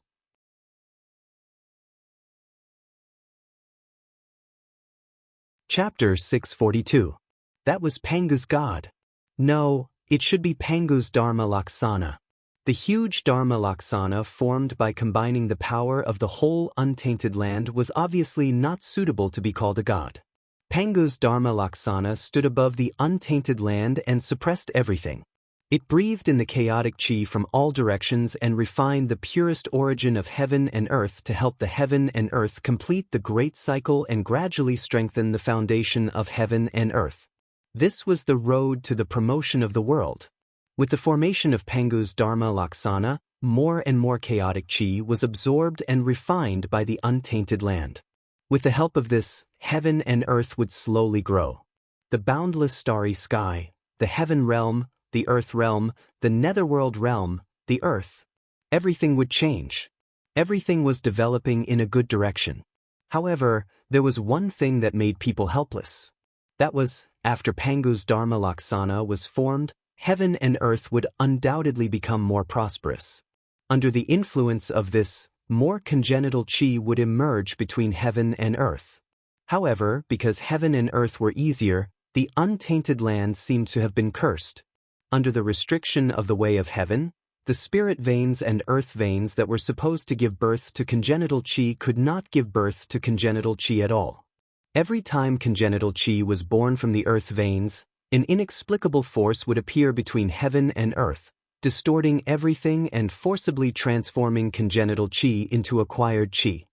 Chapter 642. That was Pangu's god. No, it should be Pangu's Dharma Laksana. The huge Dharma Laksana formed by combining the power of the whole untainted land was obviously not suitable to be called a god. Pangu's Dharma Laksana stood above the untainted land and suppressed everything. It breathed in the chaotic Qi from all directions and refined the purest origin of heaven and earth to help the heaven and earth complete the great cycle and gradually strengthen the foundation of heaven and earth. This was the road to the promotion of the world. With the formation of Pangu's Dharma Laksana, more and more chaotic Qi was absorbed and refined by the untainted land. With the help of this, heaven and earth would slowly grow. The boundless starry sky, the heaven realm, the earth realm, the netherworld realm, the earth. Everything would change. Everything was developing in a good direction. However, there was one thing that made people helpless. That was, after Pangu's Dharma Laksana was formed, heaven and earth would undoubtedly become more prosperous. Under the influence of this, more congenital Qi would emerge between heaven and earth. However, because heaven and earth were easier, the untainted land seemed to have been cursed. Under the restriction of the way of heaven, the spirit veins and earth veins that were supposed to give birth to congenital Qi could not give birth to congenital Qi at all. Every time congenital Qi was born from the earth veins, an inexplicable force would appear between heaven and earth, distorting everything and forcibly transforming congenital Qi into acquired Qi.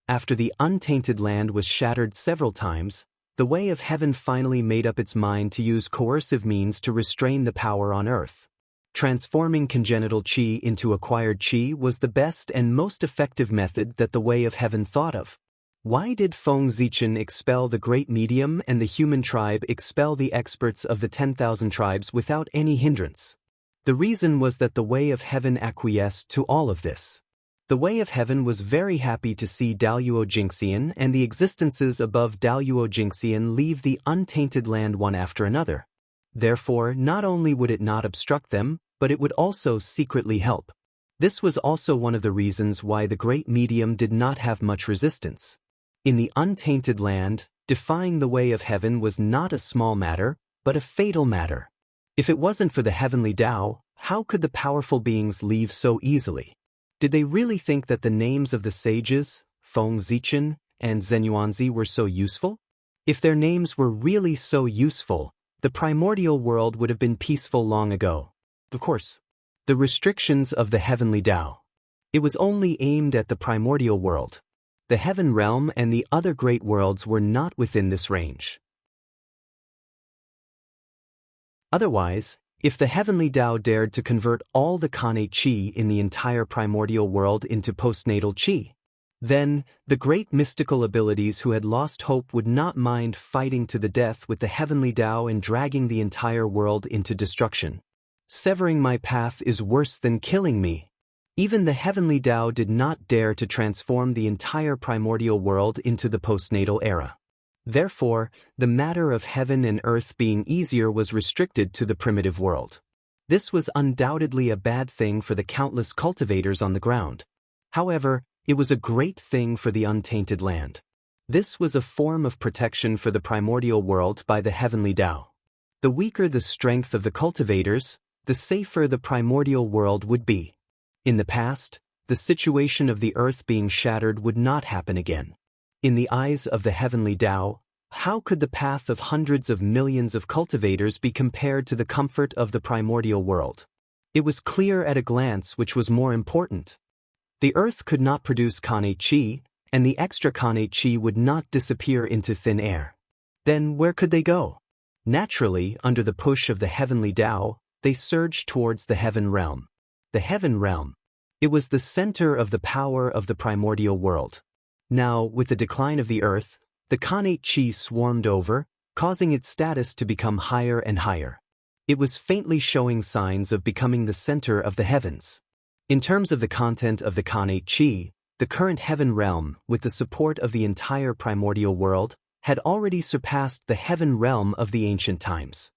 After the untainted land was shattered several times, the way of heaven finally made up its mind to use coercive means to restrain the power on earth. Transforming congenital Qi into acquired Qi was the best and most effective method that the way of heaven thought of. Why did Feng Zichen expel the great medium and the human tribe expel the experts of the 10,000 tribes without any hindrance? The reason was that the way of heaven acquiesced to all of this. The way of heaven was very happy to see Daluo Jingxian and the existences above Daluo Jingxian leave the untainted land one after another. Therefore, not only would it not obstruct them, but it would also secretly help. This was also one of the reasons why the great medium did not have much resistance. In the untainted land, defying the way of heaven was not a small matter, but a fatal matter. If it wasn't for the heavenly Tao, how could the powerful beings leave so easily? Did they really think that the names of the sages, Feng Zichen, and Zenuanzi were so useful? If their names were really so useful, the primordial world would have been peaceful long ago. Of course. The restrictions of the heavenly Tao. It was only aimed at the primordial world. The heaven realm and the other great worlds were not within this range. Otherwise, if the heavenly Tao dared to convert all the Khanate Qi in the entire primordial world into postnatal Qi, then the great mystical abilities who had lost hope would not mind fighting to the death with the heavenly Tao and dragging the entire world into destruction. Severing my path is worse than killing me. Even the heavenly Tao did not dare to transform the entire primordial world into the postnatal era. Therefore, the matter of heaven and earth being easier was restricted to the primitive world. This was undoubtedly a bad thing for the countless cultivators on the ground. However, it was a great thing for the untainted land. This was a form of protection for the primordial world by the heavenly Tao. The weaker the strength of the cultivators, the safer the primordial world would be. In the past, the situation of the earth being shattered would not happen again. In the eyes of the heavenly Tao, how could the path of hundreds of millions of cultivators be compared to the comfort of the primordial world? It was clear at a glance which was more important. The earth could not produce Khanate Qi, and the extra Khanate Qi would not disappear into thin air. Then where could they go? Naturally, under the push of the heavenly Tao, they surged towards the heaven realm. The heaven realm. It was the center of the power of the primordial world. Now, with the decline of the earth, the Khanate Qi swarmed over, causing its status to become higher and higher. It was faintly showing signs of becoming the center of the heavens. In terms of the content of the Khanate Qi, the current heaven realm, with the support of the entire primordial world, had already surpassed the heaven realm of the ancient times.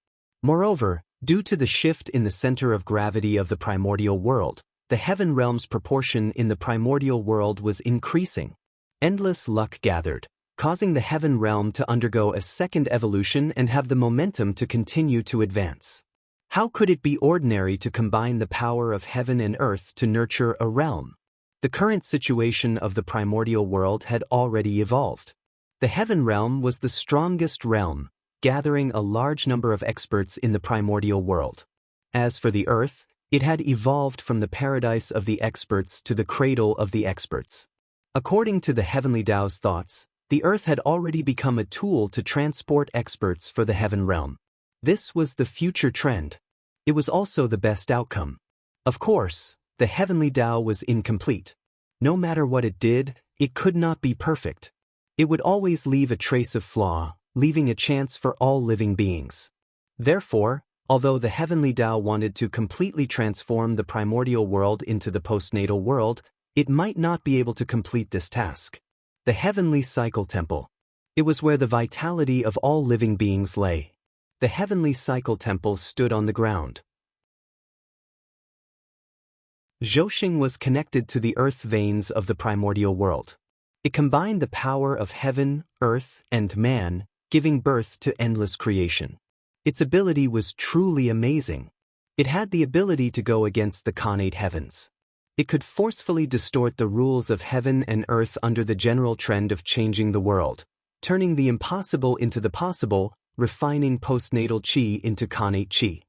Moreover, due to the shift in the center of gravity of the primordial world, the heaven realm's proportion in the primordial world was increasing. Endless luck gathered, causing the heaven realm to undergo a second evolution and have the momentum to continue to advance. How could it be ordinary to combine the power of heaven and earth to nurture a realm? The current situation of the primordial world had already evolved. The heaven realm was the strongest realm, gathering a large number of experts in the primordial world. As for the earth, it had evolved from the paradise of the experts to the cradle of the experts. According to the heavenly Tao's thoughts, the earth had already become a tool to transport experts for the heaven realm. This was the future trend. It was also the best outcome. Of course, the heavenly Tao was incomplete. No matter what it did, it could not be perfect. It would always leave a trace of flaw, leaving a chance for all living beings. Therefore, although the heavenly Tao wanted to completely transform the primordial world into the postnatal world, it might not be able to complete this task. The heavenly cycle temple. It was where the vitality of all living beings lay. The heavenly cycle temple stood on the ground. Zhouxing was connected to the earth veins of the primordial world. It combined the power of heaven, earth, and man, giving birth to endless creation. Its ability was truly amazing. It had the ability to go against the Khanate heavens. It could forcefully distort the rules of heaven and earth under the general trend of changing the world, turning the impossible into the possible, refining postnatal Qi into Khanate Qi.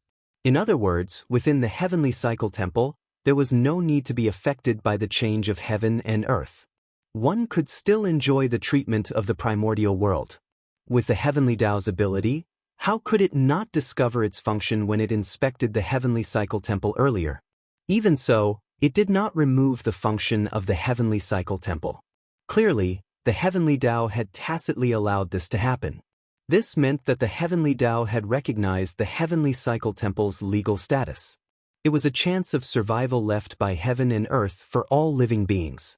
In other words, within the heavenly cycle temple, there was no need to be affected by the change of heaven and earth. One could still enjoy the treatment of the primordial world. With the heavenly Tao's ability, how could it not discover its function when it inspected the heavenly cycle temple earlier? Even so, it did not remove the function of the heavenly cycle temple. Clearly, the heavenly Tao had tacitly allowed this to happen. This meant that the heavenly Tao had recognized the heavenly cycle temple's legal status. It was a chance of survival left by heaven and earth for all living beings.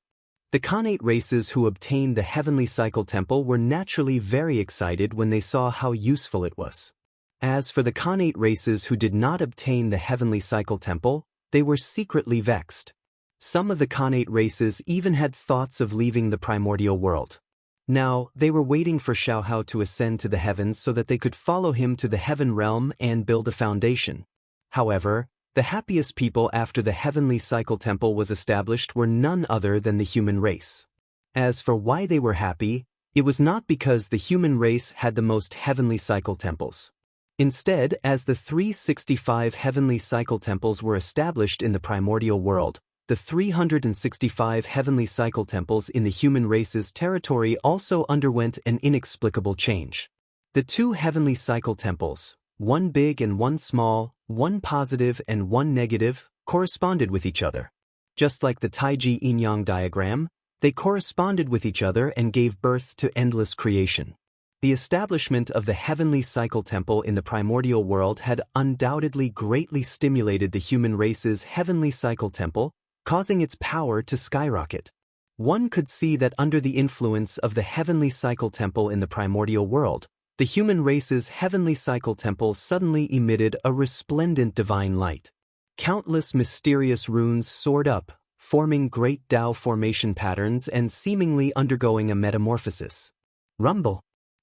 The Khanate races who obtained the heavenly cycle temple were naturally very excited when they saw how useful it was. As for the Khanate races who did not obtain the heavenly cycle temple, they were secretly vexed. Some of the Khanate races even had thoughts of leaving the primordial world. Now, they were waiting for Xiaohao to ascend to the heavens so that they could follow him to the heaven realm and build a foundation. However, the happiest people after the heavenly cycle temple was established were none other than the human race. As for why they were happy, it was not because the human race had the most heavenly cycle temples. Instead, as the 365 heavenly cycle temples were established in the primordial world, the 365 heavenly cycle temples in the human race's territory also underwent an inexplicable change. The two heavenly cycle temples, one big and one small, one positive and one negative, corresponded with each other. Just like the Taiji yin-yang diagram, they corresponded with each other and gave birth to endless creation. The establishment of the heavenly cycle temple in the primordial world had undoubtedly greatly stimulated the human race's heavenly cycle temple, causing its power to skyrocket. One could see that under the influence of the heavenly cycle temple in the primordial world, the human race's heavenly cycle temple suddenly emitted a resplendent divine light. Countless mysterious runes soared up, forming great Tao formation patterns and seemingly undergoing a metamorphosis. Rumble.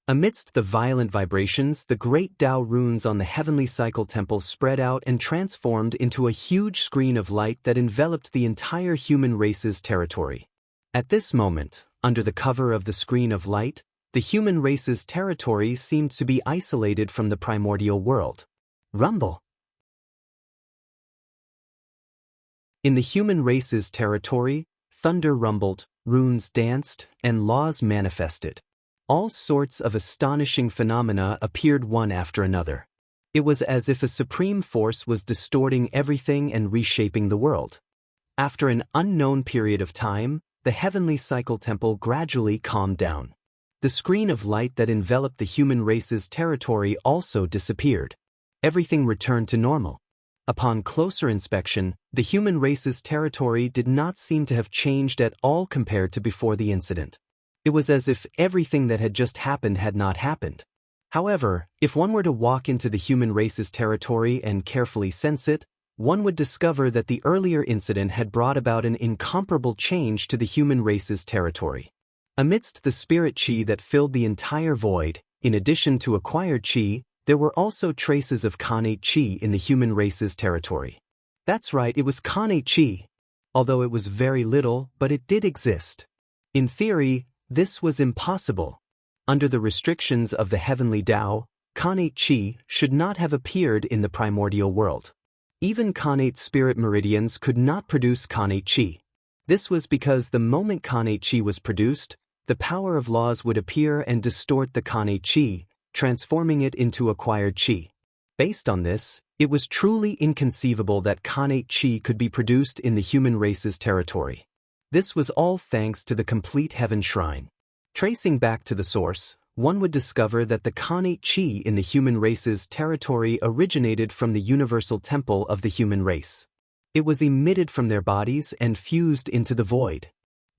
Amidst the violent vibrations, the great Tao runes on the heavenly cycle temple spread out and transformed into a huge screen of light that enveloped the entire human race's territory. At this moment, under the cover of the screen of light, the human race's territory seemed to be isolated from the primordial world. Rumble. In the human race's territory, thunder rumbled, runes danced, and laws manifested. All sorts of astonishing phenomena appeared one after another. It was as if a supreme force was distorting everything and reshaping the world. After an unknown period of time, the heavenly cycle temple gradually calmed down. The screen of light that enveloped the human race's territory also disappeared. Everything returned to normal. Upon closer inspection, the human race's territory did not seem to have changed at all compared to before the incident. It was as if everything that had just happened had not happened. However, if one were to walk into the human race's territory and carefully sense it, one would discover that the earlier incident had brought about an incomparable change to the human race's territory. Amidst the spirit qi that filled the entire void, in addition to acquired qi, there were also traces of Khanate qi in the human race's territory. That's right, it was Khanate qi. Although it was very little, but it did exist. In theory, this was impossible. Under the restrictions of the heavenly Tao, Khanate qi should not have appeared in the primordial world. Even Khanate spirit meridians could not produce Khanate qi. This was because the moment Khanate qi was produced, the power of laws would appear and distort the Khanate qi, transforming it into acquired qi. Based on this, it was truly inconceivable that Khanate qi could be produced in the human race's territory. This was all thanks to the complete heaven shrine. Tracing back to the source, one would discover that the Khanate qi in the human race's territory originated from the universal temple of the human race. It was emitted from their bodies and fused into the void.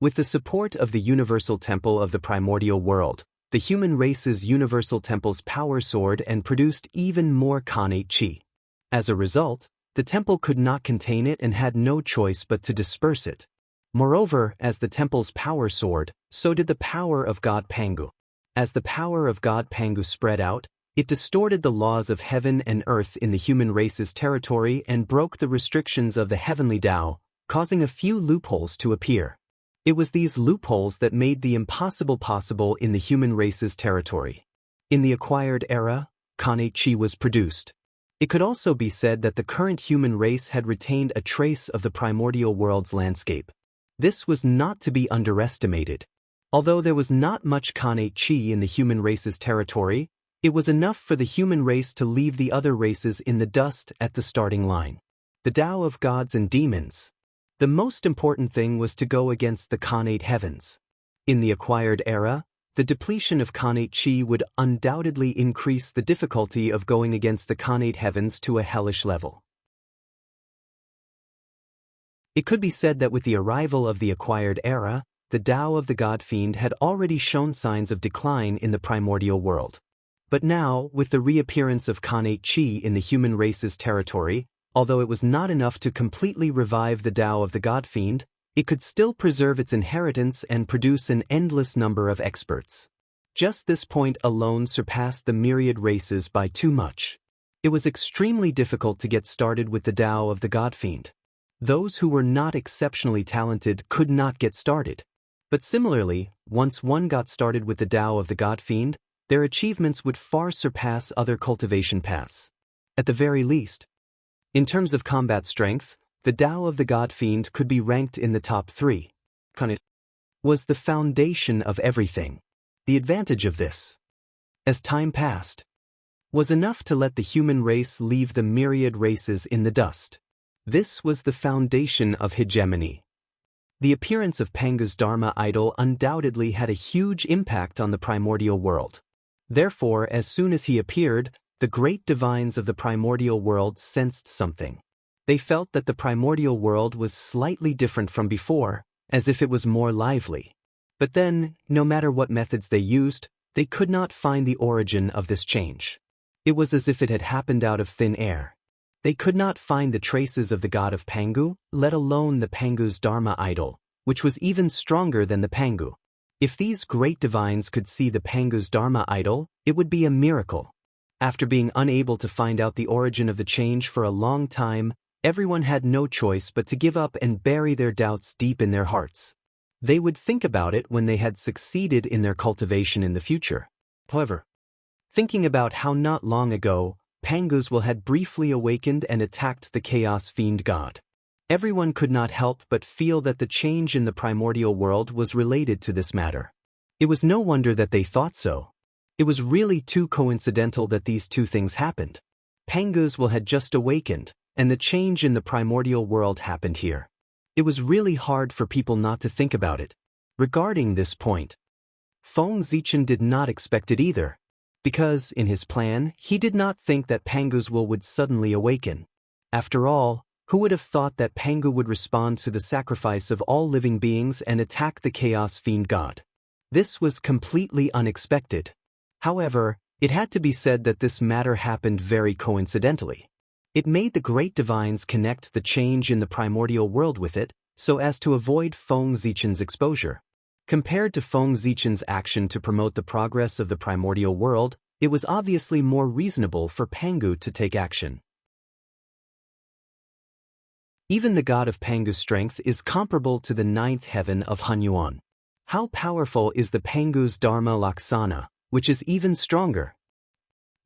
With the support of the universal temple of the primordial world, the human race's universal temple's power soared and produced even more Khanate qi. As a result, the temple could not contain it and had no choice but to disperse it. Moreover, as the temple's power soared, so did the power of God Pangu. As the power of God Pangu spread out, it distorted the laws of heaven and earth in the human race's territory and broke the restrictions of the heavenly Tao, causing a few loopholes to appear. It was these loopholes that made the impossible possible in the human race's territory. In the acquired era, Khanate qi was produced. It could also be said that the current human race had retained a trace of the primordial world's landscape. This was not to be underestimated. Although there was not much Khanate qi in the human race's territory, it was enough for the human race to leave the other races in the dust at the starting line. The Tao of gods and demons. The most important thing was to go against the Khanate heavens. In the acquired era, the depletion of Khanate qi would undoubtedly increase the difficulty of going against the Khanate heavens to a hellish level. It could be said that with the arrival of the acquired era, the Tao of the God Fiend had already shown signs of decline in the primordial world. But now, with the reappearance of Khanate qi in the human race's territory, although it was not enough to completely revive the Tao of the God Fiend, it could still preserve its inheritance and produce an endless number of experts. Just this point alone surpassed the myriad races by too much. It was extremely difficult to get started with the Tao of the God Fiend. Those who were not exceptionally talented could not get started. But similarly, once one got started with the Tao of the God Fiend, their achievements would far surpass other cultivation paths. At the very least, in terms of combat strength, the Tao of the God Fiend could be ranked in the top 3. It was the foundation of everything. The advantage of this, as time passed, was enough to let the human race leave the myriad races in the dust. This was the foundation of hegemony. The appearance of Pangu's Dharma idol undoubtedly had a huge impact on the primordial world. Therefore, as soon as he appeared, the great divines of the primordial world sensed something. They felt that the primordial world was slightly different from before, as if it was more lively. But then, no matter what methods they used, they could not find the origin of this change. It was as if it had happened out of thin air. They could not find the traces of the god of Pangu, let alone the Pangu's Dharma idol, which was even stronger than the Pangu. If these great divines could see the Pangu's Dharma idol, it would be a miracle. After being unable to find out the origin of the change for a long time, everyone had no choice but to give up and bury their doubts deep in their hearts. They would think about it when they had succeeded in their cultivation in the future. However, thinking about how not long ago, Pangu's will had briefly awakened and attacked the Chaos Fiend god. Everyone could not help but feel that the change in the primordial world was related to this matter. It was no wonder that they thought so. It was really too coincidental that these two things happened. Pangu's will had just awakened, and the change in the primordial world happened here. It was really hard for people not to think about it. Regarding this point, Feng Zichen did not expect it either, because, in his plan, he did not think that Pangu's will would suddenly awaken. After all, who would have thought that Pangu would respond to the sacrifice of all living beings and attack the Chaos Fiend god? This was completely unexpected. However, it had to be said that this matter happened very coincidentally. It made the great divines connect the change in the primordial world with it, so as to avoid Feng Zichen's exposure. Compared to Feng Zichen's action to promote the progress of the primordial world, it was obviously more reasonable for Pangu to take action. Even the god of Pangu's strength is comparable to the 9th heaven of Hunyuan. How powerful is the Pangu's Dharma Laksana, which is even stronger?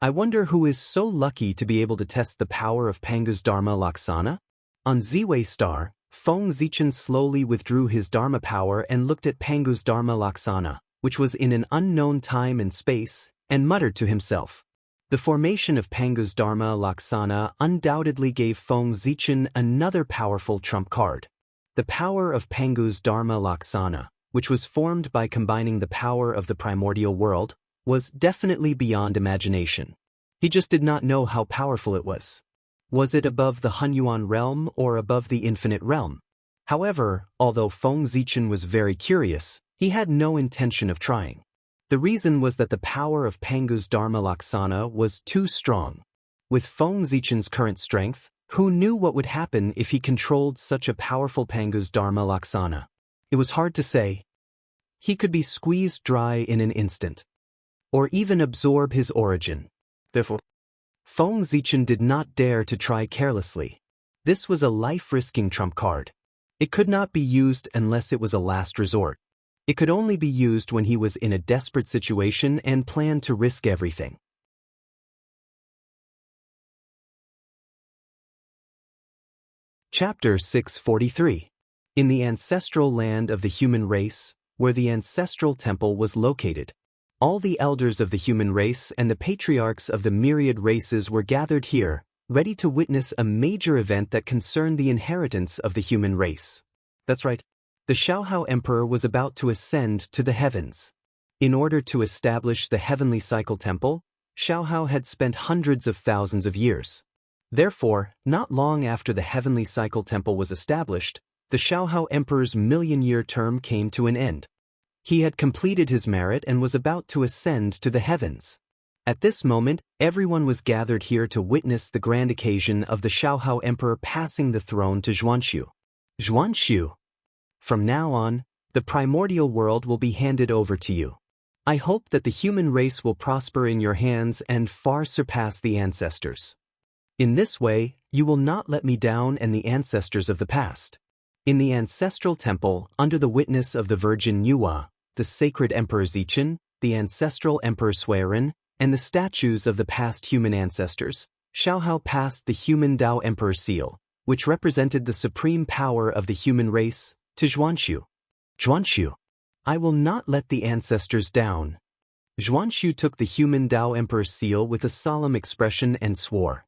I wonder who is so lucky to be able to test the power of Pangu's Dharma Laksana? On Ziwei Star, Feng Zichen slowly withdrew his Dharma power and looked at Pangu's Dharma Laksana, which was in an unknown time and space, and muttered to himself. The formation of Pangu's Dharma Laksana undoubtedly gave Feng Zichen another powerful trump card. The power of Pangu's Dharma Laksana, which was formed by combining the power of the primordial world, was definitely beyond imagination. He just did not know how powerful it was. Was it above the Hunyuan realm or above the infinite realm? However, although Feng Zichen was very curious, he had no intention of trying. The reason was that the power of Pangu's Dharma Laksana was too strong. With Feng Zichen's current strength, who knew what would happen if he controlled such a powerful Pangu's Dharma Laksana? It was hard to say. He could be squeezed dry in an instant, or even absorb his origin. Therefore, Feng Zichen did not dare to try carelessly. This was a life-risking trump card. It could not be used unless it was a last resort. It could only be used when he was in a desperate situation and planned to risk everything. Chapter 643. In the ancestral land of the human race, where the ancestral temple was located, all the elders of the human race and the patriarchs of the myriad races were gathered here, ready to witness a major event that concerned the inheritance of the human race. That's right. The Xiaohao Emperor was about to ascend to the heavens. In order to establish the heavenly cycle temple, Xiaohao had spent hundreds of thousands of years. Therefore, not long after the heavenly cycle temple was established, the Xiaohao Emperor's million-year term came to an end. He had completed his merit and was about to ascend to the heavens. At this moment, everyone was gathered here to witness the grand occasion of the Xiaohao Emperor passing the throne to Xuanxu. Xuanxu. From now on, the primordial world will be handed over to you. I hope that the human race will prosper in your hands and far surpass the ancestors. In this way, you will not let me down and the ancestors of the past. In the ancestral temple, under the witness of the Virgin Yuhua, the sacred Emperor Zichen, the ancestral Emperor Suiren, and the statues of the past human ancestors, Xiaohao passed the human Dao Emperor seal, which represented the supreme power of the human race, to Xuanxu. Xuanxu, I will not let the ancestors down. Xuanxu took the human Dao Emperor seal with a solemn expression and swore.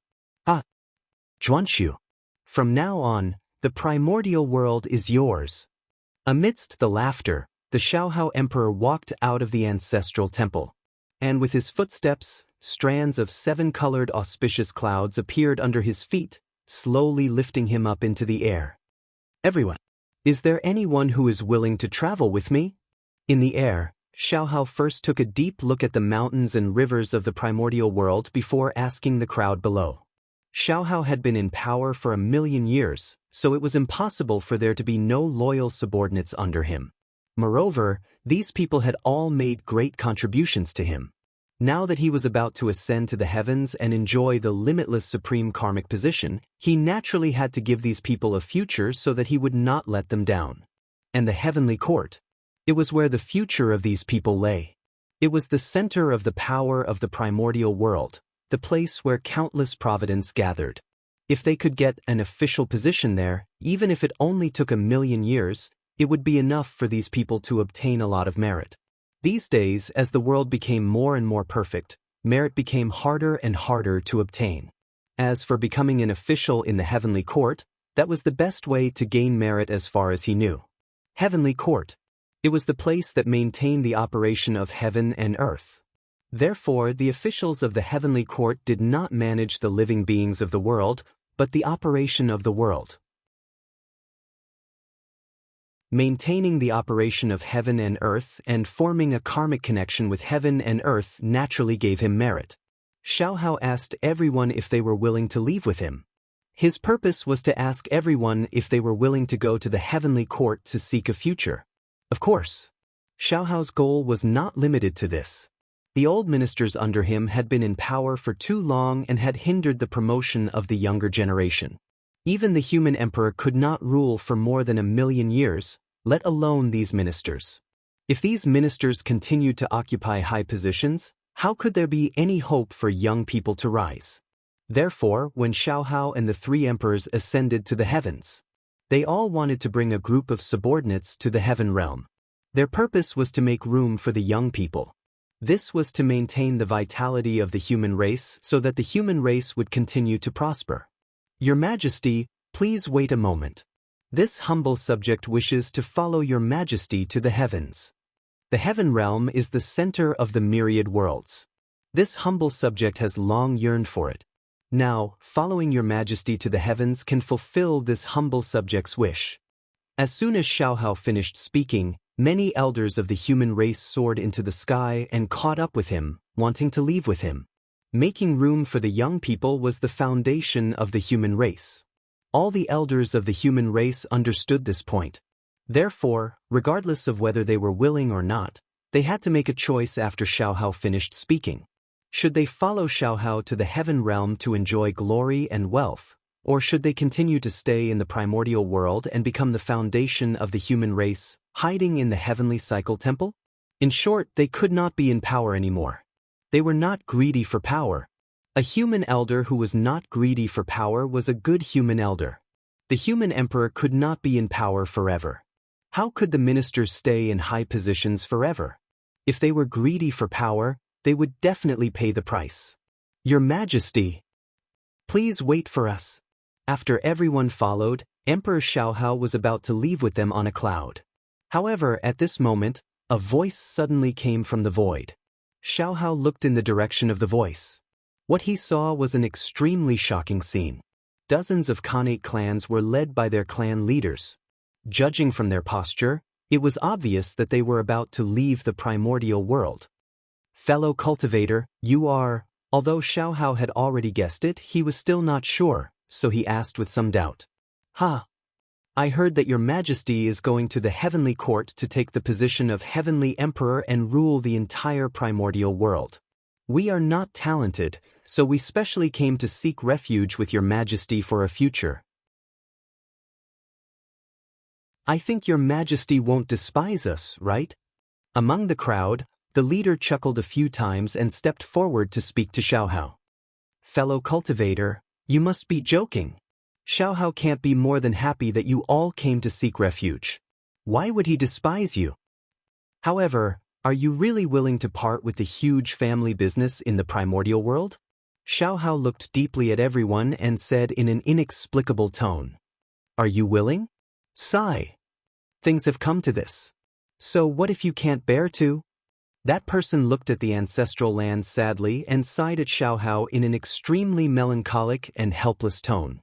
Xuanxu, from now on, the primordial world is yours. Amidst the laughter, the Xiaohao Emperor walked out of the ancestral temple. And with his footsteps, strands of 7-colored auspicious clouds appeared under his feet, slowly lifting him up into the air. Everyone, is there anyone who is willing to travel with me? In the air, Xiaohao first took a deep look at the mountains and rivers of the primordial world before asking the crowd below. Xiaohao had been in power for 1,000,000 years, so it was impossible for there to be no loyal subordinates under him. Moreover, these people had all made great contributions to him. Now that he was about to ascend to the heavens and enjoy the limitless supreme karmic position, he naturally had to give these people a future so that he would not let them down. And the heavenly court, it was where the future of these people lay. It was the center of the power of the primordial world, the place where countless providence gathered. If they could get an official position there, even if it only took 1,000,000 years, it would be enough for these people to obtain a lot of merit. These days, as the world became more and more perfect, merit became harder and harder to obtain. As for becoming an official in the heavenly court, that was the best way to gain merit as far as he knew. Heavenly court. It was the place that maintained the operation of heaven and earth. Therefore, the officials of the heavenly court did not manage the living beings of the world, but the operation of the world. Maintaining the operation of heaven and earth and forming a karmic connection with heaven and earth naturally gave him merit. Xiaohao asked everyone if they were willing to leave with him. His purpose was to ask everyone if they were willing to go to the heavenly court to seek a future. Of course, Xiaohao's goal was not limited to this. The old ministers under him had been in power for too long and had hindered the promotion of the younger generation. Even the human emperor could not rule for more than 1,000,000 years, let alone these ministers. If these ministers continued to occupy high positions, how could there be any hope for young people to rise? Therefore, when Xiaohao and the 3 emperors ascended to the heavens, they all wanted to bring a group of subordinates to the heaven realm. Their purpose was to make room for the young people. This was to maintain the vitality of the human race so that the human race would continue to prosper. Your Majesty, please wait a moment. This humble subject wishes to follow your Majesty to the heavens. The heaven realm is the center of the myriad worlds. This humble subject has long yearned for it. Now, following your Majesty to the heavens can fulfill this humble subject's wish. As soon as Xiaohao finished speaking, many elders of the human race soared into the sky and caught up with him, wanting to leave with him. Making room for the young people was the foundation of the human race. All the elders of the human race understood this point. Therefore, regardless of whether they were willing or not, they had to make a choice after Xiaohao finished speaking. Should they follow Xiaohao to the heaven realm to enjoy glory and wealth, or should they continue to stay in the primordial world and become the foundation of the human race, hiding in the heavenly cycle temple? In short, they could not be in power anymore. They were not greedy for power. A human elder who was not greedy for power was a good human elder. The human emperor could not be in power forever. How could the ministers stay in high positions forever? If they were greedy for power, they would definitely pay the price. Your Majesty, please wait for us. After everyone followed, Emperor Xiaohao was about to leave with them on a cloud. However, at this moment, a voice suddenly came from the void. Xiaohao looked in the direction of the voice. What he saw was an extremely shocking scene. Dozens of Khanate clans were led by their clan leaders. Judging from their posture, it was obvious that they were about to leave the primordial world. Fellow cultivator, you are... Although Xiaohao had already guessed it, he was still not sure, so he asked with some doubt. I heard that your Majesty is going to the heavenly court to take the position of heavenly emperor and rule the entire primordial world. We are not talented, so we specially came to seek refuge with your Majesty for a future. I think your majesty won't despise us, right? Among the crowd, the leader chuckled a few times and stepped forward to speak to Xiaohao. Fellow cultivator, you must be joking. Xiaohao can't be more than happy that you all came to seek refuge. Why would he despise you? However, are you really willing to part with the huge family business in the primordial world? Xiaohao looked deeply at everyone and said in an inexplicable tone. Are you willing? Sigh. Things have come to this. So what if you can't bear to? That person looked at the ancestral land sadly and sighed at Xiaohao in an extremely melancholic and helpless tone.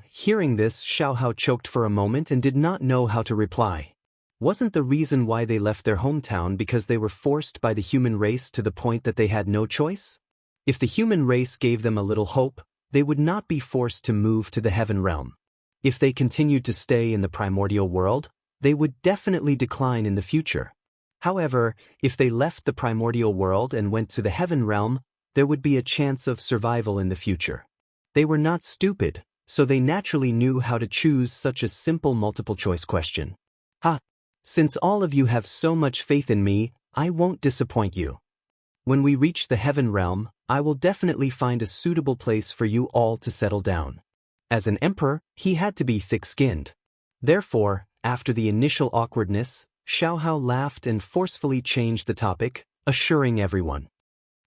Hearing this, Xiaohao choked for a moment and did not know how to reply. Wasn't the reason why they left their hometown because they were forced by the human race to the point that they had no choice? If the human race gave them a little hope, they would not be forced to move to the heaven realm. If they continued to stay in the primordial world, they would definitely decline in the future. However, if they left the primordial world and went to the heaven realm, there would be a chance of survival in the future. They were not stupid, so they naturally knew how to choose such a simple multiple-choice question. Since all of you have so much faith in me, I won't disappoint you. When we reach the heaven realm, I will definitely find a suitable place for you all to settle down. As an emperor, he had to be thick-skinned. Therefore, after the initial awkwardness, Xiaohao laughed and forcefully changed the topic, assuring everyone.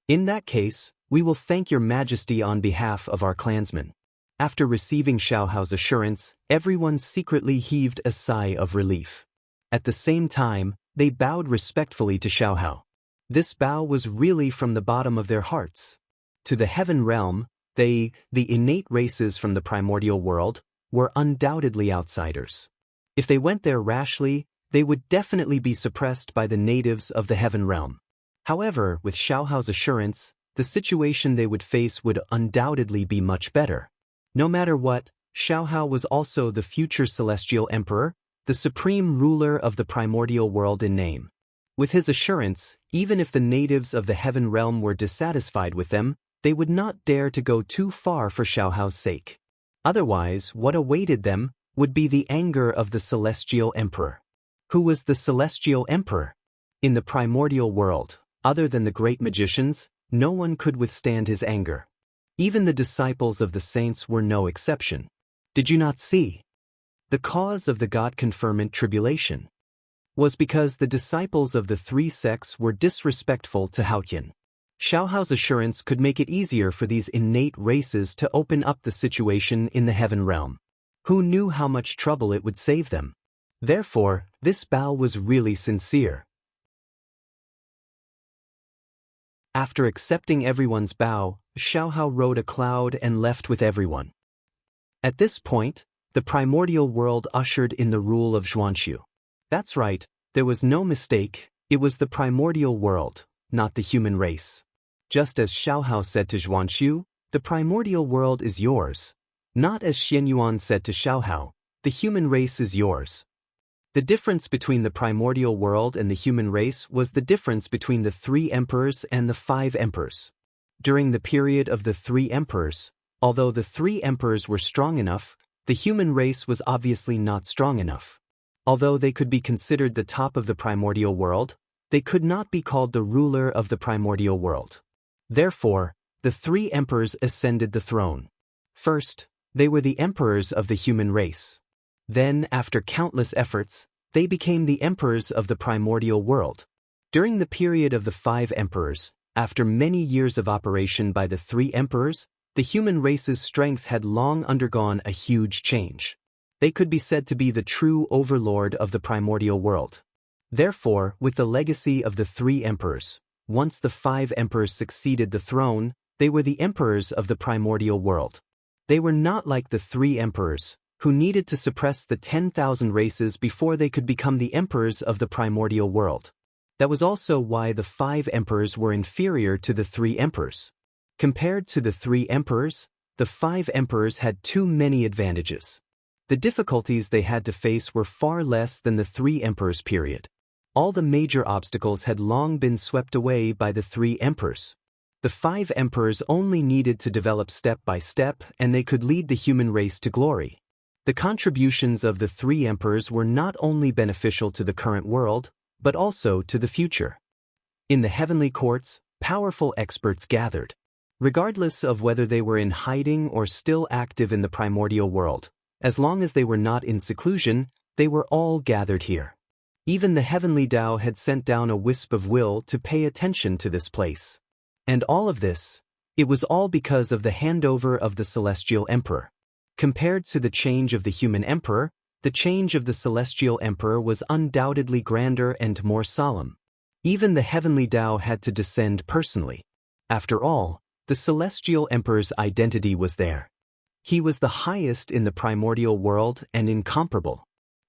In that case, we will thank your majesty on behalf of our clansmen. After receiving Xiaohao's assurance, everyone secretly heaved a sigh of relief. At the same time, they bowed respectfully to Xiaohao. This bow was really from the bottom of their hearts. To the heaven realm, the innate races from the primordial world, were undoubtedly outsiders. If they went there rashly, they would definitely be suppressed by the natives of the heaven realm. However, with Xiaohao's assurance, the situation they would face would undoubtedly be much better. No matter what, Xiaohao was also the future celestial emperor, the supreme ruler of the primordial world in name. With his assurance, even if the natives of the heaven realm were dissatisfied with them, they would not dare to go too far for Xiaohao's sake. Otherwise, what awaited them would be the anger of the celestial emperor. Who was the celestial emperor? In the primordial world, other than the great magicians, no one could withstand his anger. Even the disciples of the saints were no exception. Did you not see? The cause of the God-confirmant tribulation was because the disciples of the three sects were disrespectful to Haotian. Xiaohao's assurance could make it easier for these innate races to open up the situation in the heaven realm. Who knew how much trouble it would save them? Therefore, this bow was really sincere. After accepting everyone's bow, Xiaohao rode a cloud and left with everyone. At this point, the primordial world ushered in the rule of Xianxia. That's right, there was no mistake, it was the primordial world, not the human race. Just as Xiaohao said to Xianxia, the primordial world is yours. Not as Xianyuan said to Xiaohao, the human race is yours. The difference between the primordial world and the human race was the difference between the 3 emperors and the 5 emperors. During the period of the 3 emperors, although the 3 emperors were strong enough, the human race was obviously not strong enough. Although they could be considered the top of the primordial world, they could not be called the ruler of the primordial world. Therefore, the 3 emperors ascended the throne. First, they were the emperors of the human race. Then, after countless efforts, they became the emperors of the primordial world. During the period of the 5 emperors, after many years of operation by the 3 emperors, the human race's strength had long undergone a huge change. They could be said to be the true overlord of the primordial world. Therefore, with the legacy of the 3 emperors, once the 5 emperors succeeded the throne, they were the emperors of the primordial world. They were not like the 3 emperors, who needed to suppress the 10,000 races before they could become the emperors of the primordial world. That was also why the 5 emperors were inferior to the 3 emperors. Compared to the 3 emperors, the 5 emperors had too many advantages. The difficulties they had to face were far less than the 3 emperors period. All the major obstacles had long been swept away by the 3 emperors. The 5 emperors only needed to develop step by step and they could lead the human race to glory. The contributions of the three emperors were not only beneficial to the current world, but also to the future. In the heavenly courts, powerful experts gathered. Regardless of whether they were in hiding or still active in the primordial world, as long as they were not in seclusion, they were all gathered here. Even the heavenly Tao had sent down a wisp of will to pay attention to this place. And all of this, it was all because of the handover of the celestial emperor. Compared to the change of the human emperor, the change of the celestial emperor was undoubtedly grander and more solemn. Even the heavenly Tao had to descend personally. After all, the celestial emperor's identity was there. He was the highest in the primordial world and incomparable.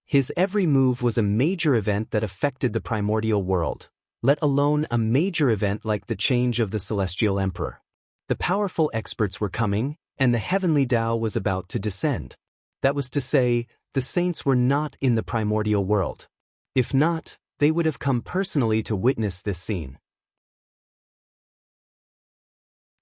His every move was a major event that affected the primordial world, let alone a major event like the change of the celestial emperor. The powerful experts were coming, and the heavenly Tao was about to descend. That was to say, the saints were not in the primordial world. If not, they would have come personally to witness this scene.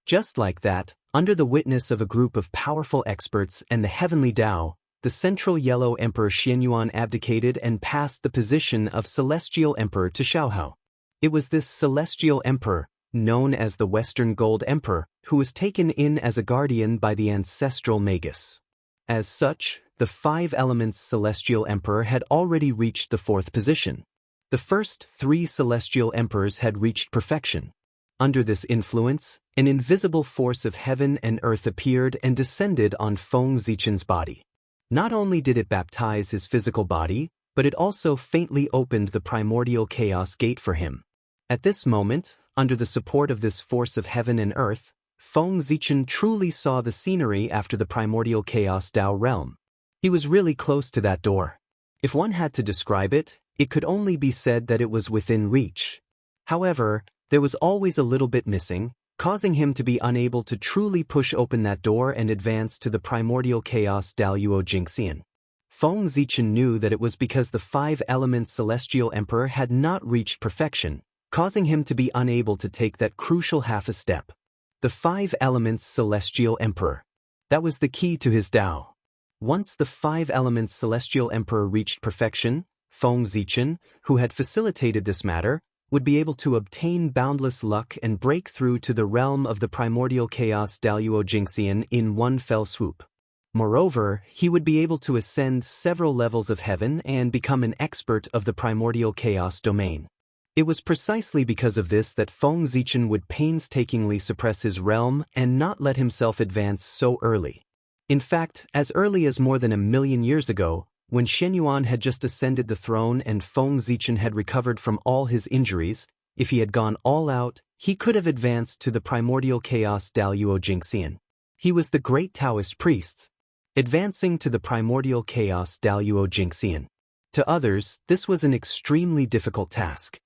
Just like that, under the witness of a group of powerful experts and the heavenly Tao, the central yellow emperor Xianxia abdicated and passed the position of celestial emperor to Xiaohao. It was this celestial emperor, known as the Western Gold Emperor, who was taken in as a guardian by the ancestral magus. As such, the five elements celestial emperor had already reached the fourth position. The first three celestial emperors had reached perfection. Under this influence, an invisible force of heaven and earth appeared and descended on Feng Zichen's body. Not only did it baptize his physical body, but it also faintly opened the primordial chaos gate for him. At this moment, under the support of this force of heaven and earth, Feng Zichen truly saw the scenery after the primordial chaos Tao realm. He was really close to that door. If one had to describe it, it could only be said that it was within reach. However, there was always a little bit missing, causing him to be unable to truly push open that door and advance to the primordial chaos Daluo Jingxian. Feng Zichen knew that it was because the five elements celestial emperor had not reached perfection, causing him to be unable to take that crucial half a step. The five elements celestial emperor. That was the key to his Tao. Once the five elements celestial emperor reached perfection, Feng Zichen, who had facilitated this matter, would be able to obtain boundless luck and break through to the realm of the primordial chaos Daluo Jingxian in one fell swoop. Moreover, he would be able to ascend several levels of heaven and become an expert of the primordial chaos domain. It was precisely because of this that Feng Zichen would painstakingly suppress his realm and not let himself advance so early. In fact, as early as more than 1,000,000 years ago, when Shenyuan had just ascended the throne and Feng Zichen had recovered from all his injuries, if he had gone all out, he could have advanced to the primordial chaos Daluo Jingxian. He was the great Taoist priest, advancing to the primordial chaos Daluo Jingxian. To others, this was an extremely difficult task.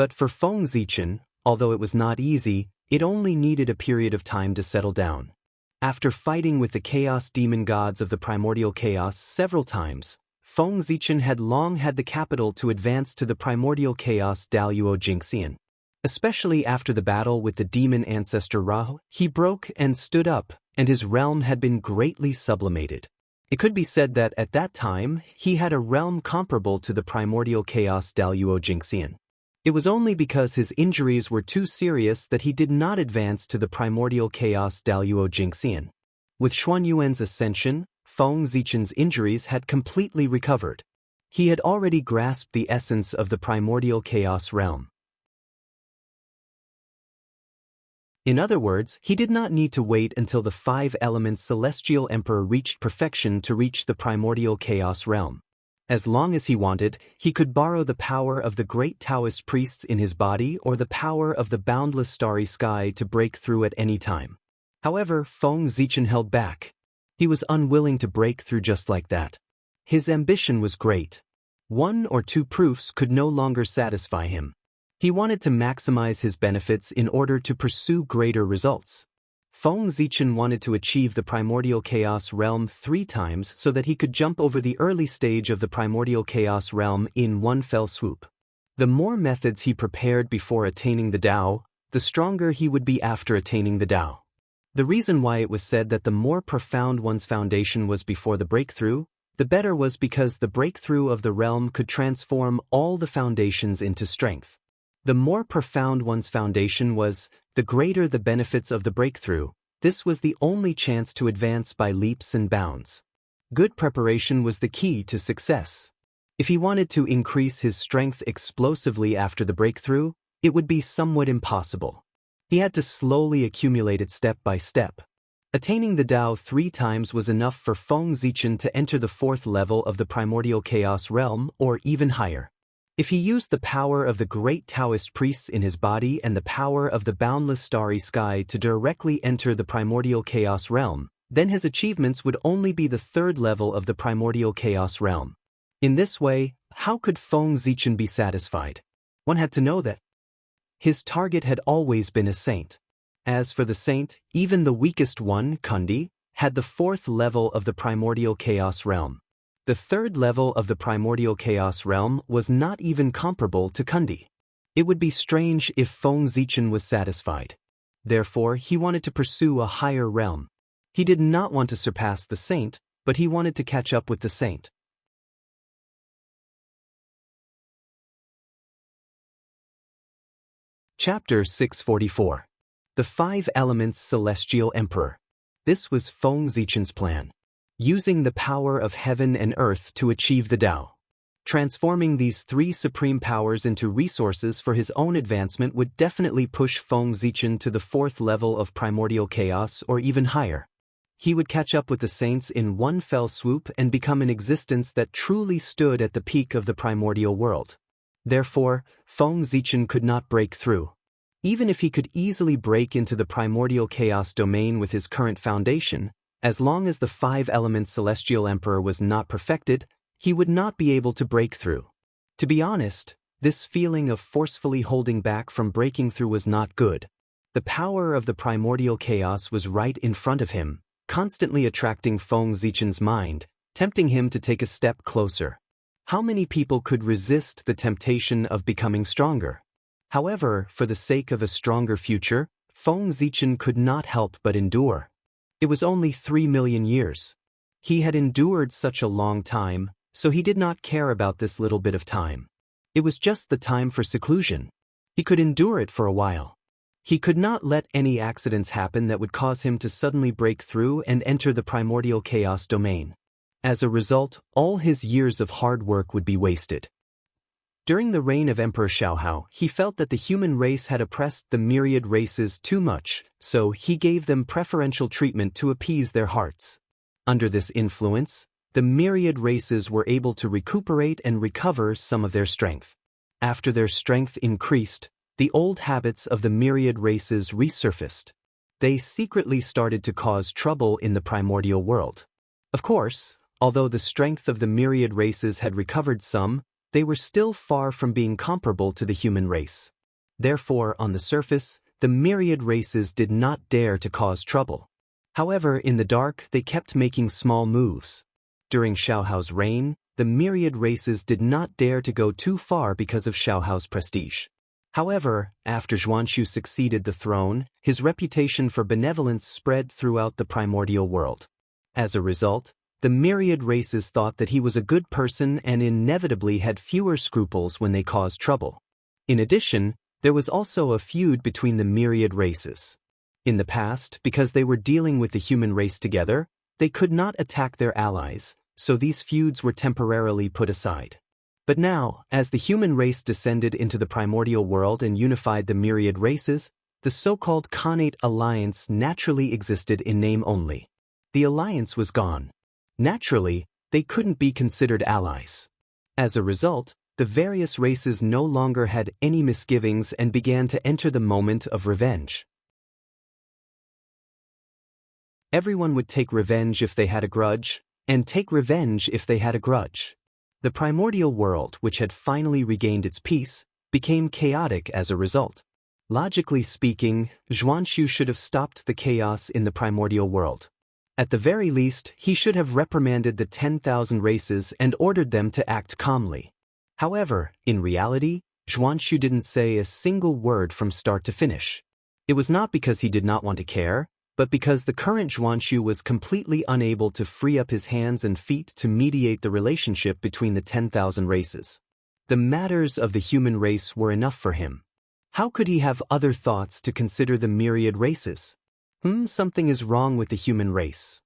But for Feng Zichen, although it was not easy, it only needed a period of time to settle down. After fighting with the chaos demon gods of the primordial chaos several times, Feng Zichen had long had the capital to advance to the primordial chaos Daluo Jingxian. Especially after the battle with the demon ancestor Rahu, he broke and stood up, and his realm had been greatly sublimated. It could be said that at that time, he had a realm comparable to the primordial chaos Daluo Jingxian. It was only because his injuries were too serious that he did not advance to the primordial chaos Daluo Jingxian. With Xuanyuan's ascension, Feng Zichen's injuries had completely recovered. He had already grasped the essence of the primordial chaos realm. In other words, he did not need to wait until the five elements celestial emperor reached perfection to reach the primordial chaos realm. As long as he wanted, he could borrow the power of the great Taoist priests in his body or the power of the boundless starry sky to break through at any time. However, Feng Zichen held back. He was unwilling to break through just like that. His ambition was great. One or two proofs could no longer satisfy him. He wanted to maximize his benefits in order to pursue greater results. Feng Zichen wanted to achieve the primordial chaos realm 3 times so that he could jump over the early stage of the primordial chaos realm in one fell swoop. The more methods he prepared before attaining the Tao, the stronger he would be after attaining the Tao. The reason why it was said that the more profound one's foundation was before the breakthrough, The better was because the breakthrough of the realm could transform all the foundations into strength. The more profound one's foundation was, the greater the benefits of the breakthrough. This was the only chance to advance by leaps and bounds. Good preparation was the key to success. If he wanted to increase his strength explosively after the breakthrough, it would be somewhat impossible. He had to slowly accumulate it step by step. Attaining the Tao 3 times was enough for Feng Zichen to enter the 4th level of the primordial chaos realm, or even higher. If he used the power of the great Taoist priests in his body and the power of the boundless starry sky to directly enter the primordial chaos realm, then his achievements would only be the 3rd level of the primordial chaos realm. In this way, how could Feng Zichen be satisfied? One had to know that his target had always been a saint. As for the saint, even the weakest one, Kundi, had the 4th level of the primordial chaos realm. The 3rd level of the primordial chaos realm was not even comparable to Kundi. It would be strange if Feng Zichen was satisfied. Therefore, he wanted to pursue a higher realm. He did not want to surpass the saint, but he wanted to catch up with the saint. Chapter 644. The 5 Elements Celestial Emperor. This was Feng Zichen's plan. Using the power of heaven and earth to achieve the Tao. Transforming these 3 supreme powers into resources for his own advancement would definitely push Feng Zichen to the 4th level of primordial chaos or even higher. He would catch up with the saints in one fell swoop and become an existence that truly stood at the peak of the primordial world. Therefore, Feng Zichen could not break through. Even if he could easily break into the primordial chaos domain with his current foundation, as long as the 5 Elements Celestial Emperor was not perfected, he would not be able to break through. To be honest, this feeling of forcefully holding back from breaking through was not good. The power of the primordial chaos was right in front of him, constantly attracting Feng Zichen's mind, tempting him to take a step closer. How many people could resist the temptation of becoming stronger? However, for the sake of a stronger future, Feng Zichen could not help but endure. It was only 3 million years. He had endured such a long time, so he did not care about this little bit of time. It was just the time for seclusion. He could endure it for a while. He could not let any accidents happen that would cause him to suddenly break through and enter the primordial chaos domain. As a result, all his years of hard work would be wasted. During the reign of Emperor Xiaohao, he felt that the human race had oppressed the myriad races too much, so he gave them preferential treatment to appease their hearts. Under this influence, the myriad races were able to recuperate and recover some of their strength. After their strength increased, the old habits of the myriad races resurfaced. They secretly started to cause trouble in the primordial world. Of course, although the strength of the myriad races had recovered some, they were still far from being comparable to the human race. Therefore, on the surface, the myriad races did not dare to cause trouble. However, in the dark, they kept making small moves. During Xiaohao's reign, the myriad races did not dare to go too far because of Xiaohao's prestige. However, after Xianxia succeeded the throne, his reputation for benevolence spread throughout the primordial world. As a result, the myriad races thought that he was a good person and inevitably had fewer scruples when they caused trouble. In addition, there was also a feud between the myriad races. In the past, because they were dealing with the human race together, they could not attack their allies, so these feuds were temporarily put aside. But now, as the human race descended into the primordial world and unified the myriad races, the so-called Khanate alliance naturally existed in name only. The alliance was gone. Naturally, they couldn't be considered allies. As a result, the various races no longer had any misgivings and began to enter the moment of revenge. Everyone would take revenge if they had a grudge, and take revenge if they had a grudge. The primordial world, which had finally regained its peace, became chaotic as a result. Logically speaking, Xianxia should have stopped the chaos in the primordial world. At the very least, he should have reprimanded the 10,000 races and ordered them to act calmly. However, in reality, Xianxia didn't say a single word from start to finish. It was not because he did not want to care, but because the current Xianxia was completely unable to free up his hands and feet to mediate the relationship between the 10,000 races. The matters of the human race were enough for him. How could he have other thoughts to consider the myriad races? Something is wrong with the human race.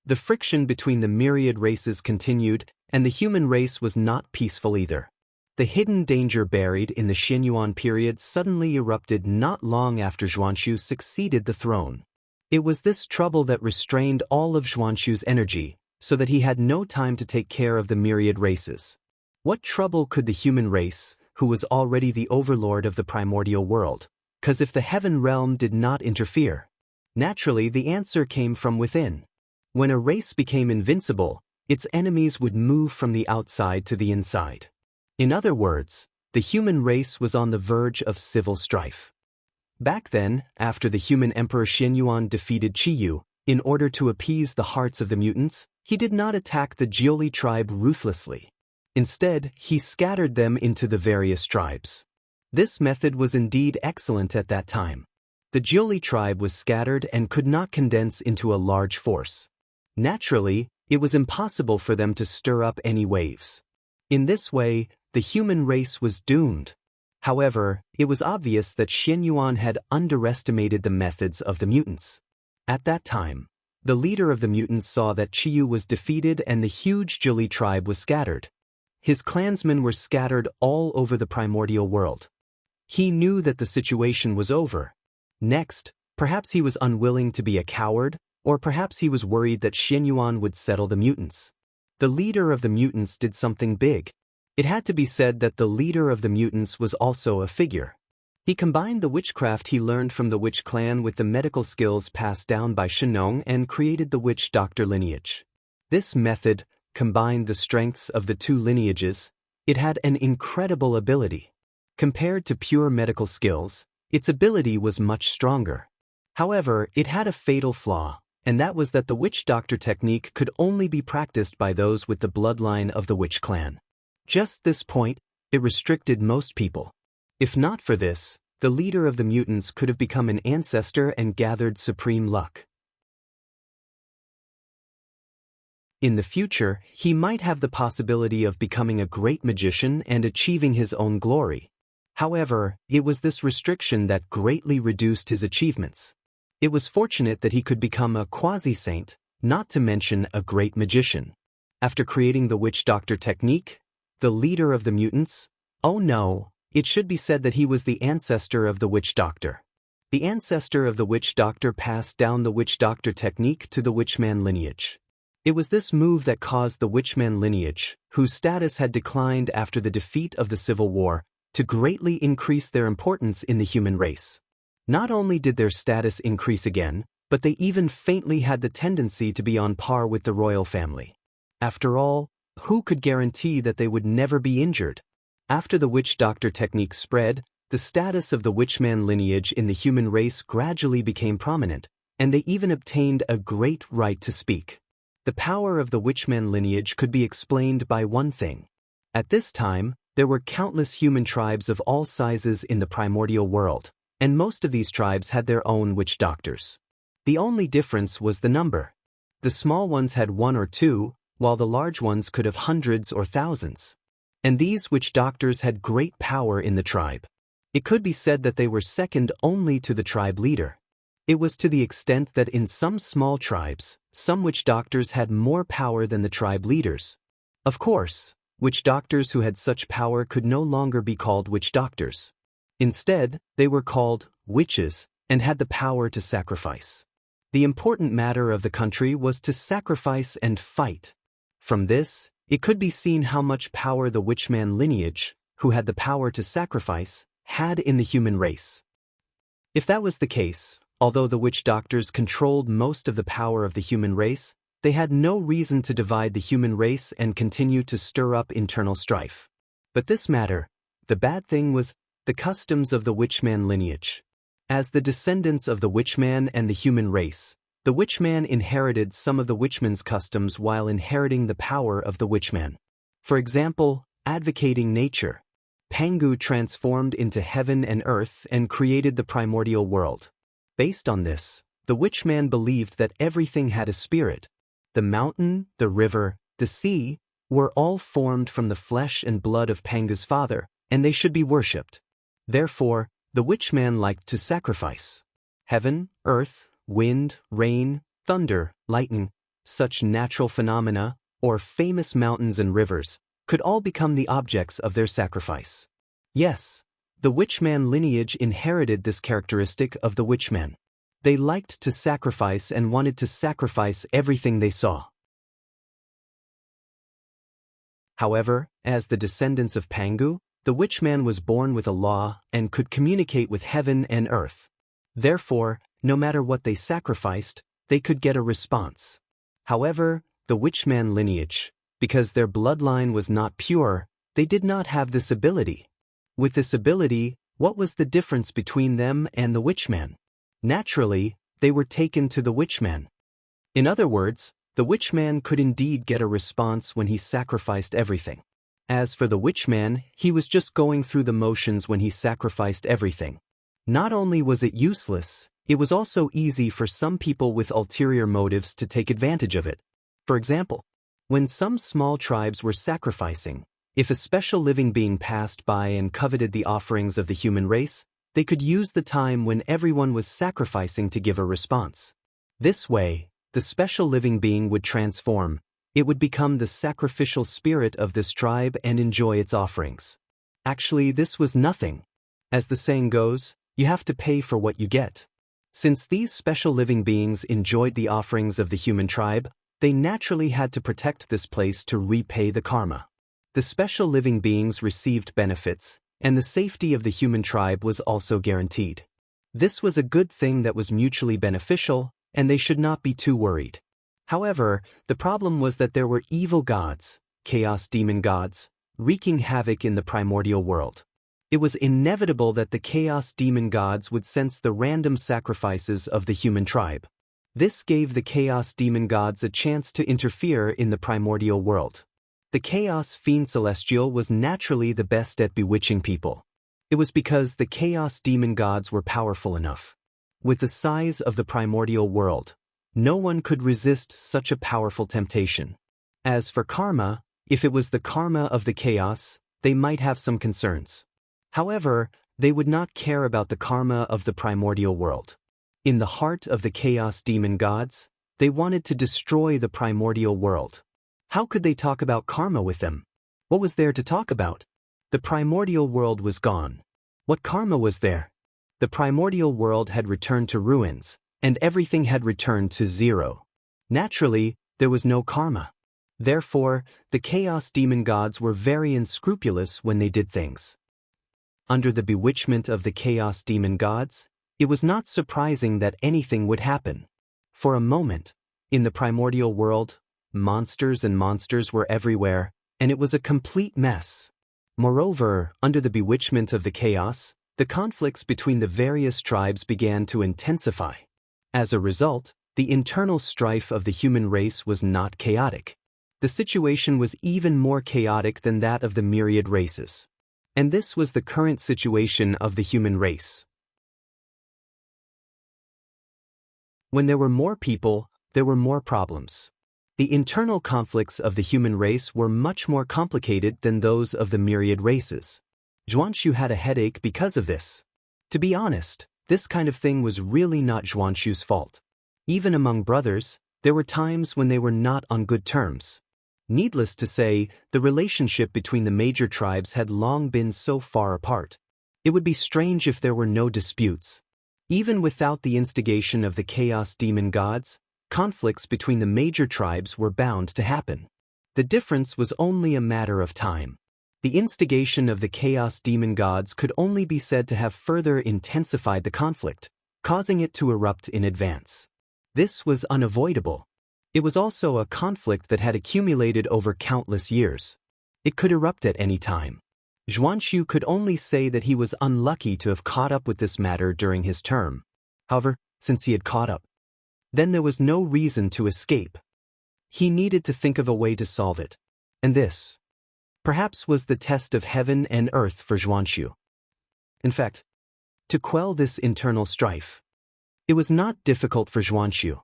The friction between the myriad races continued, and the human race was not peaceful either. The hidden danger buried in the Xianyuan period suddenly erupted not long after Xianxia succeeded the throne. It was this trouble that restrained all of Xianxia's energy, so that he had no time to take care of the myriad races. What trouble could the human race, who was already the overlord of the primordial world, cause if the heaven realm did not interfere? Naturally, the answer came from within. When a race became invincible, its enemies would move from the outside to the inside. In other words, the human race was on the verge of civil strife. Back then, after the human emperor Xianyuan defeated Qiyu, in order to appease the hearts of the mutants, he did not attack the Jiuli tribe ruthlessly. Instead, he scattered them into the various tribes. This method was indeed excellent at that time. The Jiuli tribe was scattered and could not condense into a large force. Naturally, it was impossible for them to stir up any waves. In this way, the human race was doomed. However, it was obvious that Xianyuan had underestimated the methods of the mutants. At that time, the leader of the mutants saw that Qiyu was defeated and the huge Jiuli tribe was scattered. His clansmen were scattered all over the primordial world. He knew that the situation was over. Next, perhaps he was unwilling to be a coward, or perhaps he was worried that Xianyuan would settle the mutants. The leader of the mutants did something big. It had to be said that the leader of the mutants was also a figure. He combined the witchcraft he learned from the witch clan with the medical skills passed down by Shenong and created the witch doctor lineage. This method combined the strengths of the two lineages. It had an incredible ability. Compared to pure medical skills, its ability was much stronger. However, it had a fatal flaw, and that was that the witch doctor technique could only be practiced by those with the bloodline of the witch clan. Just this point, it restricted most people. If not for this, the leader of the mutants could have become an ancestor and gathered supreme luck. In the future, he might have the possibility of becoming a great magician and achieving his own glory. However, it was this restriction that greatly reduced his achievements. It was fortunate that he could become a quasi-saint, not to mention a great magician. After creating the witch doctor technique, the leader of the mutants, it should be said that he was the ancestor of the witch doctor. The ancestor of the witch doctor passed down the witch doctor technique to the witchman lineage. It was this move that caused the witchman lineage, whose status had declined after the defeat of the Civil War, to greatly increase their importance in the human race. Not only did their status increase again, but they even faintly had the tendency to be on par with the royal family. After all, who could guarantee that they would never be injured? After the witch doctor technique spread, the status of the witchman lineage in the human race gradually became prominent, and they even obtained a great right to speak. The power of the witchman lineage could be explained by one thing. At this time, there were countless human tribes of all sizes in the primordial world, and most of these tribes had their own witch doctors. The only difference was the number. The small ones had one or two, while the large ones could have hundreds or thousands. And these witch doctors had great power in the tribe. It could be said that they were second only to the tribe leader. It was to the extent that in some small tribes, some witch doctors had more power than the tribe leaders. Of course, witch doctors who had such power could no longer be called witch doctors. Instead, they were called witches and had the power to sacrifice. The important matter of the country was to sacrifice and fight. From this, it could be seen how much power the witchman lineage, who had the power to sacrifice, had in the human race. If that was the case, although the witch doctors controlled most of the power of the human race, they had no reason to divide the human race and continue to stir up internal strife. But this matter, the bad thing was the customs of the witchman lineage. As the descendants of the witchman and the human race, the witchman inherited some of the witchman's customs while inheriting the power of the witchman. For example, advocating nature. Pangu transformed into heaven and earth and created the primordial world. Based on this, the witchman believed that everything had a spirit. The mountain, the river, the sea, were all formed from the flesh and blood of Panga's father, and they should be worshipped. Therefore, the witchman liked to sacrifice. Heaven, earth, wind, rain, thunder, lightning, such natural phenomena, or famous mountains and rivers, could all become the objects of their sacrifice. Yes, the witchman lineage inherited this characteristic of the witchmen. They liked to sacrifice and wanted to sacrifice everything they saw. However, as the descendants of Pangu, the witchman was born with a law and could communicate with heaven and earth. Therefore, no matter what they sacrificed, they could get a response. However, the witchman lineage, because their bloodline was not pure, they did not have this ability. With this ability, what was the difference between them and the witchman? Naturally, they were taken to the witchman. In other words, the witchman could indeed get a response when he sacrificed everything. As for the witchman, he was just going through the motions when he sacrificed everything. Not only was it useless, it was also easy for some people with ulterior motives to take advantage of it. For example, when some small tribes were sacrificing, if a special living being passed by and coveted the offerings of the human race, they could use the time when everyone was sacrificing to give a response. This way, the special living being would transform. It would become the sacrificial spirit of this tribe and enjoy its offerings. Actually, this was nothing. As the saying goes, you have to pay for what you get. Since these special living beings enjoyed the offerings of the human tribe, they naturally had to protect this place to repay the karma. The special living beings received benefits, and the safety of the human tribe was also guaranteed. This was a good thing that was mutually beneficial, and they should not be too worried. However, the problem was that there were evil gods, chaos demon gods, wreaking havoc in the primordial world. It was inevitable that the chaos demon gods would sense the random sacrifices of the human tribe. This gave the chaos demon gods a chance to interfere in the primordial world. The chaos fiend celestial was naturally the best at bewitching people. It was because the chaos demon gods were powerful enough. With the size of the primordial world, no one could resist such a powerful temptation. As for karma, if it was the karma of the chaos, they might have some concerns. However, they would not care about the karma of the primordial world. In the heart of the chaos demon gods, they wanted to destroy the primordial world. How could they talk about karma with them? What was there to talk about? The primordial world was gone. What karma was there? The primordial world had returned to ruins, and everything had returned to zero. Naturally, there was no karma. Therefore, the chaos demon gods were very unscrupulous when they did things. Under the bewitchment of the chaos demon gods, it was not surprising that anything would happen. For a moment, in the primordial world, monsters were everywhere, and it was a complete mess. Moreover, under the bewitchment of the chaos, the conflicts between the various tribes began to intensify. As a result, the internal strife of the human race was not chaotic. The situation was even more chaotic than that of the myriad races. And this was the current situation of the human race. When there were more people, there were more problems. The internal conflicts of the human race were much more complicated than those of the myriad races. Xianxia had a headache because of this. To be honest, this kind of thing was really not Xianxia's fault. Even among brothers, there were times when they were not on good terms. Needless to say, the relationship between the major tribes had long been so far apart. It would be strange if there were no disputes. Even without the instigation of the chaos demon gods, conflicts between the major tribes were bound to happen. The difference was only a matter of time. The instigation of the chaos demon gods could only be said to have further intensified the conflict, causing it to erupt in advance. This was unavoidable. It was also a conflict that had accumulated over countless years. It could erupt at any time. Xianxia could only say that he was unlucky to have caught up with this matter during his term. However, since he had caught up, then there was no reason to escape. He needed to think of a way to solve it. And this, perhaps, was the test of heaven and earth for Xianxia. In fact, to quell this internal strife, It was not difficult for Xianxia.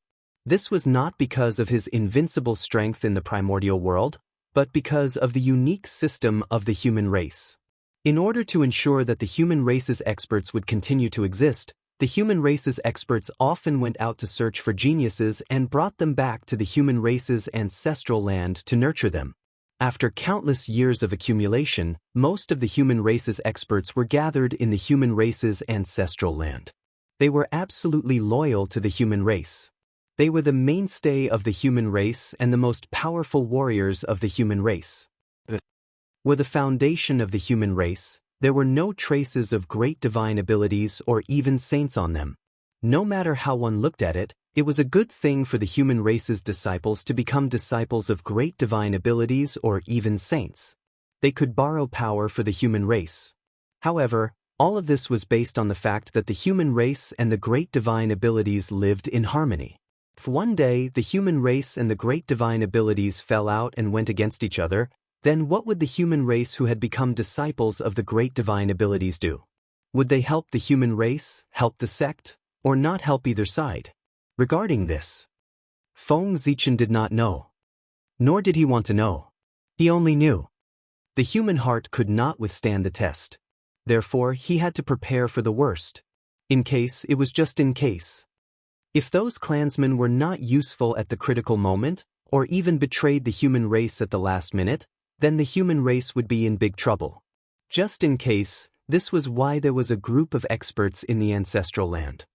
This was not because of his invincible strength in the primordial world, but because of the unique system of the human race. In order to ensure that the human race's experts would continue to exist, the human race's experts often went out to search for geniuses and brought them back to the human race's ancestral land to nurture them. After countless years of accumulation, most of the human race's experts were gathered in the human race's ancestral land. They were absolutely loyal to the human race. They were the mainstay of the human race and the most powerful warriors of the human race. Were the foundation of the human race, there were no traces of great divine abilities or even saints on them. No matter how one looked at it, it was a good thing for the human race's disciples to become disciples of great divine abilities or even saints. They could borrow power for the human race. However, all of this was based on the fact that the human race and the great divine abilities lived in harmony. If one day the human race and the great divine abilities fell out and went against each other, then what would the human race who had become disciples of the great divine abilities do? Would they help the human race, help the sect, or not help either side? Regarding this, Feng Zichen did not know. Nor did he want to know. He only knew. The human heart could not withstand the test. Therefore, he had to prepare for the worst. In case it was just in case. If those clansmen were not useful at the critical moment, or even betrayed the human race at the last minute, then the human race would be in big trouble. Just in case, this was why there was a group of experts in the ancestral land.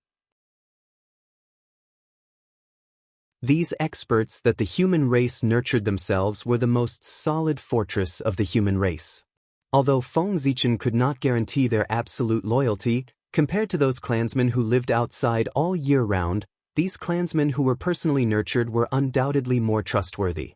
These experts that the human race nurtured themselves were the most solid fortress of the human race. Although Feng Zichen could not guarantee their absolute loyalty, compared to those clansmen who lived outside all year round, these clansmen who were personally nurtured were undoubtedly more trustworthy.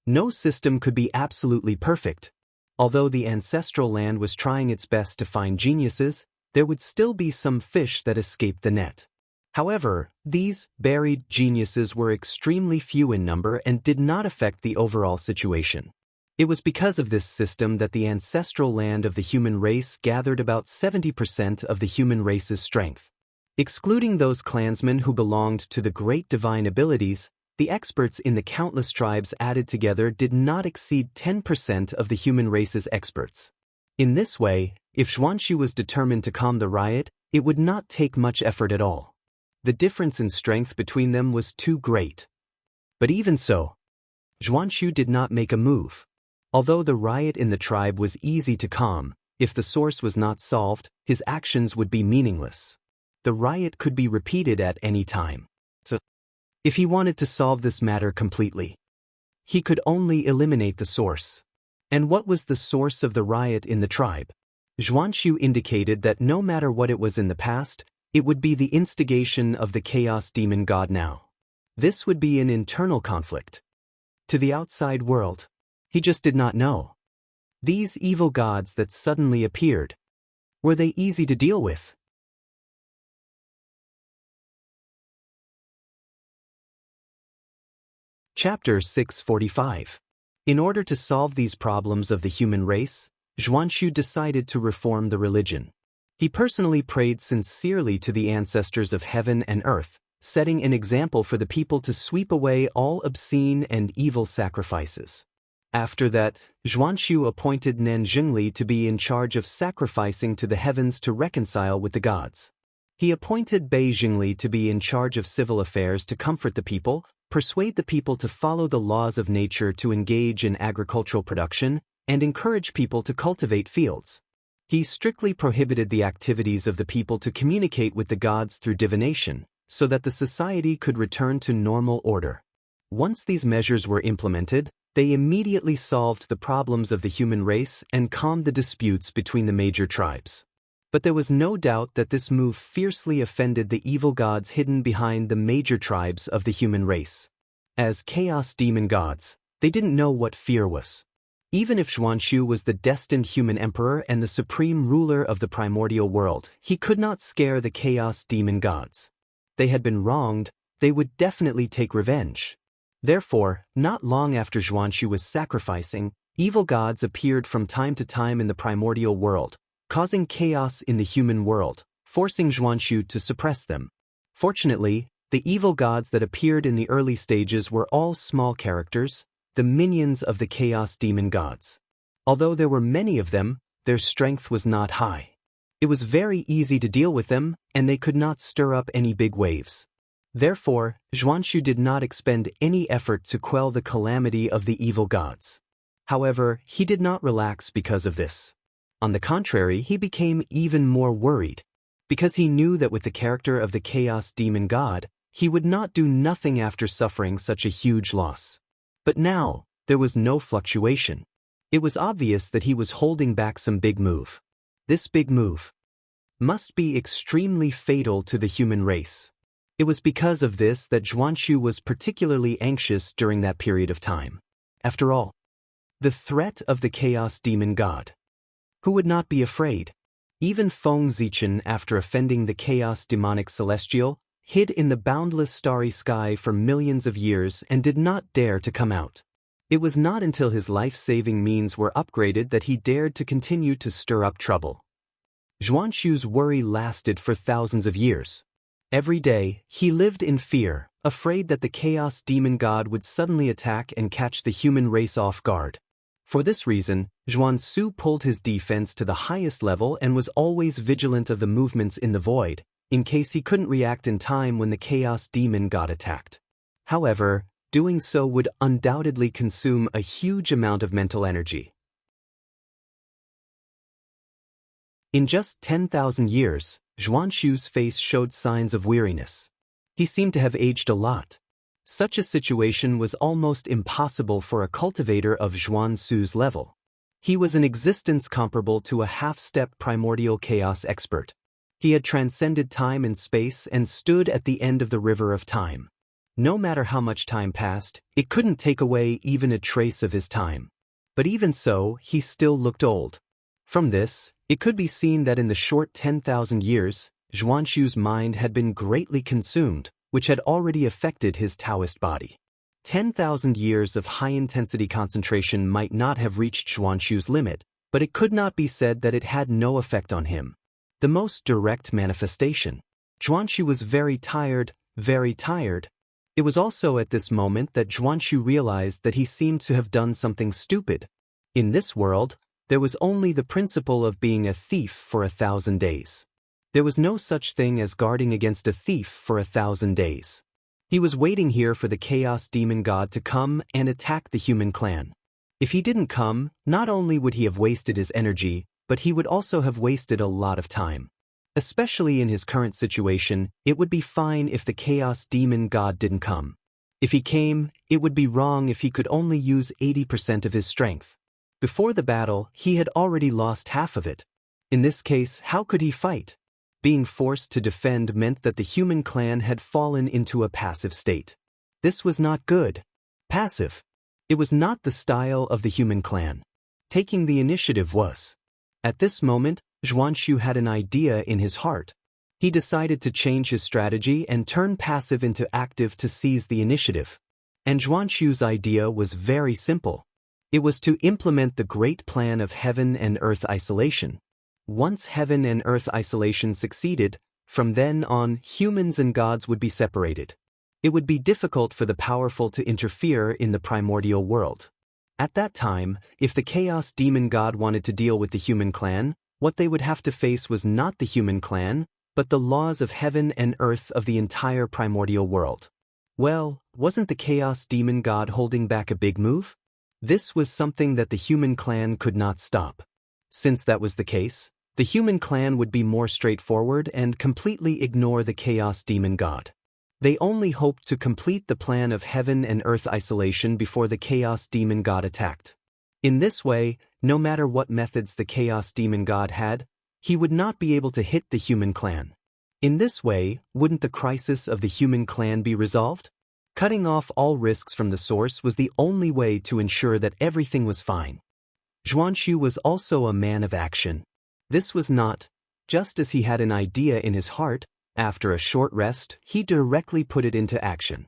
No system could be absolutely perfect. Although the ancestral land was trying its best to find geniuses, there would still be some fish that escaped the net. However, these buried geniuses were extremely few in number and did not affect the overall situation. It was because of this system that the ancestral land of the human race gathered about 70% of the human race's strength. Excluding those clansmen who belonged to the great divine abilities, the experts in the countless tribes added together did not exceed 10% of the human race's experts. In this way, if Xianxia was determined to calm the riot, it would not take much effort at all. The difference in strength between them was too great. But even so, Xianxia did not make a move. Although the riot in the tribe was easy to calm, if the source was not solved, his actions would be meaningless. The riot could be repeated at any time. So, if he wanted to solve this matter completely, he could only eliminate the source. And what was the source of the riot in the tribe? Xianxia indicated that no matter what it was in the past, it would be the instigation of the chaos demon god now. This would be an internal conflict. To the outside world, he just did not know. These evil gods that suddenly appeared, were they easy to deal with? Chapter 645. In order to solve these problems of the human race, Xianxia decided to reform the religion. He personally prayed sincerely to the ancestors of heaven and earth, setting an example for the people to sweep away all obscene and evil sacrifices. After that, Xianxia appointed Nan Zhengli to be in charge of sacrificing to the heavens to reconcile with the gods. He appointed Bei Zhengli to be in charge of civil affairs to comfort the people, persuade the people to follow the laws of nature to engage in agricultural production, and encourage people to cultivate fields. He strictly prohibited the activities of the people to communicate with the gods through divination, so that the society could return to normal order. Once these measures were implemented, they immediately solved the problems of the human race and calmed the disputes between the major tribes. But there was no doubt that this move fiercely offended the evil gods hidden behind the major tribes of the human race. As chaos demon gods, they didn't know what fear was. Even if Xianxia was the destined human emperor and the supreme ruler of the primordial world, he could not scare the chaos demon gods. They had been wronged, they would definitely take revenge. Therefore, not long after Xianxia was sacrificing, evil gods appeared from time to time in the primordial world, causing chaos in the human world, forcing Xianxia to suppress them. Fortunately, the evil gods that appeared in the early stages were all small characters, the minions of the chaos demon gods. Although there were many of them, their strength was not high. It was very easy to deal with them, and they could not stir up any big waves. Therefore, Xianxia did not expend any effort to quell the calamity of the evil gods. However, he did not relax because of this. On the contrary, he became even more worried, because he knew that with the character of the chaos demon god, he would not do nothing after suffering such a huge loss. But now, there was no fluctuation. It was obvious that he was holding back some big move. This big move must be extremely fatal to the human race. It was because of this that Xianxia was particularly anxious during that period of time. After all, the threat of the chaos demon god. Who would not be afraid? Even Feng Zichen, after offending the chaos demonic celestial, hid in the boundless starry sky for millions of years and did not dare to come out. It was not until his life-saving means were upgraded that he dared to continue to stir up trouble. Xianxia's worry lasted for thousands of years. Every day, he lived in fear, afraid that the chaos demon god would suddenly attack and catch the human race off guard. For this reason, Xianxia pulled his defense to the highest level and was always vigilant of the movements in the void, in case he couldn't react in time when the chaos demon god attacked. However, doing so would undoubtedly consume a huge amount of mental energy. In just 10,000 years, Xianxia's face showed signs of weariness. He seemed to have aged a lot. Such a situation was almost impossible for a cultivator of Xianxia's level. He was an existence comparable to a half-step primordial chaos expert. He had transcended time and space and stood at the end of the river of time. No matter how much time passed, it couldn't take away even a trace of his time. But even so, he still looked old. From this, it could be seen that in the short 10,000 years, Xianxia's mind had been greatly consumed, which had already affected his Taoist body. 10,000 years of high-intensity concentration might not have reached Xianxia's limit, but it could not be said that it had no effect on him. The most direct manifestation. Xianxia was very tired, very tired. It was also at this moment that Xianxia realized that he seemed to have done something stupid. In this world, there was only the principle of being a thief for 1,000 days. There was no such thing as guarding against a thief for 1,000 days. He was waiting here for the chaos demon god to come and attack the human clan. If he didn't come, not only would he have wasted his energy, but he would also have wasted a lot of time. Especially in his current situation, it would be fine if the chaos demon god didn't come. If he came, it would be wrong if he could only use 80% of his strength. Before the battle, he had already lost half of it. In this case, how could he fight? Being forced to defend meant that the human clan had fallen into a passive state. This was not good. Passive. It was not the style of the human clan. Taking the initiative was. At this moment, Xianxia had an idea in his heart. He decided to change his strategy and turn passive into active to seize the initiative. And Xianxia's idea was very simple. It was to implement the great plan of heaven and earth isolation. Once heaven and earth isolation succeeded, from then on humans and gods would be separated. It would be difficult for the powerful to interfere in the primordial world. At that time, if the chaos demon god wanted to deal with the human clan, what they would have to face was not the human clan, but the laws of heaven and earth of the entire primordial world. Well, wasn't the chaos demon god holding back a big move? This was something that the human clan could not stop. Since that was the case, the human clan would be more straightforward and completely ignore the chaos demon god. They only hoped to complete the plan of heaven and earth isolation before the chaos demon god attacked. In this way, no matter what methods the chaos demon god had, he would not be able to hit the human clan. In this way, wouldn't the crisis of the human clan be resolved? Cutting off all risks from the source was the only way to ensure that everything was fine. Xianxia was also a man of action. This was not, just as he had an idea in his heart, after a short rest, he directly put it into action.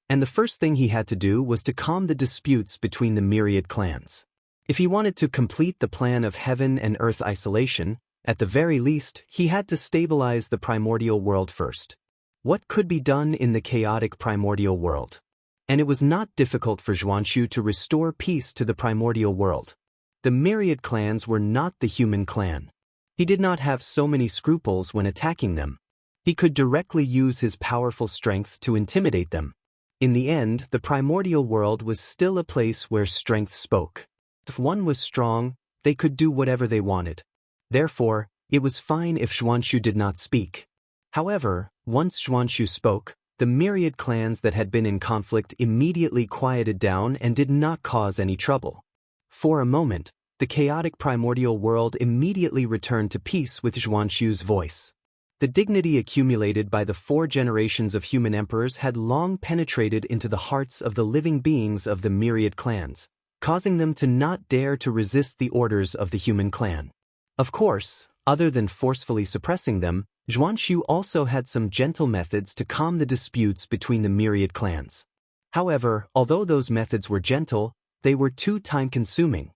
And the first thing he had to do was to calm the disputes between the myriad clans. If he wanted to complete the plan of heaven and earth isolation, At the very least, he had to stabilize the primordial world first. What could be done in the chaotic primordial world? And it was not difficult for Xianxia to restore peace to the primordial world. The myriad clans were not the human clan. He did not have so many scruples when attacking them. He could directly use his powerful strength to intimidate them. In the end, the primordial world was still a place where strength spoke. If one was strong, they could do whatever they wanted. Therefore, it was fine if Xianxia did not speak. However, once Xianxia spoke, the myriad clans that had been in conflict immediately quieted down and did not cause any trouble. For a moment, the chaotic primordial world immediately returned to peace with Xianxia's voice. The dignity accumulated by the 4 generations of human emperors had long penetrated into the hearts of the living beings of the myriad clans, causing them to not dare to resist the orders of the human clan. Of course, other than forcefully suppressing them, Xianxia also had some gentle methods to calm the disputes between the myriad clans. However, although those methods were gentle, they were too time-consuming.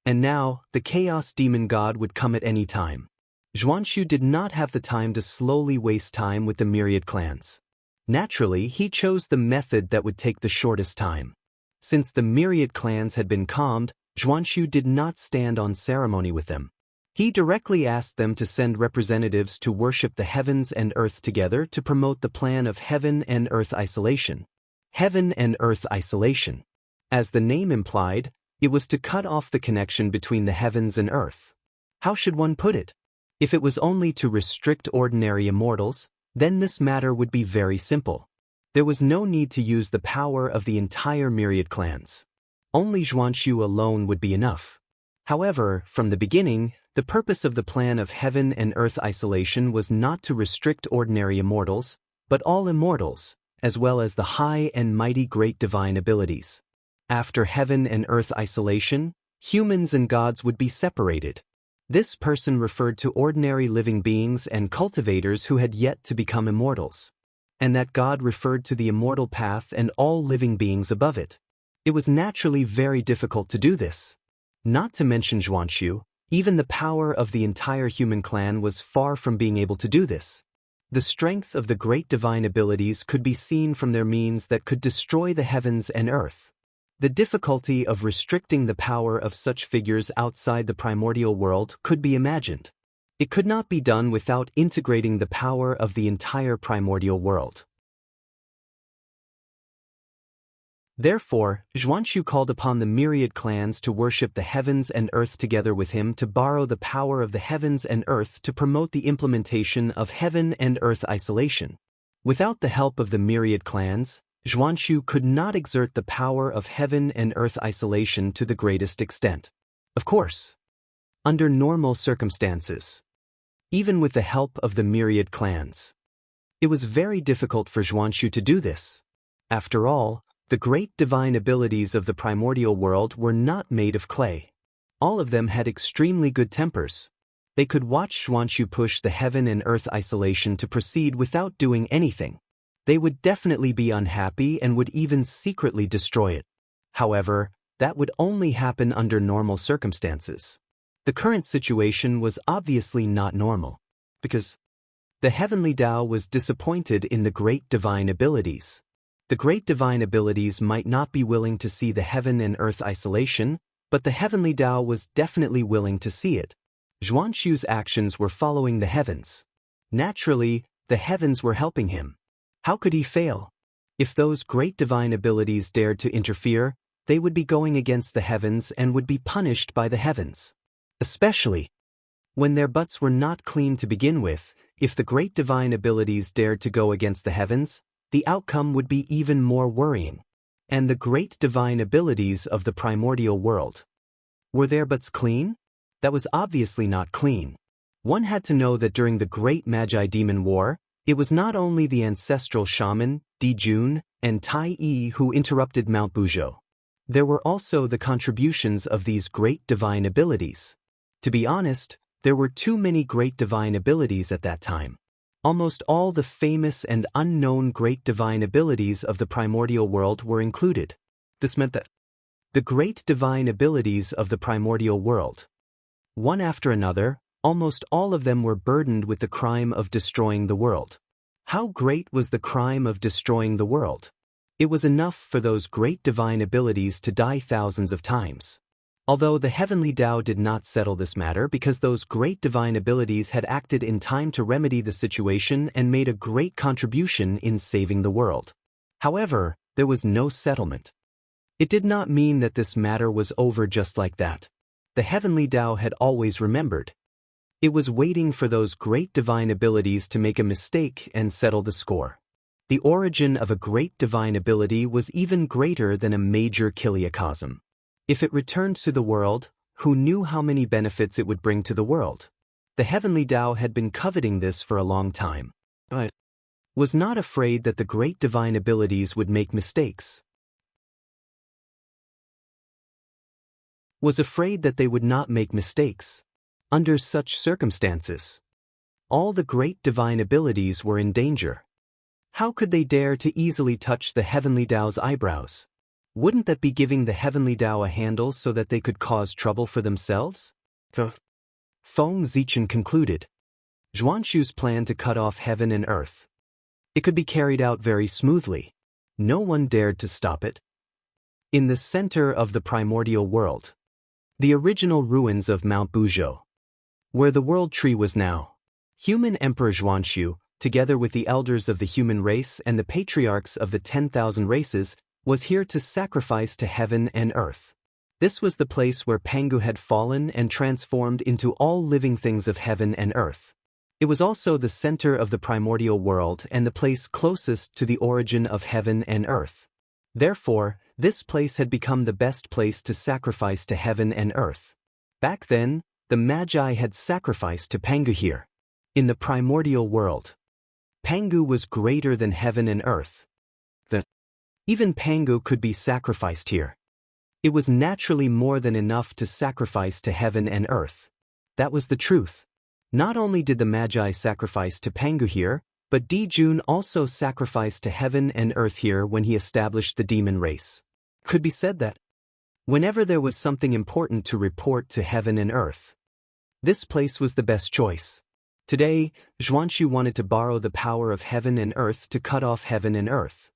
And now, the chaos demon god would come at any time. Xianxia did not have the time to slowly waste time with the myriad clans. Naturally, he chose the method that would take the shortest time. Since the myriad clans had been calmed, Xianxia did not stand on ceremony with them. He directly asked them to send representatives to worship the heavens and earth together to promote the plan of heaven and earth isolation. Heaven and earth isolation. As the name implied, it was to cut off the connection between the heavens and earth. How should one put it? If it was only to restrict ordinary immortals, then this matter would be very simple. There was no need to use the power of the entire myriad clans. Only Xianxia alone would be enough. However, from the beginning, the purpose of the plan of heaven and earth isolation was not to restrict ordinary immortals, but all immortals, as well as the high and mighty great divine abilities. After heaven and earth isolation, humans and gods would be separated. This person referred to ordinary living beings and cultivators who had yet to become immortals. And that god referred to the immortal path and all living beings above it. It was naturally very difficult to do this. Not to mention Xianxia, even the power of the entire human clan was far from being able to do this. The strength of the great divine abilities could be seen from their means that could destroy the heavens and earth. The difficulty of restricting the power of such figures outside the primordial world could be imagined. It could not be done without integrating the power of the entire primordial world. Therefore, Xianxia called upon the myriad clans to worship the heavens and earth together with him to borrow the power of the heavens and earth to promote the implementation of heaven and earth isolation. Without the help of the myriad clans, Xianxia could not exert the power of heaven and earth isolation to the greatest extent. Of course, under normal circumstances, even with the help of the myriad clans, it was very difficult for Xianxia to do this. After all, the great divine abilities of the primordial world were not made of clay. All of them had extremely good tempers. They could watch Xianxia push the heaven and earth isolation to proceed without doing anything. They would definitely be unhappy and would even secretly destroy it. However, that would only happen under normal circumstances. The current situation was obviously not normal, because the heavenly Tao was disappointed in the great divine abilities. The great divine abilities might not be willing to see the heaven and earth isolation, but the heavenly Tao was definitely willing to see it. Xianxia's actions were following the heavens. Naturally, the heavens were helping him. How could he fail? If those great divine abilities dared to interfere, they would be going against the heavens and would be punished by the heavens. Especially when their butts were not clean to begin with, if the great divine abilities dared to go against the heavens, the outcome would be even more worrying. And the great divine abilities of the primordial world, were their butts clean? That was obviously not clean. One had to know that during the Great Magi Demon War, it was not only the ancestral shaman, Di Jun, and Tai Yi who interrupted Mount Buzhou. There were also the contributions of these great divine abilities. To be honest, there were too many great divine abilities at that time. Almost all the famous and unknown great divine abilities of the primordial world were included. This meant that the great divine abilities of the primordial world, one after another, Almost all of them were burdened with the crime of destroying the world. How great was the crime of destroying the world? It was enough for those great divine abilities to die thousands of times. Although the heavenly Tao did not settle this matter because those great divine abilities had acted in time to remedy the situation and made a great contribution in saving the world. However, there was no settlement. It did not mean that this matter was over just like that. The heavenly Tao had always remembered. It was waiting for those great divine abilities to make a mistake and settle the score. The origin of a great divine ability was even greater than a major kiliacosm. If it returned to the world, who knew how many benefits it would bring to the world? The heavenly Tao had been coveting this for a long time, but was not afraid that the great divine abilities would make mistakes. Was afraid that they would not make mistakes. Under such circumstances, all the great divine abilities were in danger. How could they dare to easily touch the heavenly Tao's eyebrows? Wouldn't that be giving the heavenly Tao a handle so that they could cause trouble for themselves? Feng Zichen concluded. Xuanxu's plan to cut off heaven and earth. It could be carried out very smoothly. No one dared to stop it. In the center of the primordial world, the original ruins of Mount Buzhou, where the world tree was now, human Emperor Xuanxu, together with the elders of the human race and the patriarchs of the 10,000 races, was here to sacrifice to heaven and earth. This was the place where Pangu had fallen and transformed into all living things of heaven and earth. It was also the center of the primordial world and the place closest to the origin of heaven and earth. Therefore, this place had become the best place to sacrifice to heaven and earth. Back then, the Magi had sacrificed to Pangu here. In the primordial world, Pangu was greater than heaven and earth. Even Pangu could be sacrificed here. It was naturally more than enough to sacrifice to heaven and earth. That was the truth. Not only did the Magi sacrifice to Pangu here, but Dijun also sacrificed to heaven and earth here when he established the demon race. Could be said that whenever there was something important to report to heaven and earth, this place was the best choice. Today, Xuanxu wanted to borrow the power of heaven and earth to cut off heaven and earth.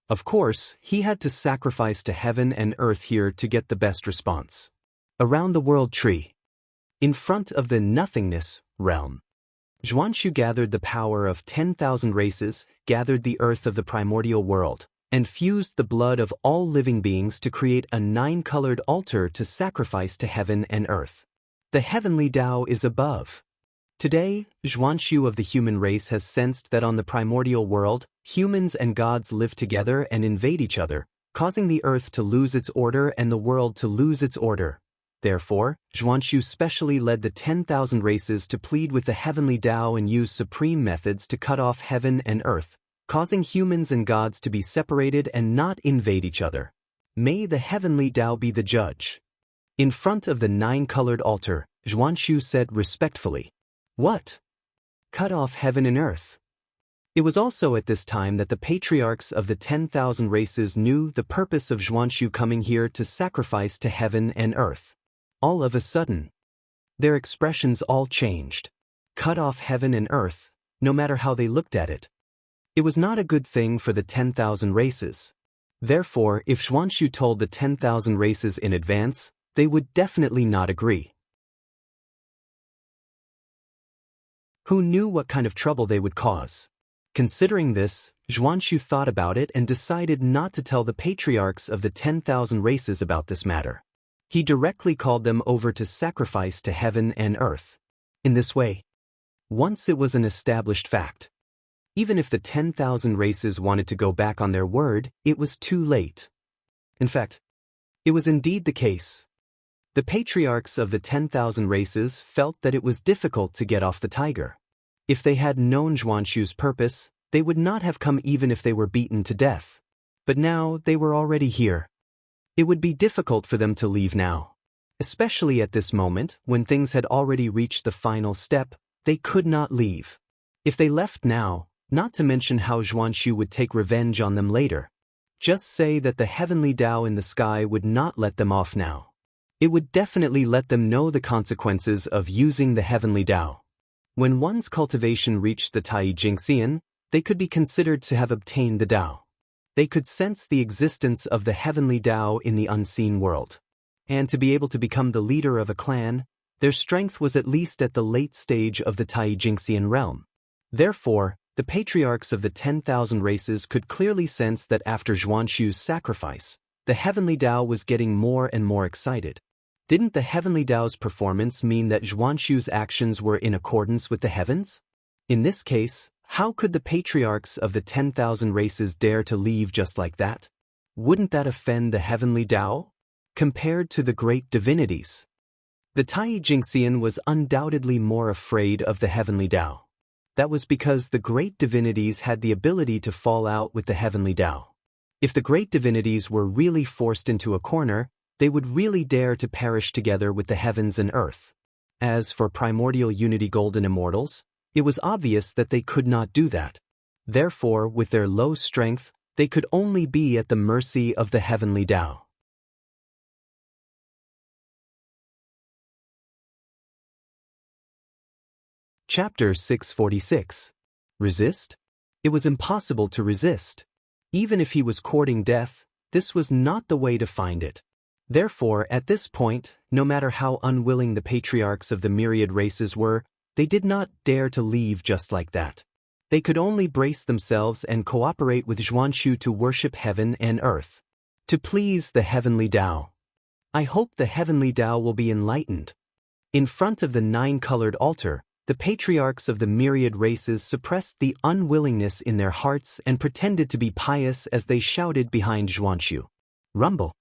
Of course, he had to sacrifice to heaven and earth here to get the best response. Around the world tree, in front of the nothingness realm, Xuanxu gathered the power of 10,000 races, gathered the earth of the primordial world, and fused the blood of all living beings to create a 9-colored altar to sacrifice to heaven and earth. The heavenly Tao is above. Today, Xuanxu of the human race has sensed that on the primordial world, humans and gods live together and invade each other, causing the earth to lose its order and the world to lose its order. Therefore, Xuanxu specially led the 10,000 races to plead with the heavenly Tao and use supreme methods to cut off heaven and earth, causing humans and gods to be separated and not invade each other. May the heavenly Tao be the judge. In front of the 9-colored altar, Xuanxu said respectfully, "What? Cut off heaven and earth?" It was also at this time that the patriarchs of the 10,000 races knew the purpose of Xuanxu coming here to sacrifice to heaven and earth. All of a sudden, their expressions all changed. Cut off heaven and earth, no matter how they looked at it. It was not a good thing for the 10,000 races. Therefore, if Xuanxu told the 10,000 races in advance, they would definitely not agree. Who knew what kind of trouble they would cause? Considering this, Xuanxu thought about it and decided not to tell the patriarchs of the 10,000 races about this matter. He directly called them over to sacrifice to heaven and earth. In this way, once it was an established fact, even if the 10,000 races wanted to go back on their word, it was too late. In fact, it was indeed the case. The patriarchs of the 10,000 races felt that it was difficult to get off the tiger. If they had known Xuanxu's purpose, they would not have come even if they were beaten to death. But now they were already here. It would be difficult for them to leave now. Especially at this moment, when things had already reached the final step, they could not leave. If they left now, not to mention how Xuanxu would take revenge on them later. Just say that the heavenly Tao in the sky would not let them off now. It would definitely let them know the consequences of using the heavenly Tao. When one's cultivation reached the Tai Jingxian, they could be considered to have obtained the Tao. They could sense the existence of the heavenly Tao in the unseen world. And to be able to become the leader of a clan, their strength was at least at the late stage of the Tai Jingxian realm. Therefore, the patriarchs of the 10,000 races could clearly sense that after Xuanxu's sacrifice, the heavenly Tao was getting more and more excited. Didn't the heavenly Tao's performance mean that Xuanxu's actions were in accordance with the heavens? In this case, how could the patriarchs of the 10,000 races dare to leave just like that? Wouldn't that offend the heavenly Tao? Compared to the great divinities, the Tai Jingxian was undoubtedly more afraid of the heavenly Tao. That was because the great divinities had the ability to fall out with the heavenly Tao. If the great divinities were really forced into a corner, they would really dare to perish together with the heavens and earth. As for primordial unity golden immortals, it was obvious that they could not do that. Therefore, with their low strength, they could only be at the mercy of the heavenly Tao. Chapter 646. Resist? It was impossible to resist. Even if he was courting death, this was not the way to find it. Therefore, at this point, no matter how unwilling the patriarchs of the myriad races were, they did not dare to leave just like that. They could only brace themselves and cooperate with Xuanxu to worship heaven and earth. To please the heavenly Tao. I hope the heavenly Tao will be enlightened. In front of the 9-colored altar, the patriarchs of the myriad races suppressed the unwillingness in their hearts and pretended to be pious as they shouted behind Xuanxu. Rumble.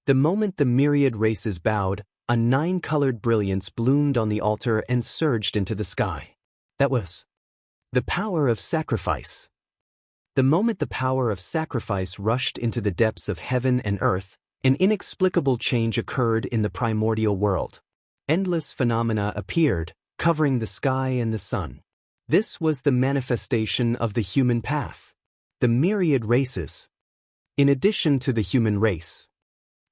The moment the myriad races bowed, a 9-colored brilliance bloomed on the altar and surged into the sky. That was the power of sacrifice. The moment the power of sacrifice rushed into the depths of heaven and earth, an inexplicable change occurred in the primordial world. Endless phenomena appeared, covering the sky and the sun. This was the manifestation of the human path. The myriad races. In addition to the human race,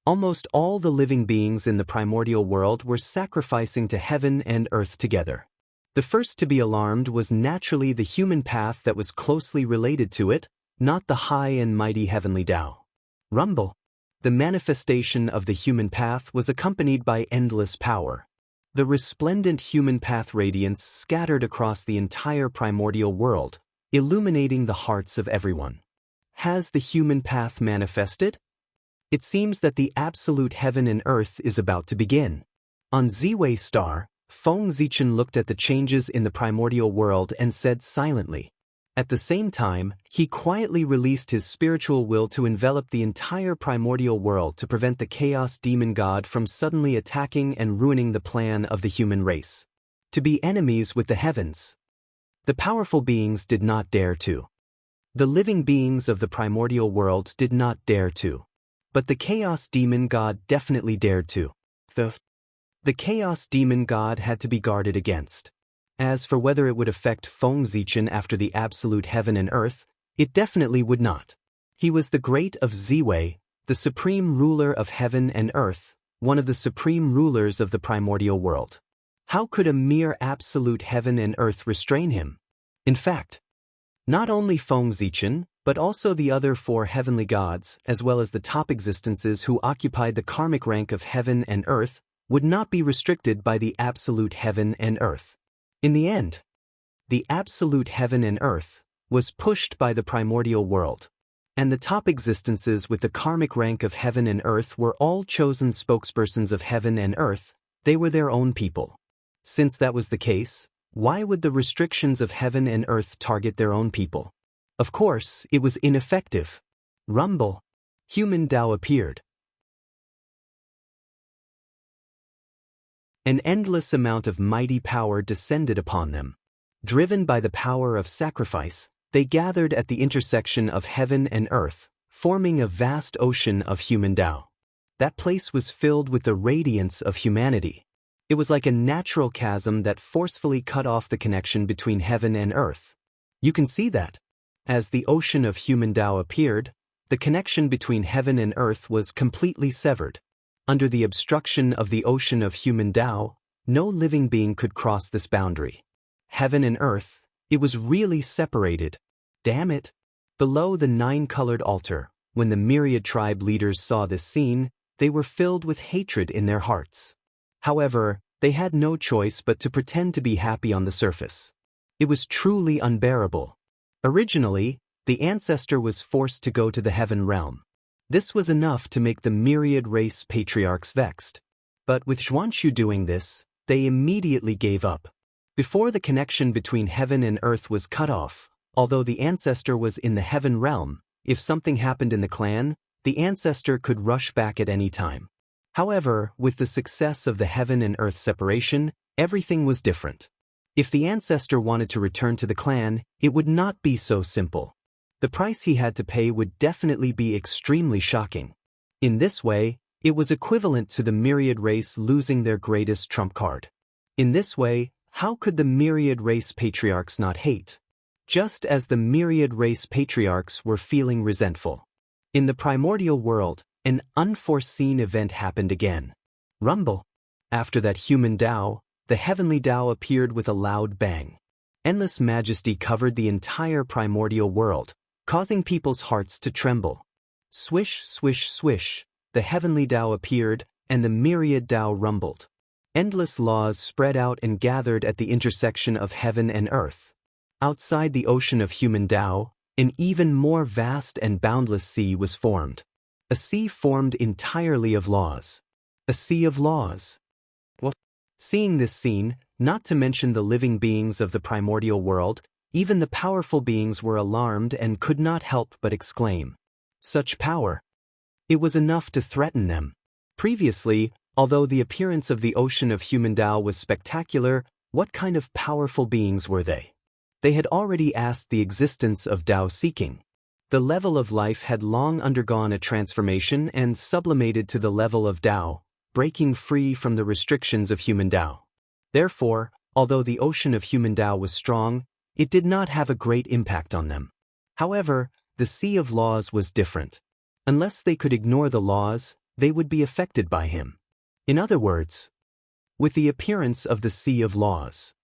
almost all the living beings in the primordial world were sacrificing to heaven and earth together. The first to be alarmed was naturally the human path that was closely related to it, not the high and mighty heavenly Tao. Rumble. The manifestation of the human path was accompanied by endless power. The resplendent human path radiance scattered across the entire primordial world, illuminating the hearts of everyone. Has the human path manifested? It seems that the absolute heaven and earth is about to begin. On Ziwei Star, Feng Zichen looked at the changes in the primordial world and said silently. At the same time, he quietly released his spiritual will to envelop the entire primordial world to prevent the chaos demon god from suddenly attacking and ruining the plan of the human race. To be enemies with the heavens. The powerful beings did not dare to. The living beings of the primordial world did not dare to. But the chaos demon god definitely dared to. The chaos demon god had to be guarded against. As for whether it would affect Feng Zichen after the absolute heaven and earth, it definitely would not. He was the great of Ziwei, the supreme ruler of heaven and earth, one of the supreme rulers of the primordial world. How could a mere absolute heaven and earth restrain him? In fact, not only Feng Zichen, but also the other 4 heavenly gods, as well as the top existences who occupied the karmic rank of heaven and earth, would not be restricted by the absolute heaven and earth. In the end, the absolute heaven and earth was pushed by the primordial world, and the top existences with the karmic rank of heaven and earth were all chosen spokespersons of heaven and earth. They were their own people. Since that was the case, why would the restrictions of heaven and earth target their own people? Of course, it was ineffective. Rumble. Human Tao appeared. An endless amount of mighty power descended upon them. Driven by the power of sacrifice, they gathered at the intersection of heaven and earth, forming a vast ocean of human Tao. That place was filled with the radiance of humanity. It was like a natural chasm that forcefully cut off the connection between heaven and earth. You can see that. As the ocean of human Tao appeared, the connection between heaven and earth was completely severed. Under the obstruction of the ocean of human Tao, no living being could cross this boundary. Heaven and earth, it was really separated. Damn it! Below the nine-colored altar, when the myriad tribe leaders saw this scene, they were filled with hatred in their hearts. However, they had no choice but to pretend to be happy on the surface. It was truly unbearable. Originally, the ancestor was forced to go to the heaven realm. This was enough to make the myriad race patriarchs vexed. But with Xianxia doing this, they immediately gave up. Before the connection between heaven and earth was cut off, although the ancestor was in the heaven realm, if something happened in the clan, the ancestor could rush back at any time. However, with the success of the heaven and earth separation, everything was different. If the ancestor wanted to return to the clan, it would not be so simple. The price he had to pay would definitely be extremely shocking. In this way, it was equivalent to the myriad race losing their greatest trump card. In this way, how could the myriad race patriarchs not hate? Just as the myriad race patriarchs were feeling resentful. In the primordial world, an unforeseen event happened again. Rumble. After that human Tao, the heavenly Tao appeared with a loud bang. Endless majesty covered the entire primordial world, causing people's hearts to tremble. Swish, swish, swish, the heavenly Tao appeared, and the myriad Tao rumbled. Endless laws spread out and gathered at the intersection of heaven and earth. Outside the ocean of human Tao, an even more vast and boundless sea was formed. A sea formed entirely of laws. A sea of laws. What? Seeing this scene, not to mention the living beings of the primordial world, even the powerful beings were alarmed and could not help but exclaim. Such power! It was enough to threaten them. Previously, although the appearance of the ocean of human Tao was spectacular, what kind of powerful beings were they? They had already asked the existence of Tao seeking. The level of life had long undergone a transformation and sublimated to the level of Tao, breaking free from the restrictions of human Tao. Therefore, although the ocean of human Tao was strong, it did not have a great impact on them. However, the sea of laws was different. Unless they could ignore the laws, they would be affected by him. In other words, with the appearance of the sea of laws,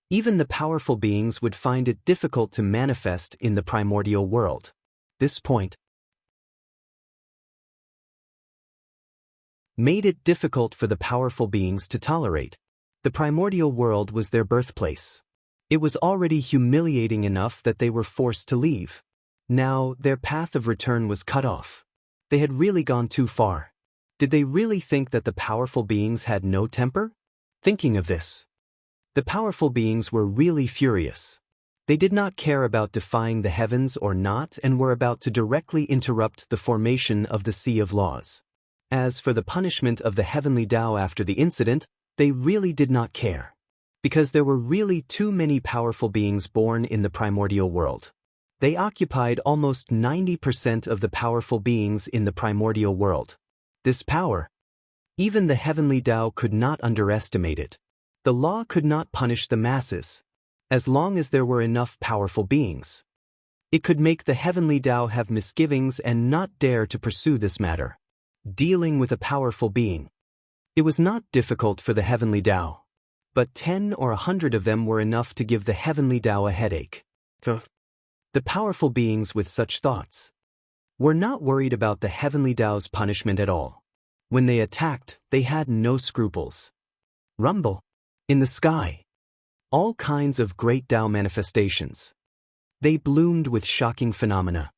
even the powerful beings would find it difficult to manifest in the primordial world. This point made it difficult for the powerful beings to tolerate. The primordial world was their birthplace. It was already humiliating enough that they were forced to leave. Now, their path of return was cut off. They had really gone too far. Did they really think that the powerful beings had no temper? Thinking of this, the powerful beings were really furious. They did not care about defying the heavens or not and were about to directly interrupt the formation of the Sea of Laws. As for the punishment of the heavenly Tao after the incident, they really did not care. Because there were really too many powerful beings born in the primordial world. They occupied almost 90% of the powerful beings in the primordial world. This power, even the heavenly Tao could not underestimate it. The law could not punish the masses, as long as there were enough powerful beings. It could make the heavenly Tao have misgivings and not dare to pursue this matter. Dealing with a powerful being. It was not difficult for the heavenly Tao, but 10 or 100 of them were enough to give the heavenly Tao a headache. The powerful beings with such thoughts were not worried about the heavenly Tao's punishment at all. When they attacked, they had no scruples. Rumble. In the sky. All kinds of great Tao manifestations. They bloomed with shocking phenomena.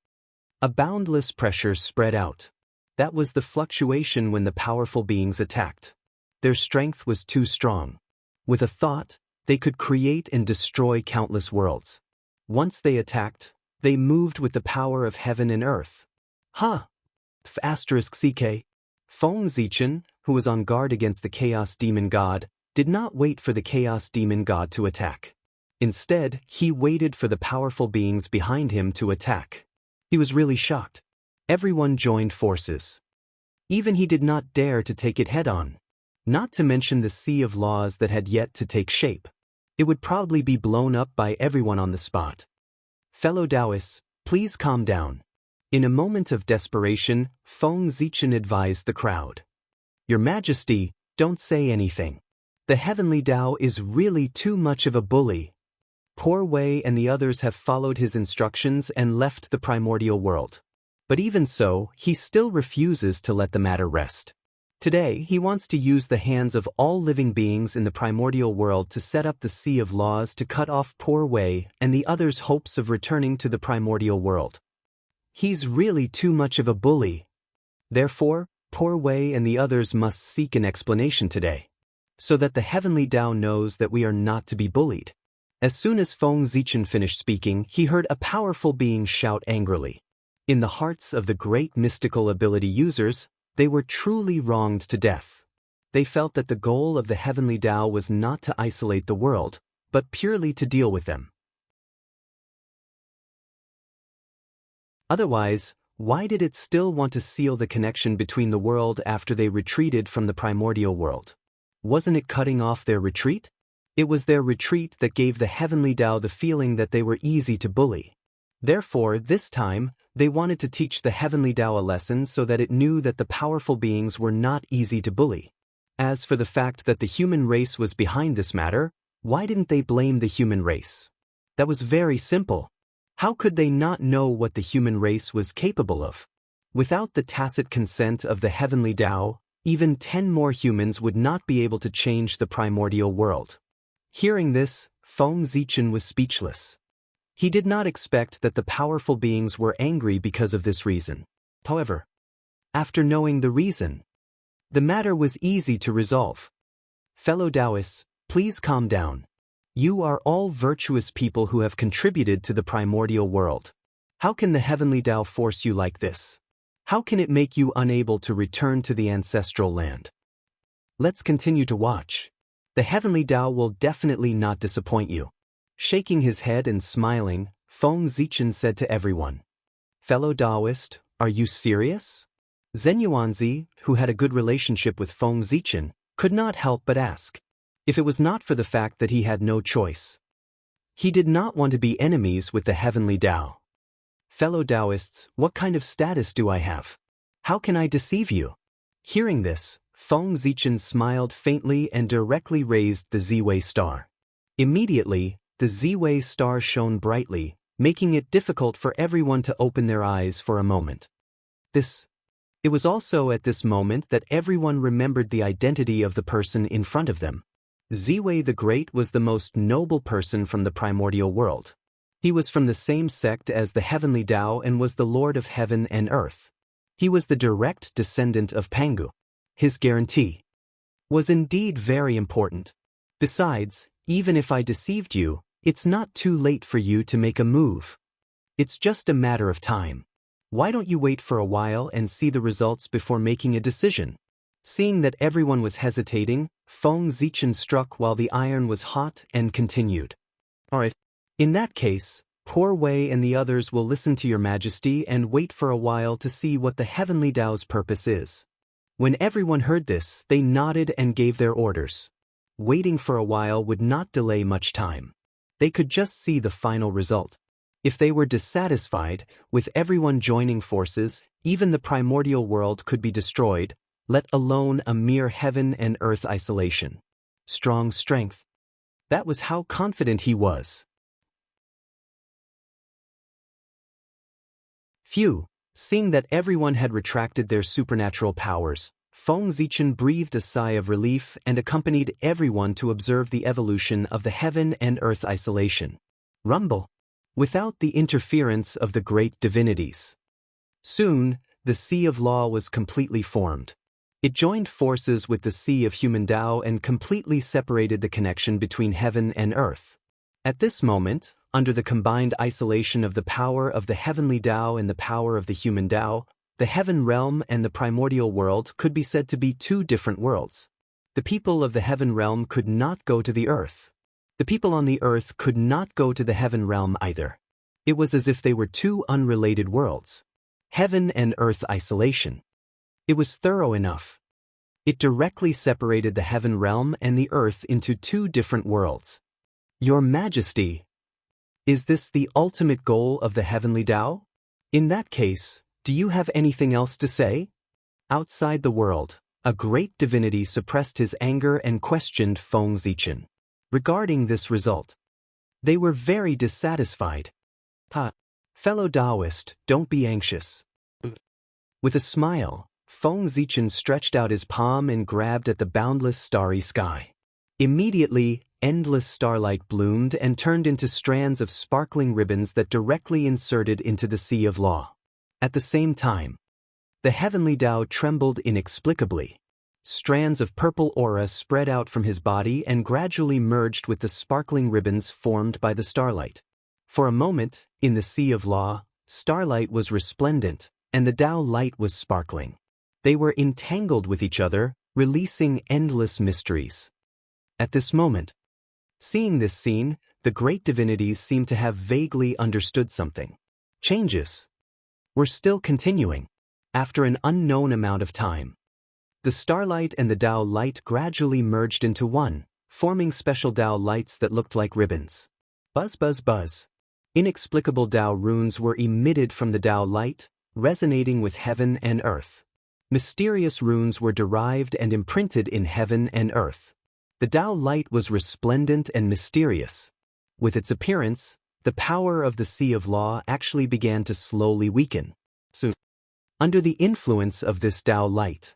A boundless pressure spread out. That was the fluctuation when the powerful beings attacked. Their strength was too strong. With a thought, they could create and destroy countless worlds. Once they attacked, they moved with the power of heaven and earth. *CK. Feng Zichen, who was on guard against the Chaos Demon God, did not wait for the Chaos Demon God to attack. Instead, he waited for the powerful beings behind him to attack. He was really shocked. Everyone joined forces. Even he did not dare to take it head-on. Not to mention the sea of laws that had yet to take shape. It would probably be blown up by everyone on the spot. Fellow Taoists, please calm down. In a moment of desperation, Feng Zichen advised the crowd. Your Majesty, don't say anything. The Heavenly Tao is really too much of a bully. Poor Wei and the others have followed his instructions and left the primordial world. But even so, he still refuses to let the matter rest. Today, he wants to use the hands of all living beings in the primordial world to set up the Sea of Laws to cut off poor Wei and the others' hopes of returning to the primordial world. He's really too much of a bully. Therefore, poor Wei and the others must seek an explanation today, so that the Heavenly Tao knows that we are not to be bullied. As soon as Feng Zichen finished speaking, he heard a powerful being shout angrily. In the hearts of the great mystical ability users, they were truly wronged to death. They felt that the goal of the Heavenly Tao was not to isolate the world, but purely to deal with them. Otherwise, why did it still want to seal the connection between the world after they retreated from the primordial world? Wasn't it cutting off their retreat? It was their retreat that gave the Heavenly Tao the feeling that they were easy to bully. Therefore, this time, they wanted to teach the Heavenly Tao a lesson so that it knew that the powerful beings were not easy to bully. As for the fact that the human race was behind this matter, why didn't they blame the human race? That was very simple. How could they not know what the human race was capable of? Without the tacit consent of the Heavenly Tao, even 10 more humans would not be able to change the primordial world. Hearing this, Feng Zichen was speechless. He did not expect that the powerful beings were angry because of this reason. However, after knowing the reason, the matter was easy to resolve. Fellow Taoists, please calm down. You are all virtuous people who have contributed to the primordial world. How can the Heavenly Tao force you like this? How can it make you unable to return to the ancestral land? Let's continue to watch. The Heavenly Tao will definitely not disappoint you. Shaking his head and smiling, Feng Zichen said to everyone, Fellow Taoist, are you serious? Zhen Yuanzi, who had a good relationship with Feng Zichen, could not help but ask. If it was not for the fact that he had no choice. He did not want to be enemies with the Heavenly Tao. Fellow Taoists, what kind of status do I have? How can I deceive you? Hearing this, Feng Zichen smiled faintly and directly raised the Ziwei star. Immediately, the Ziwei star shone brightly, making it difficult for everyone to open their eyes for a moment. It was also at this moment that everyone remembered the identity of the person in front of them. Ziwei the Great was the most noble person from the primordial world. He was from the same sect as the Heavenly Tao and was the Lord of Heaven and Earth. He was the direct descendant of Pangu. His guarantee was indeed very important. Besides, even if I deceived you, it's not too late for you to make a move. It's just a matter of time. Why don't you wait for a while and see the results before making a decision? Seeing that everyone was hesitating, Feng Zichen struck while the iron was hot and continued. Alright. In that case, poor Wei and the others will listen to your Majesty and wait for a while to see what the Heavenly Tao's purpose is. When everyone heard this, they nodded and gave their orders. Waiting for a while would not delay much time. They could just see the final result. If they were dissatisfied, with everyone joining forces, even the primordial world could be destroyed, let alone a mere heaven and earth isolation. Strong strength. That was how confident he was. Phew, seeing that everyone had retracted their supernatural powers, Feng Zichen breathed a sigh of relief and accompanied everyone to observe the evolution of the heaven and earth isolation. Rumble. Without the interference of the great divinities. Soon, the Sea of Law was completely formed. It joined forces with the Sea of Human Tao and completely separated the connection between heaven and earth. At this moment, under the combined isolation of the power of the Heavenly Tao and the power of the Human Tao, the heaven realm and the primordial world could be said to be two different worlds. The people of the heaven realm could not go to the earth. The people on the earth could not go to the heaven realm either. It was as if they were two unrelated worlds. Heaven and earth isolation. It was thorough enough. It directly separated the heaven realm and the earth into two different worlds. Your Majesty, is this the ultimate goal of the Heavenly Tao? In that case, do you have anything else to say? Outside the world, a great divinity suppressed his anger and questioned Feng Zichen regarding this result. They were very dissatisfied. Fellow Taoist, don't be anxious. With a smile, Feng Zichen stretched out his palm and grabbed at the boundless starry sky. Immediately, endless starlight bloomed and turned into strands of sparkling ribbons that directly inserted into the sea of law. At the same time, the heavenly Tao trembled inexplicably. Strands of purple aura spread out from his body and gradually merged with the sparkling ribbons formed by the starlight. For a moment, in the sea of law, starlight was resplendent, and the Tao light was sparkling. They were entangled with each other, releasing endless mysteries. At this moment, seeing this scene, the great divinities seemed to have vaguely understood something. Changes were still continuing. After an unknown amount of time, the starlight and the Tao light gradually merged into one, forming special Tao lights that looked like ribbons. Buzz, buzz, buzz. Inexplicable Tao runes were emitted from the Tao light, resonating with heaven and earth. Mysterious runes were derived and imprinted in heaven and earth. The Tao light was resplendent and mysterious. With its appearance, the power of the Sea of Law actually began to slowly weaken. Soon, under the influence of this Tao light,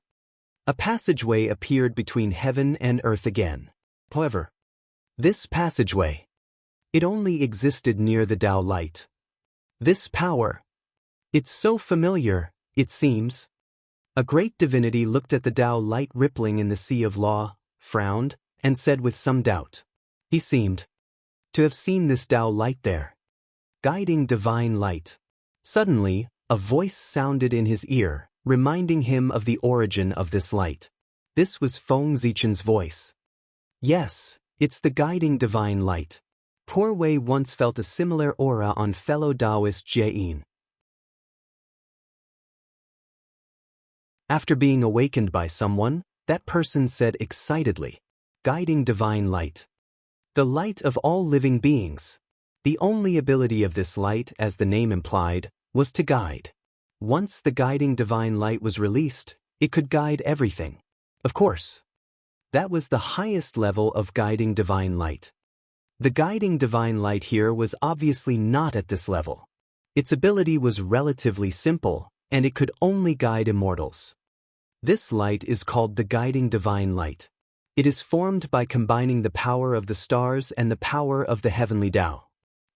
a passageway appeared between heaven and earth again. However, this passageway, it only existed near the Tao light. This power, it's so familiar, it seems. A great divinity looked at the Tao light rippling in the Sea of Law, frowned, and said with some doubt. He seemed to have seen this Tao light there. Guiding divine light. Suddenly, a voice sounded in his ear, reminding him of the origin of this light. This was Feng Zichen's voice. Yes, it's the guiding divine light. Poor Wei once felt a similar aura on fellow Taoist Jieyin. After being awakened by someone, that person said excitedly, "Guiding divine light. The light of all living beings." The only ability of this light, as the name implied, was to guide. Once the guiding divine light was released, it could guide everything. Of course, that was the highest level of guiding divine light. The guiding divine light here was obviously not at this level. Its ability was relatively simple, and it could only guide immortals. This light is called the guiding divine light. It is formed by combining the power of the stars and the power of the heavenly Tao.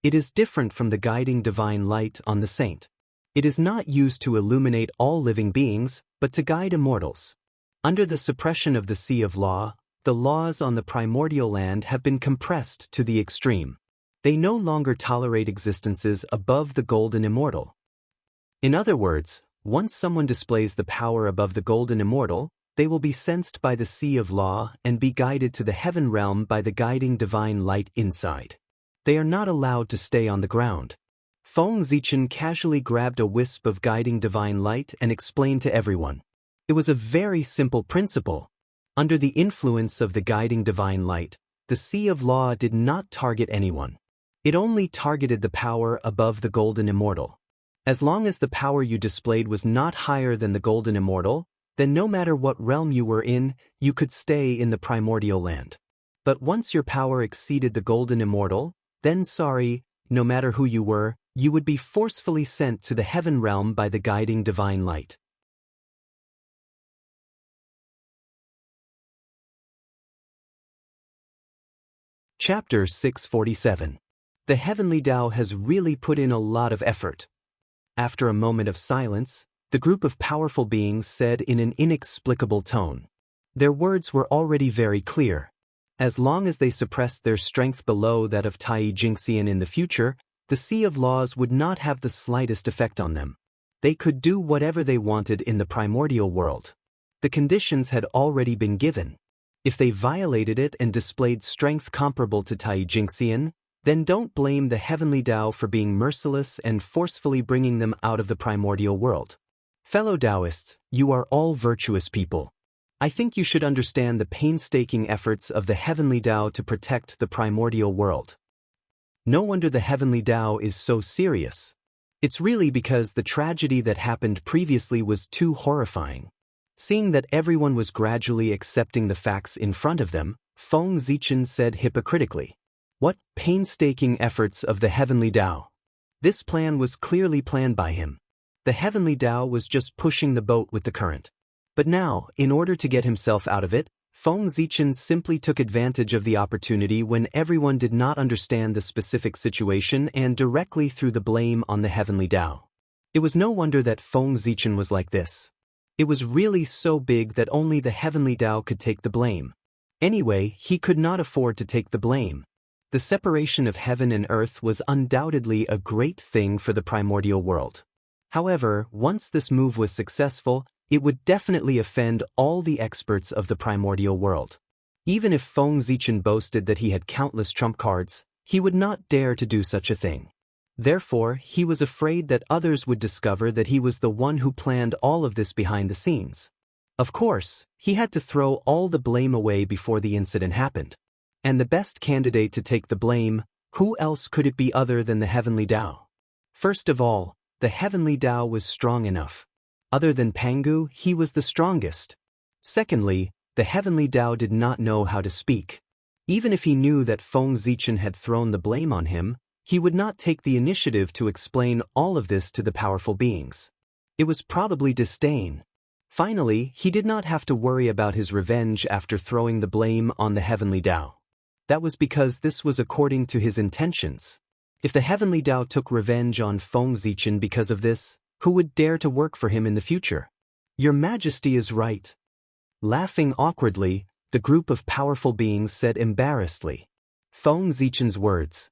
It is different from the guiding divine light on the saint. It is not used to illuminate all living beings, but to guide immortals. Under the suppression of the Sea of Law, the laws on the primordial land have been compressed to the extreme. They no longer tolerate existences above the golden immortal. In other words, once someone displays the power above the golden immortal, they will be sensed by the Sea of Law and be guided to the heaven realm by the guiding divine light inside. They are not allowed to stay on the ground. Feng Zichen casually grabbed a wisp of guiding divine light and explained to everyone. It was a very simple principle. Under the influence of the guiding divine light, the Sea of Law did not target anyone. It only targeted the power above the golden immortal. As long as the power you displayed was not higher than the golden immortal, then no matter what realm you were in, you could stay in the primordial land. But once your power exceeded the golden immortal, then sorry, no matter who you were, you would be forcefully sent to the heaven realm by the guiding divine light. Chapter 647. The heavenly Tao has really put in a lot of effort. After a moment of silence, the group of powerful beings said in an inexplicable tone. Their words were already very clear. As long as they suppressed their strength below that of Tai Jingxian in the future, the Sea of Laws would not have the slightest effect on them. They could do whatever they wanted in the primordial world. The conditions had already been given. If they violated it and displayed strength comparable to Tai Jingxian, then don't blame the heavenly Tao for being merciless and forcefully bringing them out of the primordial world. Fellow Taoists, you are all virtuous people. I think you should understand the painstaking efforts of the heavenly Tao to protect the primordial world. No wonder the heavenly Tao is so serious. It's really because the tragedy that happened previously was too horrifying. Seeing that everyone was gradually accepting the facts in front of them, Feng Zichen said hypocritically, "What painstaking efforts of the Heavenly Tao." This plan was clearly planned by him. The Heavenly Tao was just pushing the boat with the current. But now, in order to get himself out of it, Feng Zichen simply took advantage of the opportunity when everyone did not understand the specific situation and directly threw the blame on the Heavenly Tao. It was no wonder that Feng Zichen was like this. It was really so big that only the Heavenly Tao could take the blame. Anyway, he could not afford to take the blame. The separation of heaven and earth was undoubtedly a great thing for the primordial world. However, once this move was successful, it would definitely offend all the experts of the primordial world. Even if Feng Zichen boasted that he had countless trump cards, he would not dare to do such a thing. Therefore, he was afraid that others would discover that he was the one who planned all of this behind the scenes. Of course, he had to throw all the blame away before the incident happened. And the best candidate to take the blame, who else could it be other than the Heavenly Tao? First of all, the Heavenly Tao was strong enough. Other than Pangu, he was the strongest. Secondly, the Heavenly Tao did not know how to speak. Even if he knew that Feng Zichen had thrown the blame on him, he would not take the initiative to explain all of this to the powerful beings. It was probably disdain. Finally, he did not have to worry about his revenge after throwing the blame on the Heavenly Tao. That was because this was according to his intentions. If the Heavenly Tao took revenge on Feng Zichen because of this, who would dare to work for him in the future? Your Majesty is right. Laughing awkwardly, the group of powerful beings said embarrassedly. Feng Zichen's words.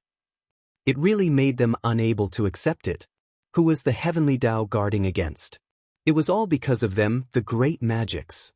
It really made them unable to accept it. Who was the Heavenly Tao guarding against? It was all because of them, the great magics.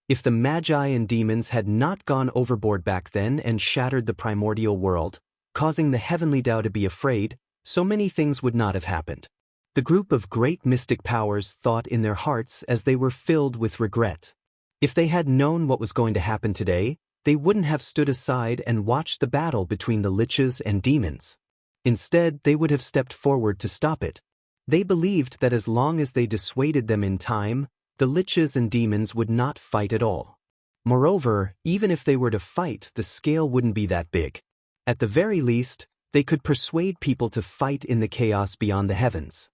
If the magi and demons had not gone overboard back then and shattered the primordial world, causing the Heavenly Tao to be afraid, so many things would not have happened. The group of great mystic powers thought in their hearts as they were filled with regret. If they had known what was going to happen today, they wouldn't have stood aside and watched the battle between the liches and demons. Instead, they would have stepped forward to stop it. They believed that as long as they dissuaded them in time, the liches and demons would not fight at all. Moreover, even if they were to fight, the scale wouldn't be that big. At the very least, they could persuade people to fight in the chaos beyond the heavens.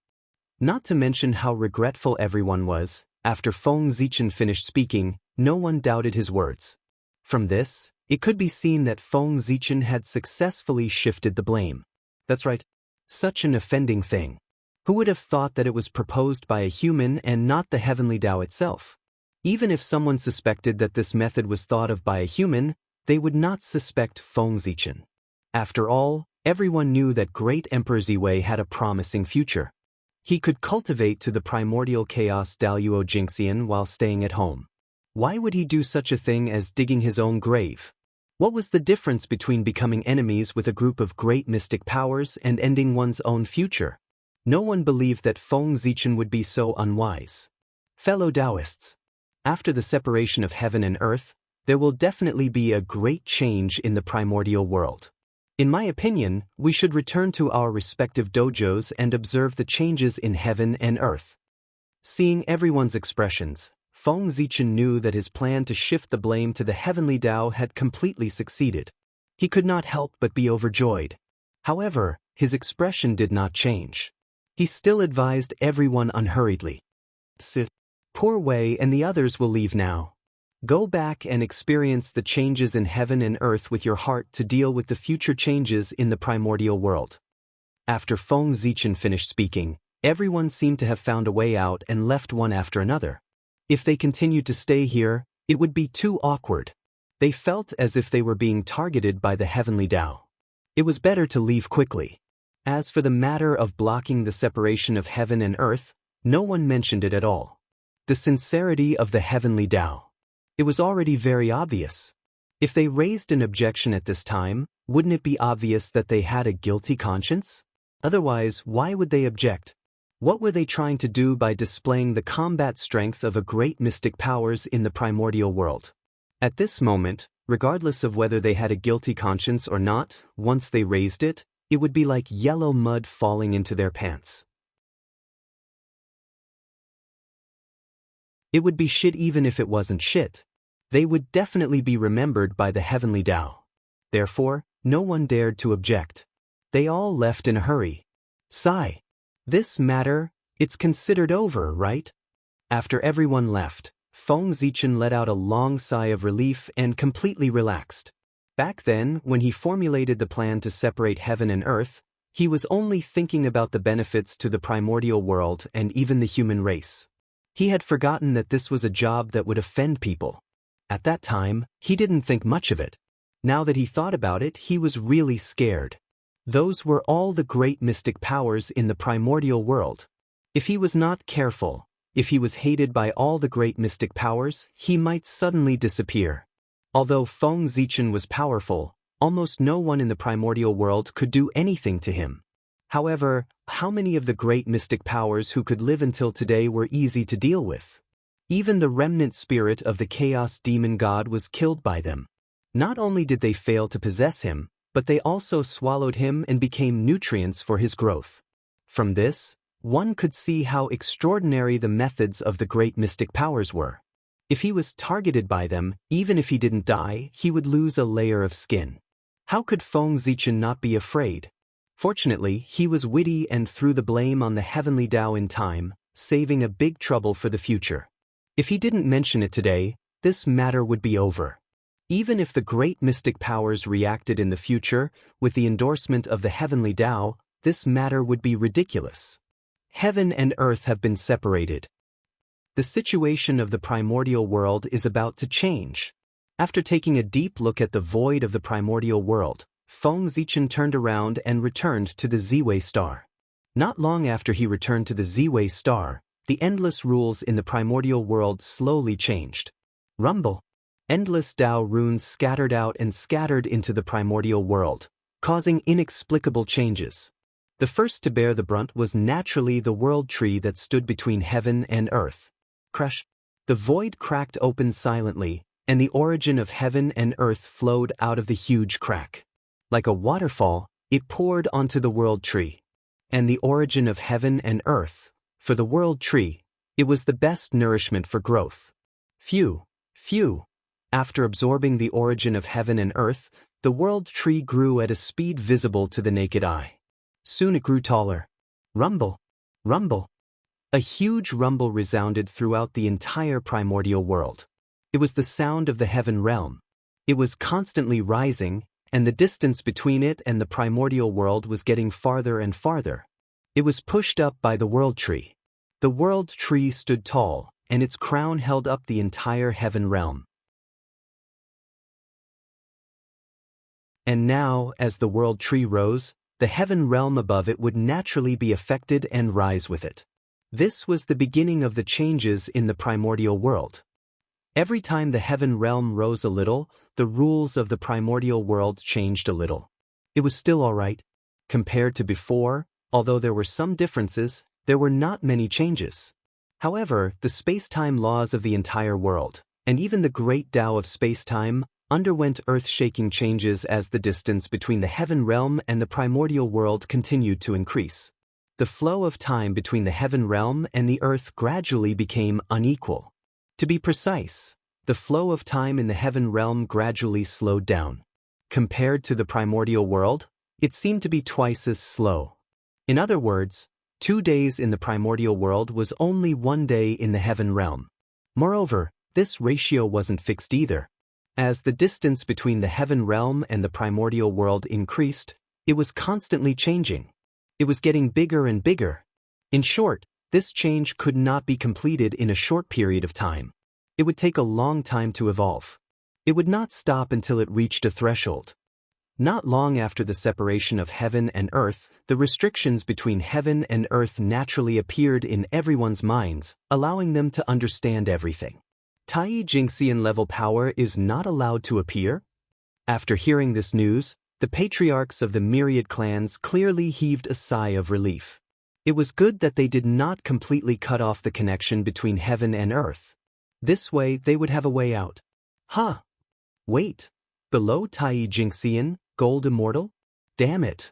Not to mention how regretful everyone was. After Feng Zichen finished speaking, no one doubted his words. From this, it could be seen that Feng Zichen had successfully shifted the blame. That's right. Such an offending thing. Who would have thought that it was proposed by a human and not the Heavenly Tao itself? Even if someone suspected that this method was thought of by a human, they would not suspect Feng Zichen. After all, everyone knew that great Emperor Ziwei had a promising future. He could cultivate to the primordial chaos Daluo Jingxian while staying at home. Why would he do such a thing as digging his own grave? What was the difference between becoming enemies with a group of great mystic powers and ending one's own future? No one believed that Feng Zichen would be so unwise. Fellow Taoists, after the separation of heaven and earth, there will definitely be a great change in the primordial world. In my opinion, we should return to our respective dojos and observe the changes in heaven and earth. Seeing everyone's expressions, Feng Zichen knew that his plan to shift the blame to the Heavenly Tao had completely succeeded. He could not help but be overjoyed. However, his expression did not change. He still advised everyone unhurriedly. Sit. Poor Wei and the others will leave now. Go back and experience the changes in heaven and earth with your heart to deal with the future changes in the primordial world. After Feng Zichen finished speaking, everyone seemed to have found a way out and left one after another. If they continued to stay here, it would be too awkward. They felt as if they were being targeted by the Heavenly Tao. It was better to leave quickly. As for the matter of blocking the separation of heaven and earth, no one mentioned it at all. The sincerity of the Heavenly Tao. It was already very obvious. If they raised an objection at this time, wouldn't it be obvious that they had a guilty conscience? Otherwise, why would they object? What were they trying to do by displaying the combat strength of a great mystic powers in the primordial world? At this moment, regardless of whether they had a guilty conscience or not, once they raised it, it would be like yellow mud falling into their pants. It would be shit even if it wasn't shit. They would definitely be remembered by the heavenly Tao. Therefore, no one dared to object. They all left in a hurry. Sigh. This matter, it's considered over, right? After everyone left, Feng Zichen let out a long sigh of relief and completely relaxed. Back then, when he formulated the plan to separate heaven and earth, he was only thinking about the benefits to the primordial world and even the human race. He had forgotten that this was a job that would offend people. At that time, he didn't think much of it. Now that he thought about it, he was really scared. Those were all the great mystic powers in the primordial world. If he was not careful, if he was hated by all the great mystic powers, he might suddenly disappear. Although Feng Zichen was powerful, almost no one in the primordial world could do anything to him. However, how many of the great mystic powers who could live until today were easy to deal with? Even the remnant spirit of the chaos demon god was killed by them. Not only did they fail to possess him, but they also swallowed him and became nutrients for his growth. From this, one could see how extraordinary the methods of the great mystic powers were. If he was targeted by them, even if he didn't die, he would lose a layer of skin. How could Feng Zichen not be afraid? Fortunately, he was witty and threw the blame on the heavenly Tao in time, saving a big trouble for the future. If he didn't mention it today, this matter would be over. Even if the great mystic powers reacted in the future, with the endorsement of the heavenly Tao, this matter would be ridiculous. Heaven and earth have been separated. The situation of the primordial world is about to change. After taking a deep look at the void of the primordial world, Feng Zichen turned around and returned to the Ziwei star. Not long after he returned to the Ziwei star, the endless rules in the primordial world slowly changed. Rumble. Endless Tao runes scattered out and scattered into the primordial world, causing inexplicable changes. The first to bear the brunt was naturally the world tree that stood between heaven and earth. Crush. The void cracked open silently, and the origin of heaven and earth flowed out of the huge crack. Like a waterfall, it poured onto the world tree. And the origin of heaven and earth, for the world tree, it was the best nourishment for growth. Phew. After absorbing the origin of heaven and earth, the world tree grew at a speed visible to the naked eye. Soon it grew taller. Rumble. A huge rumble resounded throughout the entire primordial world. It was the sound of the heaven realm. It was constantly rising, and the distance between it and the primordial world was getting farther and farther. It was pushed up by the world tree. The world tree stood tall, and its crown held up the entire heaven realm. And now, as the world tree rose, the heaven realm above it would naturally be affected and rise with it. This was the beginning of the changes in the primordial world. Every time the heaven realm rose a little, the rules of the primordial world changed a little. It was still all right. Compared to before, although there were some differences, there were not many changes. However, the space-time laws of the entire world, and even the great Tao of space-time, underwent earth-shaking changes as the distance between the heaven realm and the primordial world continued to increase. The flow of time between the heaven realm and the earth gradually became unequal. To be precise, the flow of time in the heaven realm gradually slowed down. Compared to the primordial world, it seemed to be twice as slow. In other words, 2 days in the primordial world was only 1 day in the heaven realm. Moreover, this ratio wasn't fixed either. As the distance between the heaven realm and the primordial world increased, it was constantly changing. It was getting bigger and bigger. In short, this change could not be completed in a short period of time. It would take a long time to evolve. It would not stop until it reached a threshold. Not long after the separation of heaven and earth, the restrictions between heaven and earth naturally appeared in everyone's minds, allowing them to understand everything. Tai Jingxian level power is not allowed to appear? After hearing this news, the patriarchs of the myriad clans clearly heaved a sigh of relief. It was good that they did not completely cut off the connection between heaven and earth. This way they would have a way out. Huh. Wait. Below Tai Jingxian, Gold Immortal? Damn it.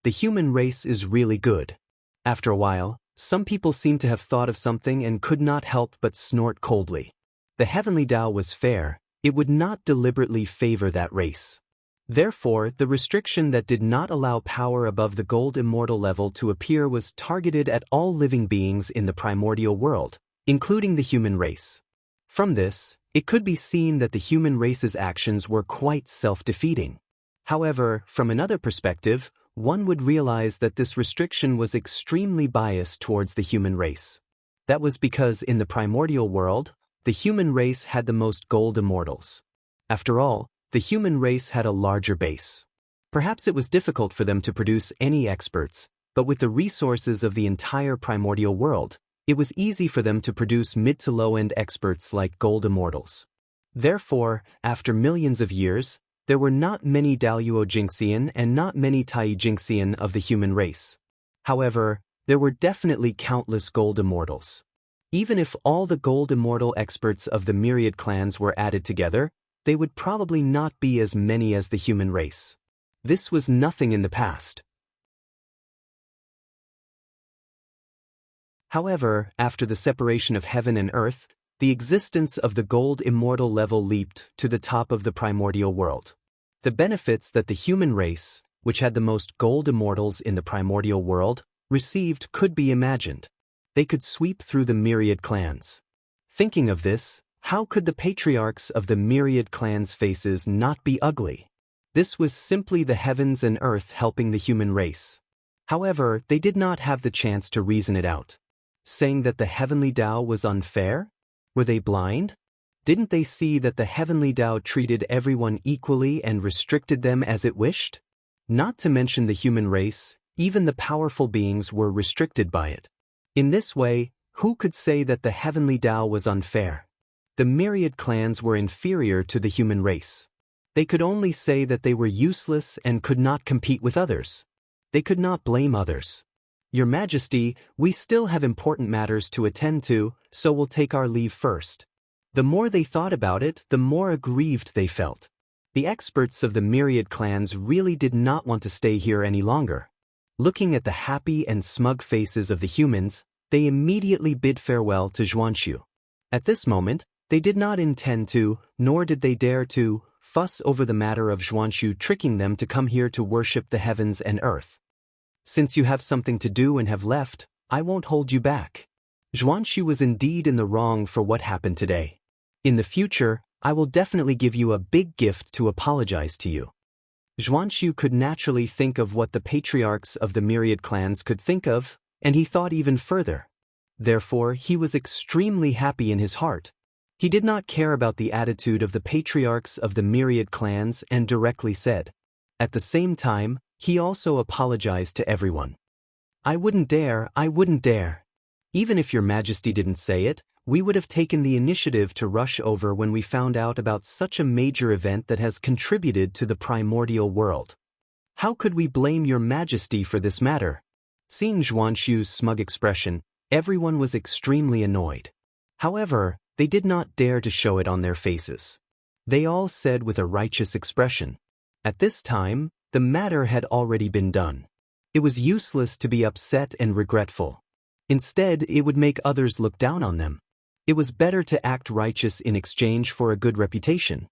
The human race is really good. After a while, Some people seemed to have thought of something and could not help but snort coldly. The heavenly Tao was fair, it would not deliberately favor that race. Therefore, the restriction that did not allow power above the gold immortal level to appear was targeted at all living beings in the primordial world, including the human race. From this, it could be seen that the human race's actions were quite self-defeating. However, from another perspective, one would realize that this restriction was extremely biased towards the human race. That was because in the primordial world, the human race had the most gold immortals. After all, the human race had a larger base. Perhaps it was difficult for them to produce any experts, but with the resources of the entire primordial world, it was easy for them to produce mid to low-end experts like gold immortals. Therefore, after millions of years, there were not many Daluo Jingxian and not many Tai Jingxian of the human race. However, there were definitely countless gold immortals. Even if all the gold immortal experts of the myriad clans were added together, they would probably not be as many as the human race. This was nothing in the past. However, after the separation of heaven and earth, the existence of the gold immortal level leaped to the top of the primordial world. The benefits that the human race, which had the most gold immortals in the primordial world, received could be imagined. They could sweep through the myriad clans. Thinking of this, how could the patriarchs of the myriad clans' faces not be ugly? This was simply the heavens and earth helping the human race. However, they did not have the chance to reason it out. Saying that the heavenly Tao was unfair? Were they blind? Didn't they see that the heavenly Tao treated everyone equally and restricted them as it wished? Not to mention the human race, even the powerful beings were restricted by it. In this way, who could say that the heavenly Tao was unfair? The myriad clans were inferior to the human race. They could only say that they were useless and could not compete with others. They could not blame others. Your Majesty, we still have important matters to attend to, so we'll take our leave first. The more they thought about it, the more aggrieved they felt. The experts of the myriad clans really did not want to stay here any longer. Looking at the happy and smug faces of the humans, they immediately bid farewell to Xianxia. At this moment, they did not intend to, nor did they dare to, fuss over the matter of Xianxia tricking them to come here to worship the heavens and earth. Since you have something to do and have left, I won't hold you back. Xianxia was indeed in the wrong for what happened today. In the future, I will definitely give you a big gift to apologize to you. Xianxia could naturally think of what the patriarchs of the myriad clans could think of, and he thought even further. Therefore, he was extremely happy in his heart. He did not care about the attitude of the patriarchs of the myriad clans and directly said. At the same time, he also apologized to everyone. I wouldn't dare. Even if your Majesty didn't say it, we would have taken the initiative to rush over when we found out about such a major event that has contributed to the primordial world. How could we blame your Majesty for this matter? Seeing Xianxia's smug expression, everyone was extremely annoyed. However, they did not dare to show it on their faces. They all said with a righteous expression. At this time, the matter had already been done. It was useless to be upset and regretful. Instead, it would make others look down on them. It was better to act righteous in exchange for a good reputation.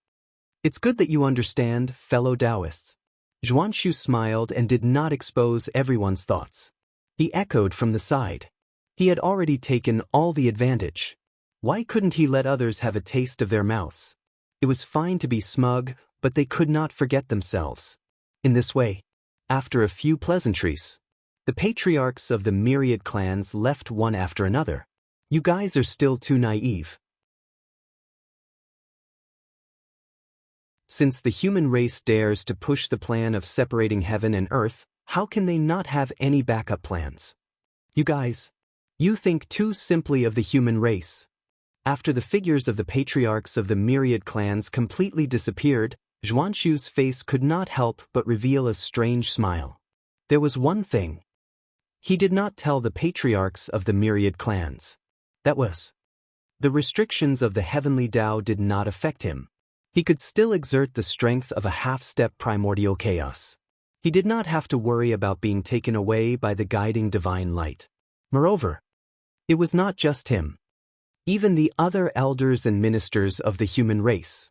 It's good that you understand, fellow Taoists. Xianxia smiled and did not expose everyone's thoughts. He echoed from the side. He had already taken all the advantage. Why couldn't he let others have a taste of their mouths? It was fine to be smug, but they could not forget themselves. In this way, after a few pleasantries, the patriarchs of the myriad clans left one after another. You guys are still too naive. Since the human race dares to push the plan of separating heaven and earth, how can they not have any backup plans? You guys, you think too simply of the human race. After the figures of the patriarchs of the myriad clans completely disappeared, Xianxia's face could not help but reveal a strange smile. There was one thing. He did not tell the patriarchs of the myriad clans. That was, the restrictions of the heavenly Tao did not affect him. He could still exert the strength of a half-step primordial chaos. He did not have to worry about being taken away by the guiding divine light. Moreover, it was not just him. Even the other elders and ministers of the human race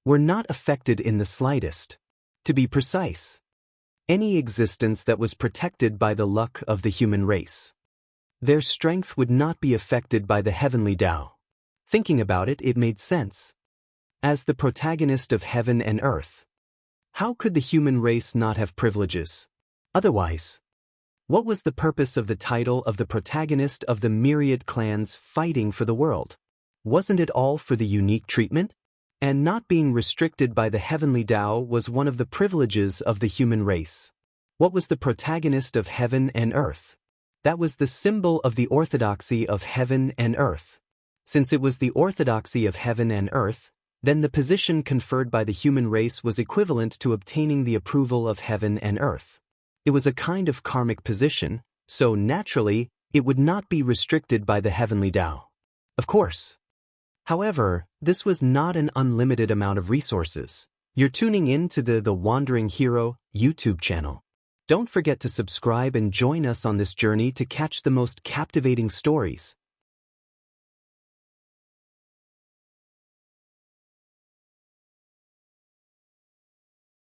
were not affected in the slightest. To be precise, any existence that was protected by the luck of the human race, their strength would not be affected by the heavenly Tao. Thinking about it, it made sense. As the protagonist of heaven and earth, how could the human race not have privileges? Otherwise, what was the purpose of the title of the protagonist of the myriad clans fighting for the world? Wasn't it all for the unique treatment? And not being restricted by the heavenly Tao was one of the privileges of the human race. What was the protagonist of heaven and earth? That was the symbol of the orthodoxy of heaven and earth. Since it was the orthodoxy of heaven and earth, then the position conferred by the human race was equivalent to obtaining the approval of heaven and earth. It was a kind of karmic position, so naturally, it would not be restricted by the heavenly Tao. Of course. However, this was not an unlimited amount of resources. You're tuning in to the Wandering Hero YouTube channel. Don't forget to subscribe and join us on this journey to catch the most captivating stories.